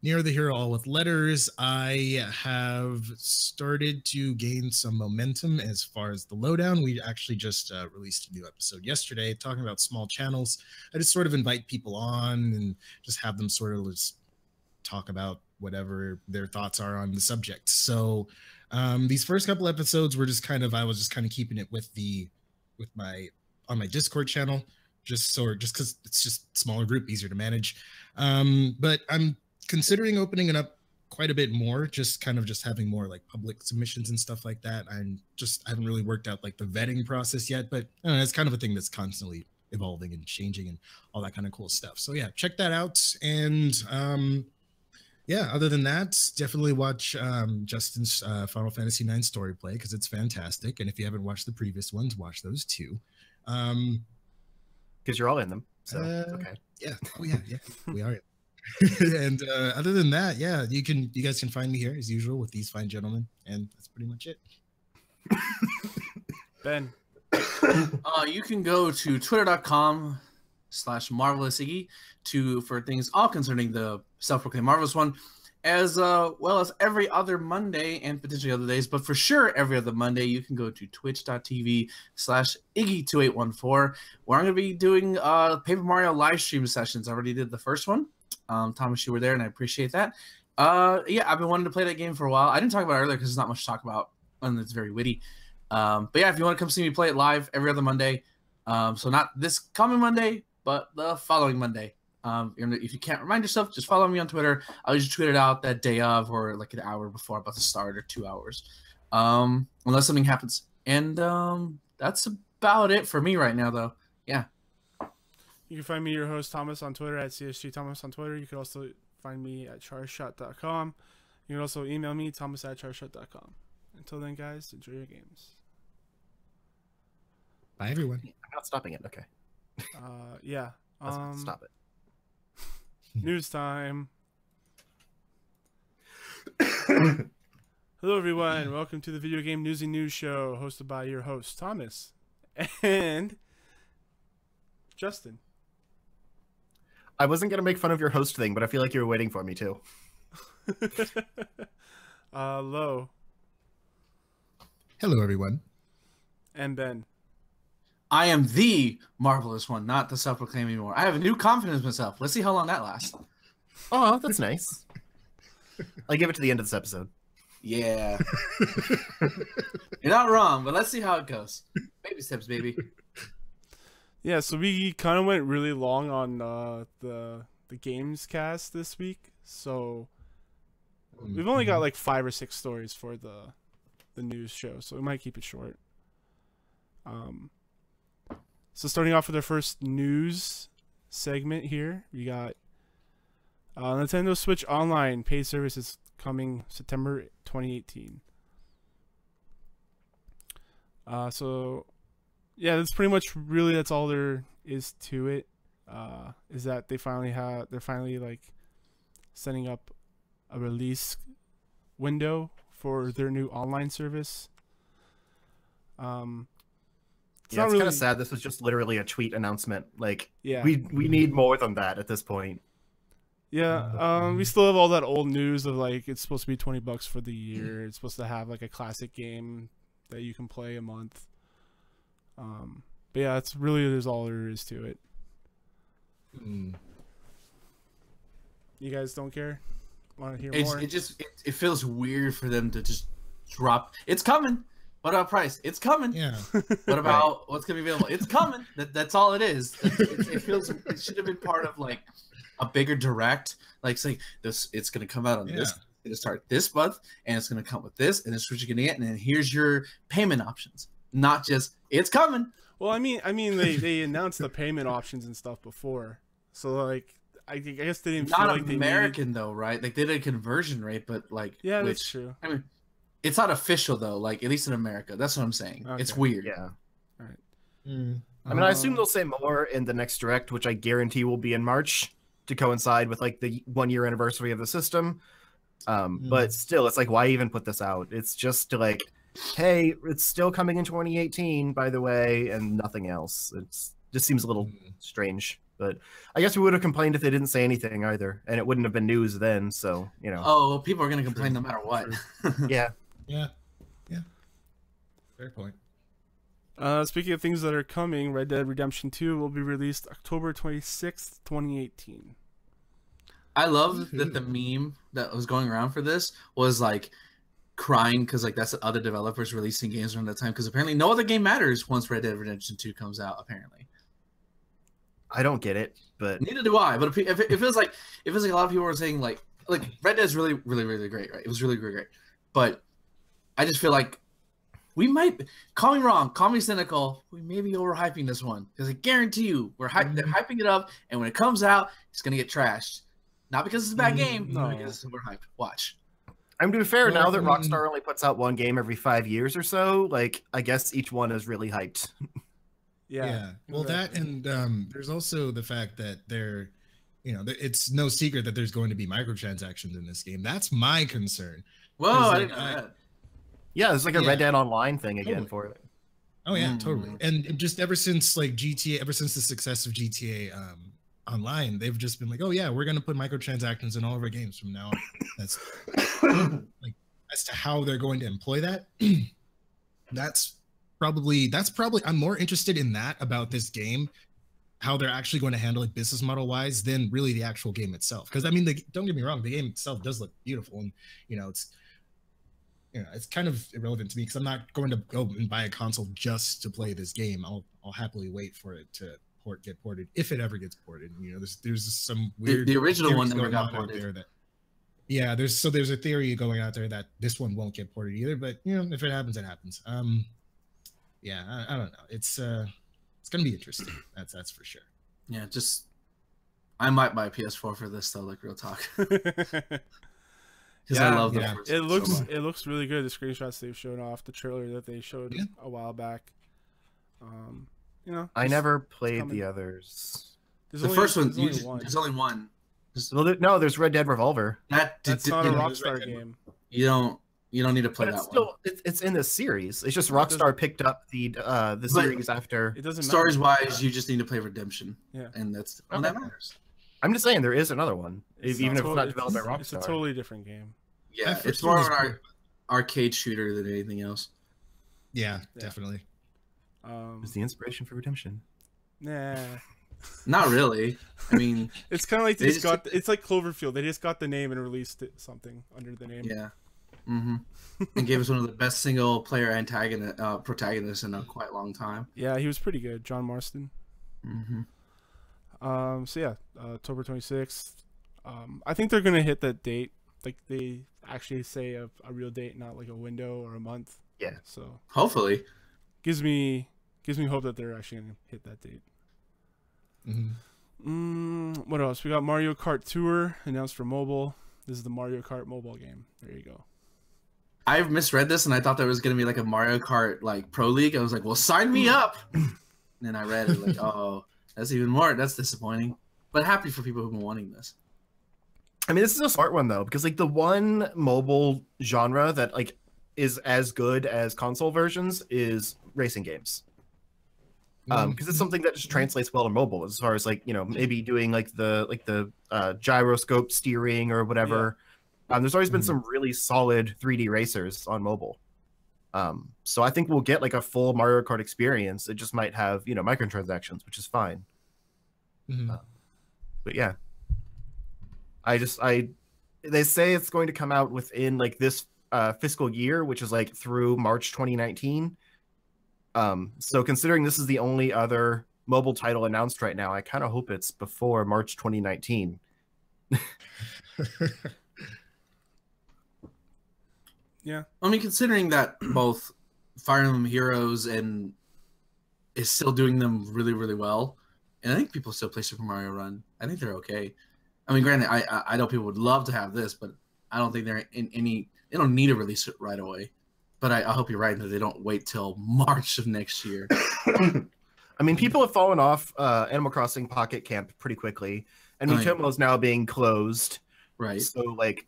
C: Near the Hero All with Letters. I have started to gain some momentum as far as the lowdown. We actually just released a new episode yesterday talking about small channels. I just sort of invite people on and just have them sort of just talk about whatever their thoughts are on the subject. So these first couple episodes were just I was just kind of keeping it on my Discord channel, just because it's just smaller group, easier to manage. But I'm considering opening it up quite a bit more, just having more like public submissions and stuff like that. I haven't really worked out like the vetting process yet, but it's kind of a thing that's constantly evolving and changing and all that kind of cool stuff. So yeah, check that out. And yeah, other than that, definitely watch Justin's Final Fantasy IX story play, because it's fantastic. And if you haven't watched the previous ones, watch those too.
B: Because you're all in them, so it's okay.
C: Yeah, we are. And other than that, yeah, you guys can find me here as usual with these fine gentlemen, and that's pretty much it.
A: Ben.
D: You can go to twitter.com/marvelousiggy for things all concerning the self-proclaimed Marvelous One, as well as every other Monday and potentially other days, but for sure every other Monday, you can go to twitch.tv/Iggy2814, where I'm going to be doing Paper Mario live stream sessions. I already did the first one. Thomas, you were there, and I appreciate that. Yeah, I've been wanting to play that game for a while. I didn't talk about it earlier because there's not much to talk about, and it's very witty. But yeah, if you want to come see me play it live every other Monday, so not this coming Monday, but the following Monday. If you can't remind yourself, just follow me on Twitter. I'll usually tweet it out that day of, or like an hour before I'm about to start, or 2 hours, unless something happens. And that's about it for me right now, though. Yeah.
A: You can find me, your host Thomas, on Twitter at CSG Thomas on Twitter. You can also find me at charshot.com. You can also email me, thomas@charshot.com. Until then, guys, enjoy your games.
C: Bye, everyone.
B: I'm not stopping it. Okay.
A: Yeah.
B: Stop it.
A: News time. Hello, everyone. Welcome to the Video Game Newsy News Show, hosted by your host, Thomas, and Justin.
B: I wasn't going to make fun of your host thing, but I feel like you were waiting for me to.
A: Lo.
C: Hello, everyone.
A: And Ben.
D: I am the Marvelous One, not the self-proclaimed anymore. I have a new confidence in myself. Let's see how long that lasts.
B: Oh, that's nice. I'll give it to the end of this episode.
D: Yeah. You're not wrong, but let's see how it goes. Baby steps, baby.
A: Yeah, so we kind of went really long on the Gamescast this week. So we've only got like 5 or 6 stories for the news show, so we might keep it short. So starting off with our first news segment here, we got Nintendo Switch Online paid services coming September 2018. So yeah, that's pretty much that's all there is to it. Is that they're finally like setting up a release window for their new online service.
B: It's kind of sad. This was just literally a tweet announcement. Like,
A: yeah,
B: we need more than that at this point.
A: Yeah, we still have all that old news of like it's supposed to be $20 for the year. It's supposed to have like a classic game that you can play a month. But yeah, there's all there is to it. You guys don't care? Want to hear more?
D: It feels weird for them to just drop. It's coming. What about price? It's coming. Yeah. What about what's gonna be available? It's coming. That's all it is. It feels. It should have been part of like a bigger direct. Like saying this, it's gonna come out on this. It's gonna start this month, and it's gonna come with this, and this is what you're gonna get, and then here's your payment options. Not just it's coming.
A: Well, I mean, they announced the payment options and stuff before, so like I guess they didn't.
D: Not
A: feel like
D: American though, right? Like they did a conversion rate, but like
A: that's true.
D: I mean. It's not official though, like at least in America. That's what I'm saying. Okay. It's weird.
B: Yeah.
A: All right.
B: I mean, I assume they'll say more in the next direct, which I guarantee will be in March to coincide with like the 1-year anniversary of the system. But still, it's like, why even put this out? It's just to like, hey, it's still coming in 2018, by the way, and nothing else. It's just seems a little strange. But I guess we would have complained if they didn't say anything either, and it wouldn't have been news then. So
D: Oh, people are gonna complain no matter what.
B: Yeah.
C: Yeah. Fair point.
A: Speaking of things that are coming, Red Dead Redemption 2 will be released October 26th, 2018.
D: I love that the meme that was going around for this was like crying because like that's the other developers releasing games around that time, because apparently no other game matters once Red Dead Redemption 2 comes out. Apparently,
B: I don't get it, but
D: neither do I. But it feels like a lot of people were saying like Red Dead's really great, right? It was really great, but I just feel like we might, call me wrong, call me cynical, we may be overhyping this one, because I guarantee you they're hyping it up, and when it comes out, it's gonna get trashed. Not because it's a bad game,
A: No.
D: because it's overhyped. Watch.
B: I'm to be fair, now that Rockstar only puts out one game every 5 years or so, like I guess each one is really hyped.
A: Yeah.
C: Well, that and there's also the fact that it's no secret that there's going to be microtransactions in this game. That's my concern.
D: Whoa, I didn't know that.
B: Yeah, there's like a Red Dead Online thing again for it.
C: Oh yeah, totally. And just ever since like GTA, ever since the success of GTA Online, they've just been like, oh yeah, we're gonna put microtransactions in all of our games from now on. That's like, as to how they're going to employ that. That's probably I'm more interested in that about this game, how they're actually going to handle it business model wise, than really the actual game itself. Because I mean, don't get me wrong, the game itself does look beautiful, and it's kind of irrelevant to me because I'm not going to go and buy a console just to play this game. I'll happily wait for it to get ported if it ever gets ported. There's some weird
D: the original one
C: theories
D: never
C: going
D: got
C: on out
D: ported.
C: there that there's a theory going out there that this one won't get ported either. But if it happens, it happens. I don't know. It's gonna be interesting. That's for sure.
D: Yeah, I might buy a PS4 for this though, like real talk. Because I love the first
A: it looks
D: so much.
A: It looks really good. The screenshots they've shown off, the trailer that they showed a while back.
B: I never played the others.
D: The first one, there's only one.
B: Well, no, there's Red Dead Revolver.
A: That's not a Rockstar game.
D: You don't need to play
B: But
D: that one.
B: it's in this series. It's just Rockstar picked up the series after.
A: It doesn't matter.
D: Stories wise, you just need to play Redemption.
A: Yeah,
D: and that's all that matters.
B: I'm just saying there is another one, even if it's not developed by Rockstar.
A: It's a totally different game.
D: Yeah, it's more of an arcade shooter than anything else.
C: Yeah, definitely.
B: It's the inspiration for Redemption.
A: Nah.
D: Not really. I mean,
A: it's kind of like it's like Cloverfield. They just got the name and released something under the name.
D: Yeah. Mm-hmm. And gave us one of the best single player protagonists in a quite long time.
A: Yeah, he was pretty good, John Marston.
D: Mm-hmm.
A: October 26th. I think they're gonna hit that date. Like they actually say a real date, not like a window or a month.
B: Yeah.
A: So
D: hopefully,
A: gives me hope that they're actually gonna hit that date. What else? We got Mario Kart Tour announced for mobile. This is the Mario Kart mobile game. There you go.
D: I misread this and I thought there was gonna be like a Mario Kart like Pro League. I was like, well, sign me up. And then I read it like, oh, that's even more. That's disappointing. But happy for people who've been wanting this.
B: I mean, this is a smart one though, because like the one mobile genre that like is as good as console versions is racing games. Because it's something that just translates well to mobile, as far as like maybe doing like the gyroscope steering or whatever. There's always been some really solid 3D racers on mobile. So I think we'll get like a full Mario Kart experience. It just might have microtransactions, which is fine. But yeah, they say it's going to come out within like this fiscal year, which is like through March 2019. So considering this is the only other mobile title announced right now, I kind of hope it's before March 2019.
A: Yeah.
D: I mean, considering that both Fire Emblem Heroes is still doing them really, really well, and I think people still play Super Mario Run. I think they're okay. I mean, granted, I know people would love to have this, but I don't think they're in any. They don't need to release it right away. But I hope you're right that they don't wait till March of next year.
B: I mean, people have fallen off Animal Crossing Pocket Camp pretty quickly, and Mitomo is now being closed.
D: Right.
B: So, like,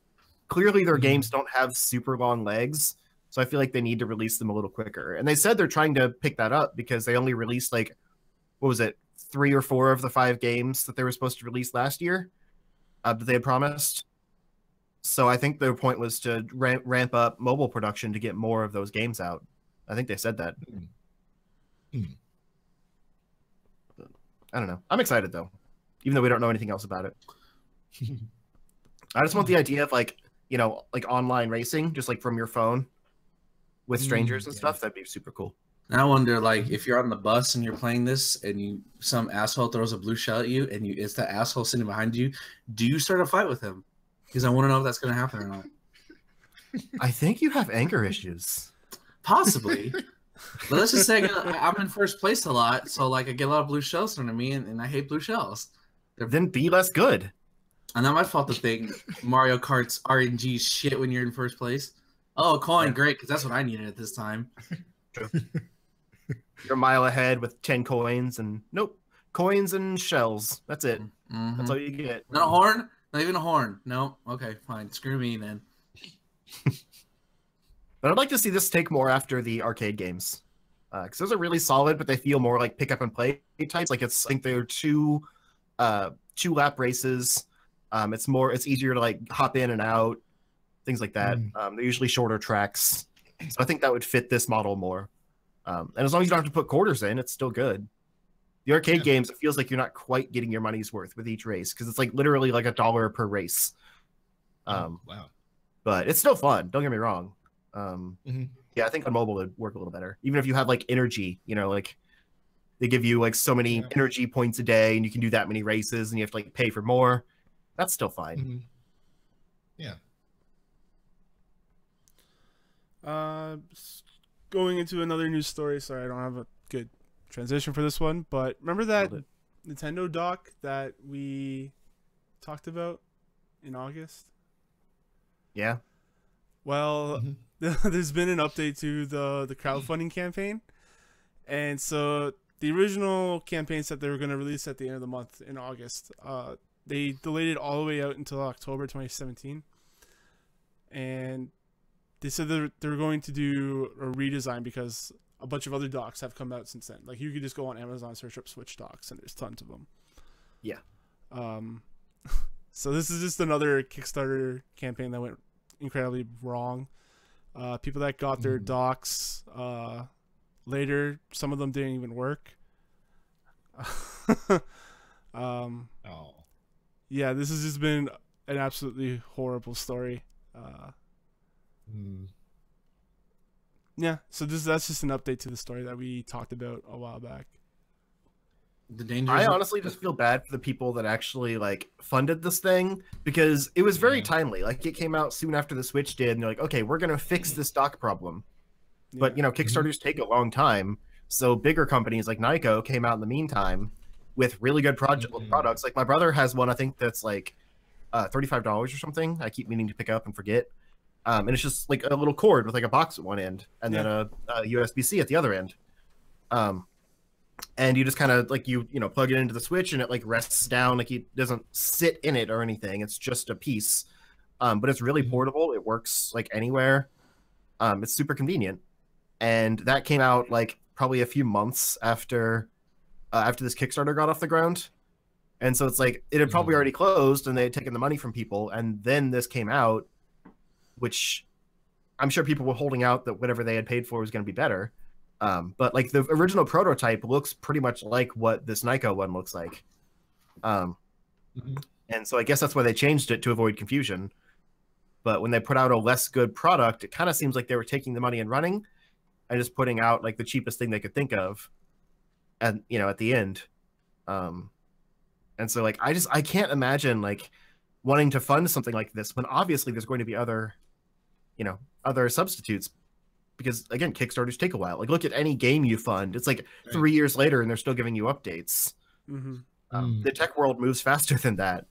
B: clearly their games don't have super long legs, so I feel like they need to release them a little quicker. And they said they're trying to pick that up because they only released, like, what was it, 3 or 4 of the 5 games that they were supposed to release last year that they had promised. So I think their point was to ramp up mobile production to get more of those games out. I think they said that. I don't know. I'm excited though, even though we don't know anything else about it. I just want the idea of like, you know, like online racing, just like from your phone with strangers and stuff. That'd be super cool.
D: And I wonder, like, if you're on the bus and you're playing this, and some asshole throws a blue shell at you, and it's that asshole sitting behind you, do you start a fight with him? Because I want to know if that's going to happen or not.
B: I think you have anger issues.
D: Possibly. But let's just say I'm in first place a lot, so like I get a lot of blue shells thrown at me, and I hate blue shells.
B: Then be less good.
D: And not my fault to think Mario Kart's RNG shit when you're in first place. Oh, a coin, great, because that's what I needed at this time.
B: You're a mile ahead with 10 coins, and nope, coins and shells. That's it. That's all you get.
D: Not a horn? Not even a horn. No. Okay, fine. Screw me then.
B: But I'd like to see this take more after the arcade games, because those are really solid, but they feel more like pick up and play types. Like I think they're 2 lap races. It's easier to like hop in and out, things like that. They're usually shorter tracks, so I think that would fit this model more. And as long as you don't have to put quarters in, it's still good. The arcade games, it feels like you're not quite getting your money's worth with each race because it's like literally like $1 per race.
C: Wow.
B: But it's still fun. Don't get me wrong. Yeah, I think on mobile it'd work a little better. Even if you have like energy, you know, like they give you like so many energy points a day and you can do that many races and you have to like pay for more. That's still fine.
C: Yeah.
A: Going into another news story. Sorry, I don't have a good transition for this one, but remember that Nintendo dock that we talked about in August?
B: Yeah.
A: Well, there's been an update to the crowdfunding campaign. And so the original campaign said they were going to release at the end of the month in August. They delayed it all the way out until October 2017. And they said they were going to do a redesign because a bunch of other docks have come out since then. Like you could just go on Amazon, search up Switch docks, and there's tons of them.
B: Yeah.
A: So this is just another Kickstarter campaign that went incredibly wrong. People that got their docks later, some of them didn't even work. Yeah, this has just been an absolutely horrible story. Yeah, so that's just an update to the story that we talked about a while back.
B: I honestly just feel bad for the people that actually like funded this thing because it was very timely. Like it came out soon after the Switch did, and they're like, okay, we're gonna fix this dock problem. But you know, Kickstarters take a long time, so bigger companies like Nyko came out in the meantime with really good products. Like my brother has one, I think that's like $35 or something. I keep meaning to pick up and forget. And it's just like a little cord with like a box at one end and then a USB-C at the other end. And you just kind of like, you know, plug it into the Switch and it like rests down. Like it doesn't sit in it or anything. It's just a piece. But it's really portable. It works like anywhere. It's super convenient. And that came out like probably a few months after this Kickstarter got off the ground. And so it's like, it had probably already closed and they had taken the money from people. And then this came out, which I'm sure people were holding out that whatever they had paid for was going to be better. But like the original prototype looks pretty much like what this Nyko one looks like. And so I guess that's why they changed it to avoid confusion. But when they put out a less good product, it kind of seems like they were taking the money and running and just putting out like the cheapest thing they could think of. And, you know, at the end. And so like, I can't imagine like wanting to fund something like this when obviously there's going to be other substitutes. Because again, Kickstarters take a while. Like, look at any game you fund; it's like 3 years later, and they're still giving you updates. The tech world moves faster than that.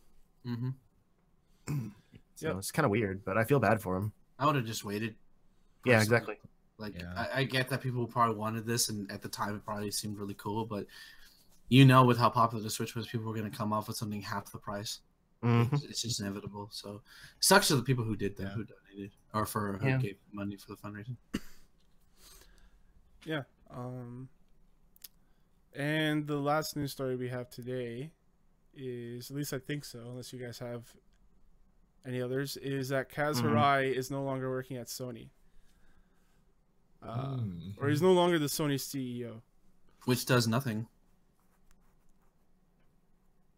B: So it's kind of weird, but I feel bad for him.
D: I would have just waited.
B: Yeah, exactly.
D: Like, I get that people probably wanted this, and at the time, it probably seemed really cool. But you know, with how popular the Switch was, people were going to come off with something half the price. It's just inevitable. So it sucks to the people who did that, who donated, or who gave money for the fundraising.
A: Yeah. And the last news story we have today is, at least I think so, unless you guys have any others, is that Kaz Hirai is no longer working at Sony. Or he's no longer the Sony CEO.
D: Which does nothing.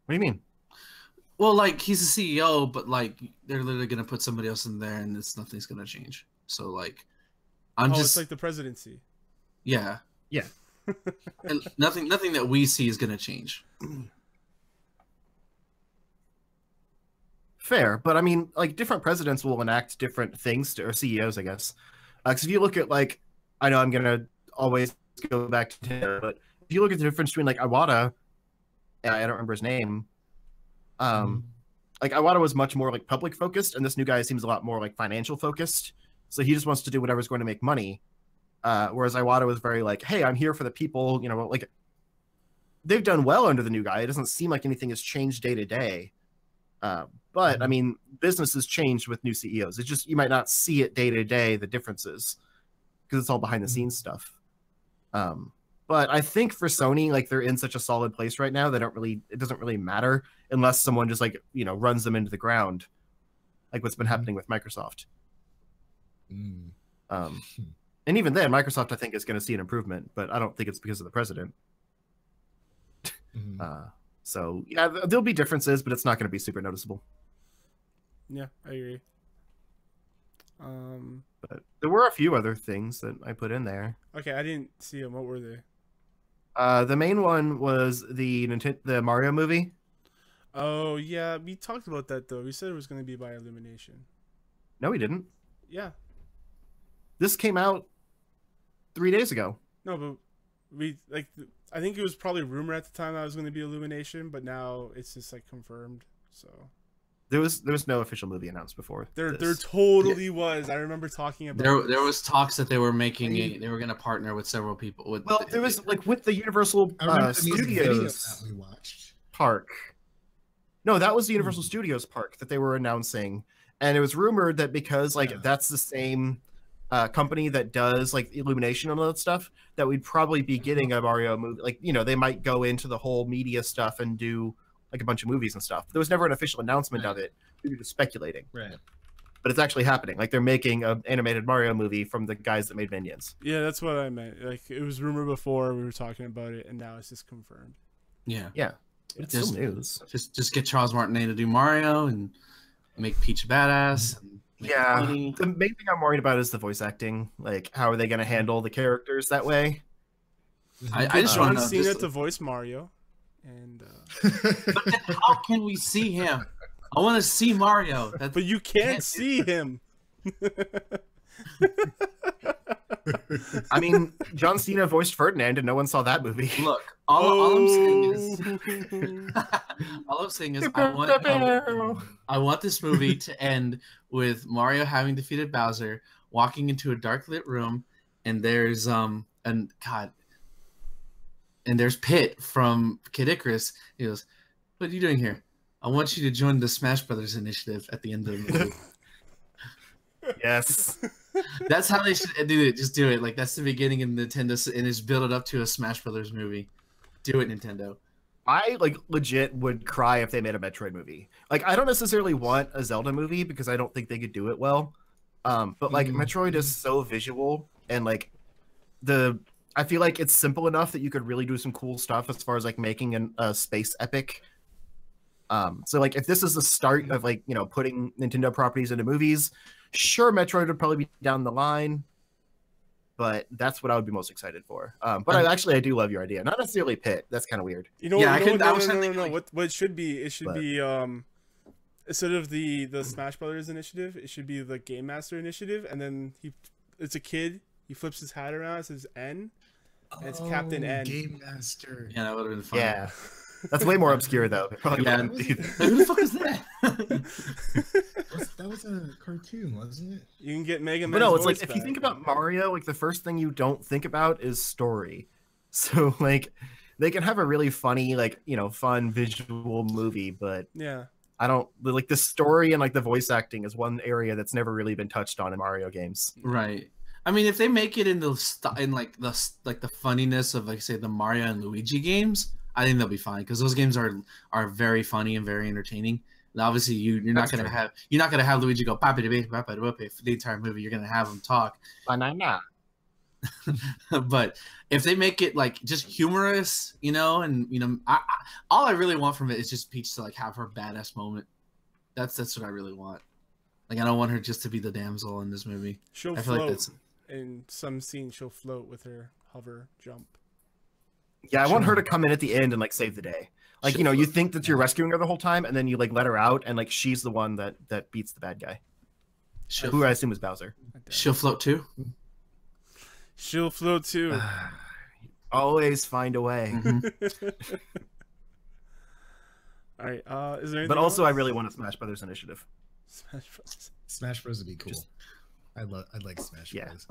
B: What do you mean?
D: Well, like, he's the CEO, but, like, they're literally going to put somebody else in there, and nothing's going to change. So, like,
A: it's like the presidency.
D: Yeah.
B: Yeah.
D: And nothing that we see is going to change.
B: Fair, but I mean, like, different presidents will enact different things, or CEOs, I guess. Because if you look at, like, I know I'm going to always go back to Nintendo, but if you look at the difference between, like, Iwata, and I don't remember his name, like, Iwata was much more, like, public focused, and this new guy seems a lot more, like, financial focused. So he just wants to do whatever's going to make money. Whereas Iwata was very like, hey, I'm here for the people, you know, like, they've done well under the new guy. It doesn't seem like anything has changed day to day. But I mean, business has changed with new CEOs. It's just, you might not see it day to day, the differences, because it's all behind the scenes stuff. But I think for Sony, like, they're in such a solid place right now, it doesn't really matter unless someone just, like, you know, runs them into the ground, like what's been happening with Microsoft. And even then, Microsoft, I think, is going to see an improvement, but I don't think it's because of the president. So, yeah, there'll be differences, but it's not going to be super noticeable.
A: Yeah, I agree.
B: But there were a few other things that I put in there.
A: Okay, I didn't see them. What were they?
B: The main one was the Mario movie.
A: Oh, yeah, we talked about that, though. We said it was going to be by Illumination.
B: No, we didn't.
A: Yeah.
B: This came out 3 days ago.
A: No, but I think it was probably rumor at the time that it was going to be Illumination, but now it's just, like, confirmed, so...
B: There was no official movie announced before.
A: There totally was. I remember talking about
D: there was talks that they were making they were going to partner with several people.
B: There was, like, with the Universal Studios
C: that we watched.
B: park. No, that was the Universal Studios park that they were announcing, and it was rumored that because, like, that's the same company that does, like, Illumination and all that stuff, that we'd probably be getting a Mario movie. Like, you know, they might go into the whole media stuff and do, like, a bunch of movies and stuff. There was never an official announcement of it. We were just speculating.
C: Right.
B: But it's actually happening. Like, they're making an animated Mario movie from the guys that made Minions.
A: Yeah, that's what I meant. Like, it was rumored before, we were talking about it, and now it's just confirmed.
D: Yeah.
B: Yeah. It's still news.
D: Just get Charles Martinet to do Mario and make Peach badass. And
B: yeah. The main thing I'm worried about is the voice acting. Like, how are they going to handle the characters that way?
D: I just want
A: John Cena to voice Mario. And
D: but then how can we see him? I want to see Mario.
A: But you can't see him.
B: I mean, John Cena voiced Ferdinand, and no one saw that movie.
D: Look, all I'm saying is, I want this movie to end with Mario having defeated Bowser, walking into a dark lit room, and there's and there's Pit from Kid Icarus. He goes, "What are you doing here? I want you to join the Smash Brothers initiative at the end of the movie."
B: Yes.
D: That's how they should do it. Just do it. Like, that's the beginning of Nintendo, and just build it up to a Smash Brothers movie. Do it, Nintendo.
B: I, like, legit would cry if they made a Metroid movie. Like, I don't necessarily want a Zelda movie because I don't think they could do it well. But, like, Metroid is so visual, and, like, I feel like it's simple enough that you could really do some cool stuff as far as, like, making a space epic. So, like, if this is the start of, like, you know, putting Nintendo properties into movies, sure, Metroid would probably be down the line, but that's what I would be most excited for. But I do love your idea. Not necessarily Pit. That's kind of weird.
A: You know, what it should be? It should be instead of the Smash Brothers initiative, it should be the Game Master initiative, and then it's a kid. He flips his hat around. It says N. And it's Captain N.
C: Game Master.
D: Yeah, that would have been fun.
B: Yeah. That's way more obscure, though.
D: Yeah. Who the fuck is that?
C: That was a cartoon, wasn't it?
A: You can get Mega Man.
B: But no, it's like, if you think about Mario, like, the first thing you don't think about is story. So, like, they can have a really funny, like, you know, fun visual movie, but
A: yeah,
B: I don't, like, the story and, like, the voice acting is one area that's never really been touched on in Mario games.
D: Right. I mean, if they make it in like the funniness of like say the Mario and Luigi games, I think they'll be fine because those games are very funny and very entertaining. And obviously, you're not gonna have Luigi go for the entire movie. You're gonna have him talk.
B: Banana.
D: But if they make it like just humorous, you know, and you know, all I really want from it is just Peach to like have her badass moment. That's what I really want. Like I don't want her just to be the damsel in this movie.
A: She'll
D: I feel
A: float
D: like that's
A: in some scene. She'll float with her hover jump.
B: Yeah, I want her to come in at the end and like save the day. Like, you know, you think that you're rescuing her the whole time, and then you like let her out, and like she's the one that beats the bad guy, who I assume is Bowser.
D: She'll float too.
A: She'll float too.
B: Always find a way.
D: Mm-hmm.
A: All right. Is there anything
B: But also,
A: else?
B: I really want a Smash Brothers initiative.
A: Smash Bros.
C: Smash Bros would be cool. I'd like Smash Bros.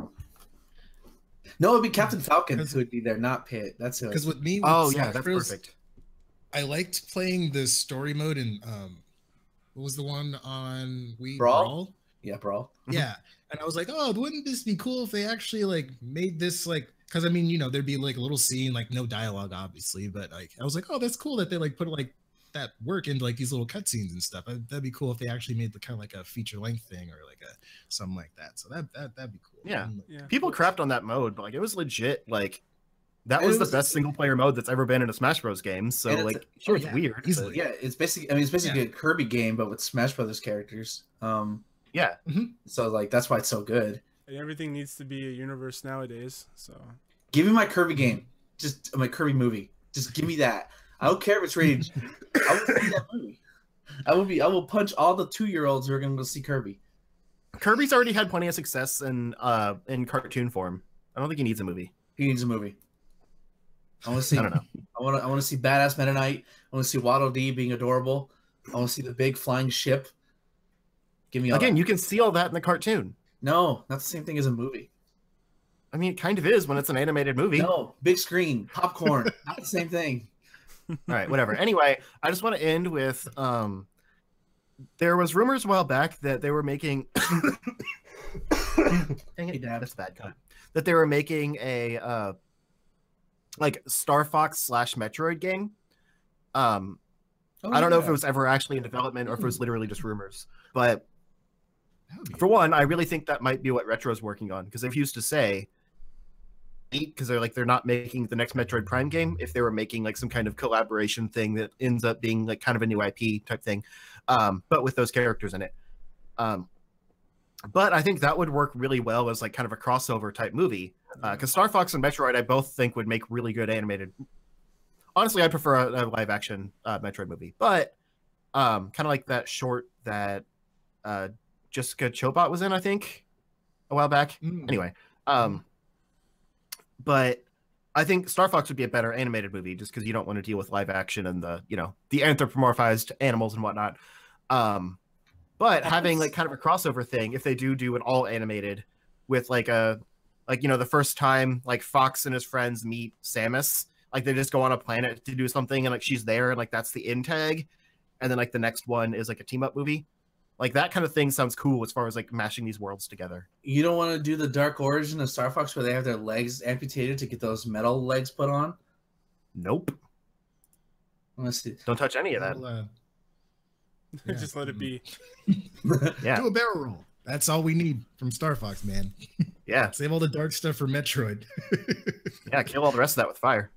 D: No, it'd be Captain Falcon who would be there, not Pit. That's who.
C: Because with me,
B: That's perfect.
C: I liked playing the story mode in what was the one on Wii?
D: Brawl? Yeah, Brawl.
C: Yeah, and I was like, oh, wouldn't this be cool if they actually like made this like? Because I mean, you know, there'd be like a little scene, like no dialogue, obviously, but like I was like, oh, that's cool that they like put like that work into like these little cutscenes and stuff. That'd be cool if they actually made the kind of like a feature length thing or like a something like that. So that'd be cool.
B: Yeah.
A: Yeah.
B: People crapped on that mode, but like it was legit. Like that was the best single player mode that's ever been in a Smash Bros game. So like, sure, it's weird.
C: Easily.
D: Yeah, it's basically a Kirby game, but with Smash Brothers characters.
B: Yeah.
D: So like that's why it's so good.
A: And everything needs to be a universe nowadays. So
D: Give me my Kirby game. Just my Kirby movie. Just give me that. I don't care if it's rated. I will see that movie. I will punch all the 2-year-olds who are gonna go see Kirby.
B: Kirby's already had plenty of success in cartoon form. I don't think he needs a movie.
D: He needs a movie. I want to see.
B: I don't know.
D: I want to see badass Meta Knight. I want to see Waddle Dee being adorable. I want to see the big flying ship. Give me all
B: Again,
D: that.
B: you can see all that in the cartoon.
D: No, not the same thing as a movie.
B: I mean, it kind of is when it's an animated movie.
D: No, big screen, popcorn, not the same thing.
B: All right, whatever. Anyway, I just want to end with there was rumors a while back that they were making dang it, Dad, it's bad cut. That they were making a like Star Fox / Metroid game. I don't know if it was ever actually in development or if it was literally just rumors. But for one, I really think that might be what Retro's working on, because they've used to say, because they're not making the next Metroid Prime game if they were making like some kind of collaboration thing that ends up being like kind of a new IP type thing, but with those characters in it. But I think that would work really well as like kind of a crossover type movie, because Star Fox and Metroid I both think would make really good animated. Honestly, I prefer a live action Metroid movie, but kind of like that short that Jessica Chobot was in, I think, a while back. Anyway, but I think Star Fox would be a better animated movie just because you don't want to deal with live action and the anthropomorphized animals and whatnot. But having like kind of a crossover thing, if they do an all animated with the first time like Fox and his friends meet Samus, like they just go on a planet to do something and like she's there and like that's the end tag, and then like the next one is like a team up movie. Like that kind of thing sounds cool as far as like mashing these worlds together.
D: You don't want to do the dark origin of Star Fox where they have their legs amputated to get those metal legs put on?
B: Nope.
D: I want to see.
B: Don't touch any of that.
A: Just let it be.
B: Yeah.
C: Do a barrel roll. That's all we need from Star Fox, man.
B: Yeah.
C: Save all the dark stuff for Metroid.
B: Yeah, kill all the rest of that with fire.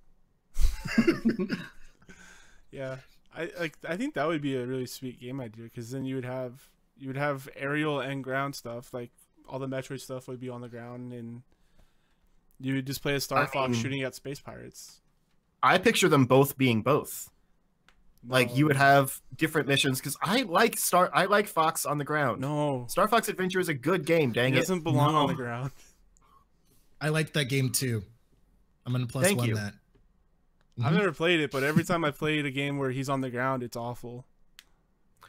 A: Yeah. I think that would be a really sweet game idea, because then you would have aerial and ground stuff. Like all the Metroid stuff would be on the ground, and you would just play as Star Fox shooting at space pirates.
B: I picture them both being both.
A: No.
B: Like you would have different missions, because I like Fox on the ground.
A: No,
B: Star Fox Adventure is a good game. Dang
A: it
B: it,
A: doesn't belong on the ground.
C: I like that game too. I'm gonna plus one that.
A: I've never played it, but every time I played a game where he's on the ground, it's awful.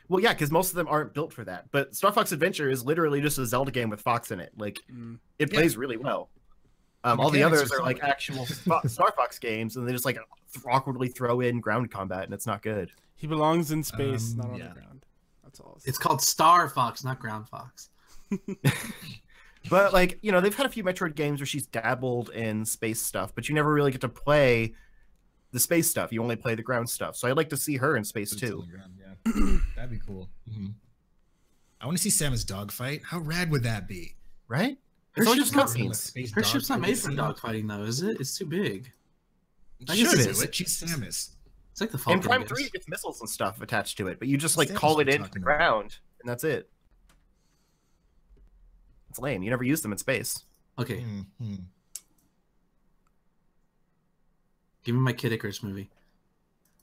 B: Well, yeah, because most of them aren't built for that. But Star Fox Adventure is literally just a Zelda game with Fox in it. Like, it plays really well. All the others are like actual Star Fox games, and they just like awkwardly throw in ground combat, and it's not good.
A: He belongs in space, not on the ground. That's all.
D: It's called Star Fox, not Ground Fox.
B: But like, you know, they've had a few Metroid games where she's dabbled in space stuff, but you never really get to play the space stuff. You only play the ground stuff. So I'd like to see her in space
C: Boots on
B: too.
C: the ground, yeah. That'd be cool. I want to see Samus dogfight. How rad would that be?
B: Right?
D: Her
B: It's all
D: ship's
B: just
D: not,
B: cutscenes.
D: her ship's not made for dogfighting, though, is it? It's too big. I
C: She
D: guess
C: should
D: it
C: do
D: is.
C: it. She's Samus.
D: It's like the
B: In
D: Falcon.
B: Prime
D: I
B: 3,
D: guess.
B: it gets missiles and stuff attached to it, but you just
C: What's
B: like
C: that
B: call
C: what
B: it
C: you're
B: into the
C: talking about?
B: ground, and that's it. It's lame. You never use them in space.
D: Okay,
C: Hmm.
D: give me my Kid Icarus movie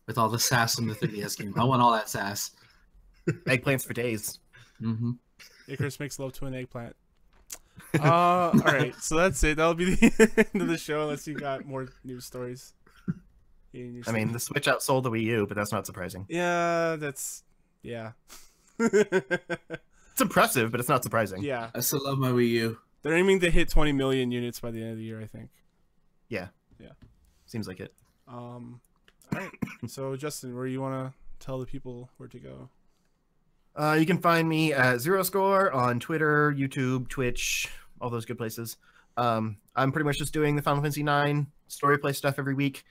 D: with all the sass in the 3DS game. I want all that sass.
B: Eggplants for days.
D: Mm-hmm.
A: Icarus makes love to an eggplant. All right, so that's it. That'll be the end of the show, unless you got more news stories.
B: I mean, the Switch outsold the Wii U, but that's not surprising.
A: yeah, that's yeah.
B: It's impressive, but it's not surprising.
A: Yeah,
D: I still love my Wii U.
A: they're aiming to hit 20 million units by the end of the year, I think.
B: Yeah.
A: Yeah.
B: Seems like it.
A: All right. So Justin, where you want to tell the people where to go?
B: You can find me at Zero Score on Twitter, YouTube, Twitch, all those good places. I'm pretty much just doing the Final Fantasy IX story play stuff every week,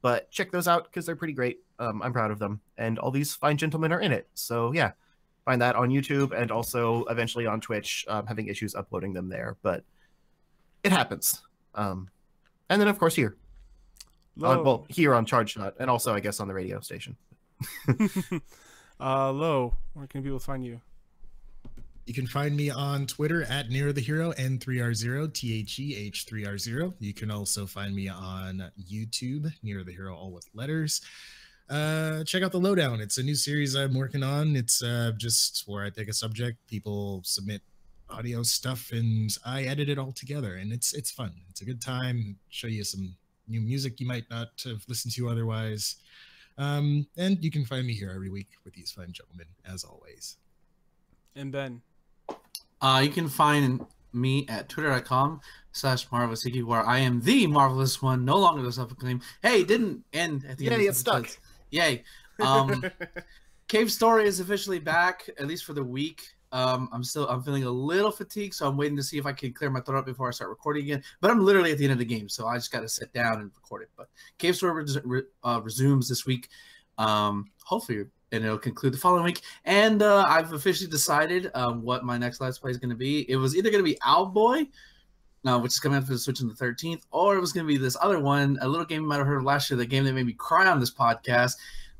B: but check those out because they're pretty great. I'm proud of them, and all these fine gentlemen are in it. So yeah, find that on YouTube and also eventually on Twitch. Having issues uploading them there, but it happens. And then of course here, well, here on Charge Shot, and also I guess on the radio station.
A: Lo, where can people find you?
C: You can find me on Twitter at Near the Hero N3R0 THEH3R0. You can also find me on YouTube, Near the Hero, all with letters. Check out the Lowdown. It's a new series I'm working on. It's just where I take a subject, people submit audio stuff, and I edit it all together. And it's fun. It's a good time. Show you some new music you might not have listened to otherwise. And you can find me here every week with these fine gentlemen, as always.
A: And Ben.
D: You can find me at twitter.com/marvelousiki, where I am the marvelous one, no longer the self-acclaimed. Hey, it didn't end at the end.
B: Yay, it's stuck.
D: Yay. Cave Story is officially back, at least for the week. I'm feeling a little fatigued, so I'm waiting to see if I can clear my throat before I start recording again. But I'm literally at the end of the game, so I just got to sit down and record it. But Cave Story resumes this week, hopefully, and it'll conclude the following week. And I've officially decided what my next Let's Play is going to be. It was either going to be Owlboy, which is coming out for the Switch on the 13th, or it was going to be this other one, a little game you might have heard of last year, the game that made me cry on this podcast.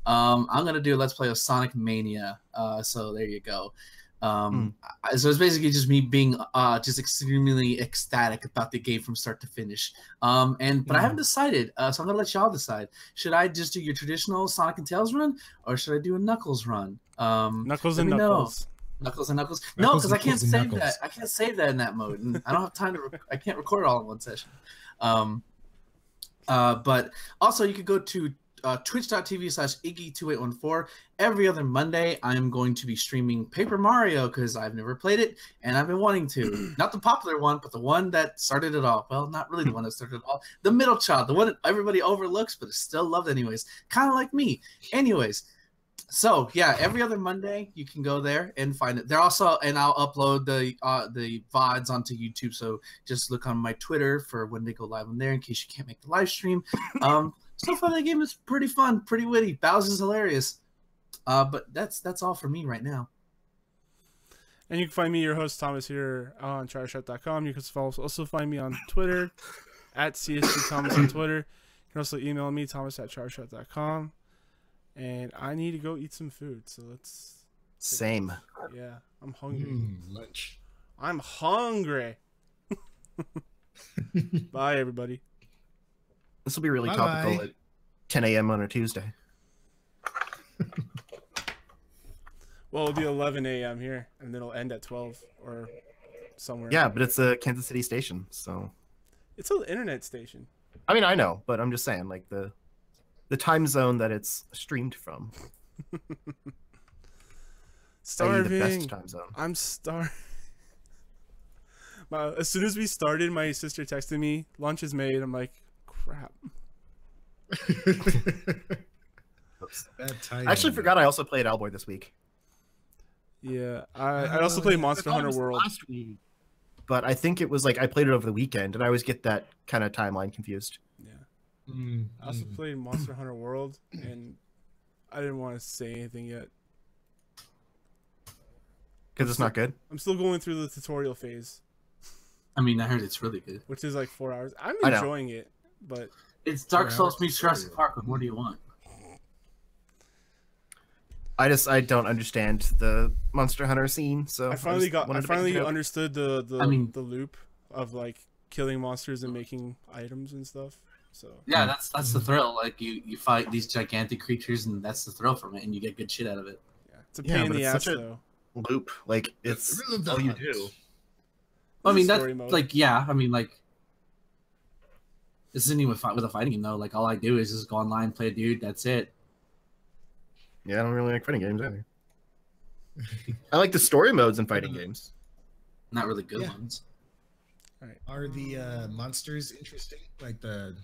D: I'm going to do a Let's Play of Sonic Mania. So there you go. So it's basically just me being just extremely ecstatic about the game from start to finish. But I haven't decided, so I'm gonna let y'all decide. Should I just do your traditional Sonic and Tails run, or should I do a Knuckles run?
A: Knuckles and Knuckles.
D: Knuckles and Knuckles. No, because I can't save that. I can't save that in that mode, and I don't have time to. I can't record it all in one session. But also you could go to twitch.tv/Iggy2814. Every other Monday, I'm going to be streaming Paper Mario because I've never played it and I've been wanting to. Not the popular one, but the one that started it all. Well, not really the one that started it all. The middle child, the one that everybody overlooks, but is still loved anyways. Kind of like me. Anyways, so yeah, every other Monday you can go there and find it. They're also, and I'll upload the VODs onto YouTube. So just look on my Twitter for when they go live on there in case you can't make the live stream. So far, that game is pretty fun, pretty witty. Bowser's hilarious. But that's all for me right now.
A: And you can find me, your host, Thomas, here on chartershot.com. You can also find me on Twitter, at CSGThomas on Twitter. You can also email me, thomas@chartershot.com. And I need to go eat some food, so let's...
B: Same.
A: Yeah, I'm hungry.
C: Lunch.
A: I'm hungry. Bye, everybody.
B: This will be really
C: Bye-bye.
B: topical at 10 a.m. on a Tuesday.
A: Well, it'll be 11 a.m. here, and then it'll end at 12 or somewhere.
B: Yeah, but it's a Kansas City station, so...
A: It's an internet station.
B: I mean, I know, but I'm just saying, like, the time zone that it's streamed from.
A: Starving.
B: The best time zone.
A: I'm starving. As soon as we started, my sister texted me, lunch is made. I'm like, crap.
B: I actually forgot I also played Owlboy this week.
A: Yeah, I also played Monster Hunter World.
B: Last week. but I think it was like I played it over the weekend, and I always get that kind of timeline confused.
A: Yeah. I also played Monster Hunter World, and I didn't want to say anything yet.
B: Because it's not good.
A: I'm still going through the tutorial phase.
D: I mean, I heard it's really good.
A: Which is like 4 hours. I'm
B: I know.
A: enjoying it, but
D: It's Dark Souls meets Jurassic Park. What more do you want?
B: I don't understand the Monster Hunter scene, so
A: I finally
B: understood
A: understood the
D: mean-
A: the loop of like killing monsters and making items and stuff. So
D: Yeah, that's the thrill. Like you fight these gigantic creatures, and that's the thrill from it, and you get good shit out of it.
A: yeah, it's a pain in
B: but
A: the
B: it's
A: ass
B: such a-
A: though.
B: loop. Like it's
C: I love that
B: all you
C: hunt.
B: do.
D: I mean,
A: Story
D: that's
A: mode.
D: like, yeah. I mean, like, this isn't even with a fighting game though. Like, all I do is just go online, play a dude. That's it.
B: Yeah, I don't really like fighting games either. I like the story modes in fighting games.
D: Not really good
C: Yeah.
D: ones.
C: Are the monsters interesting? Like the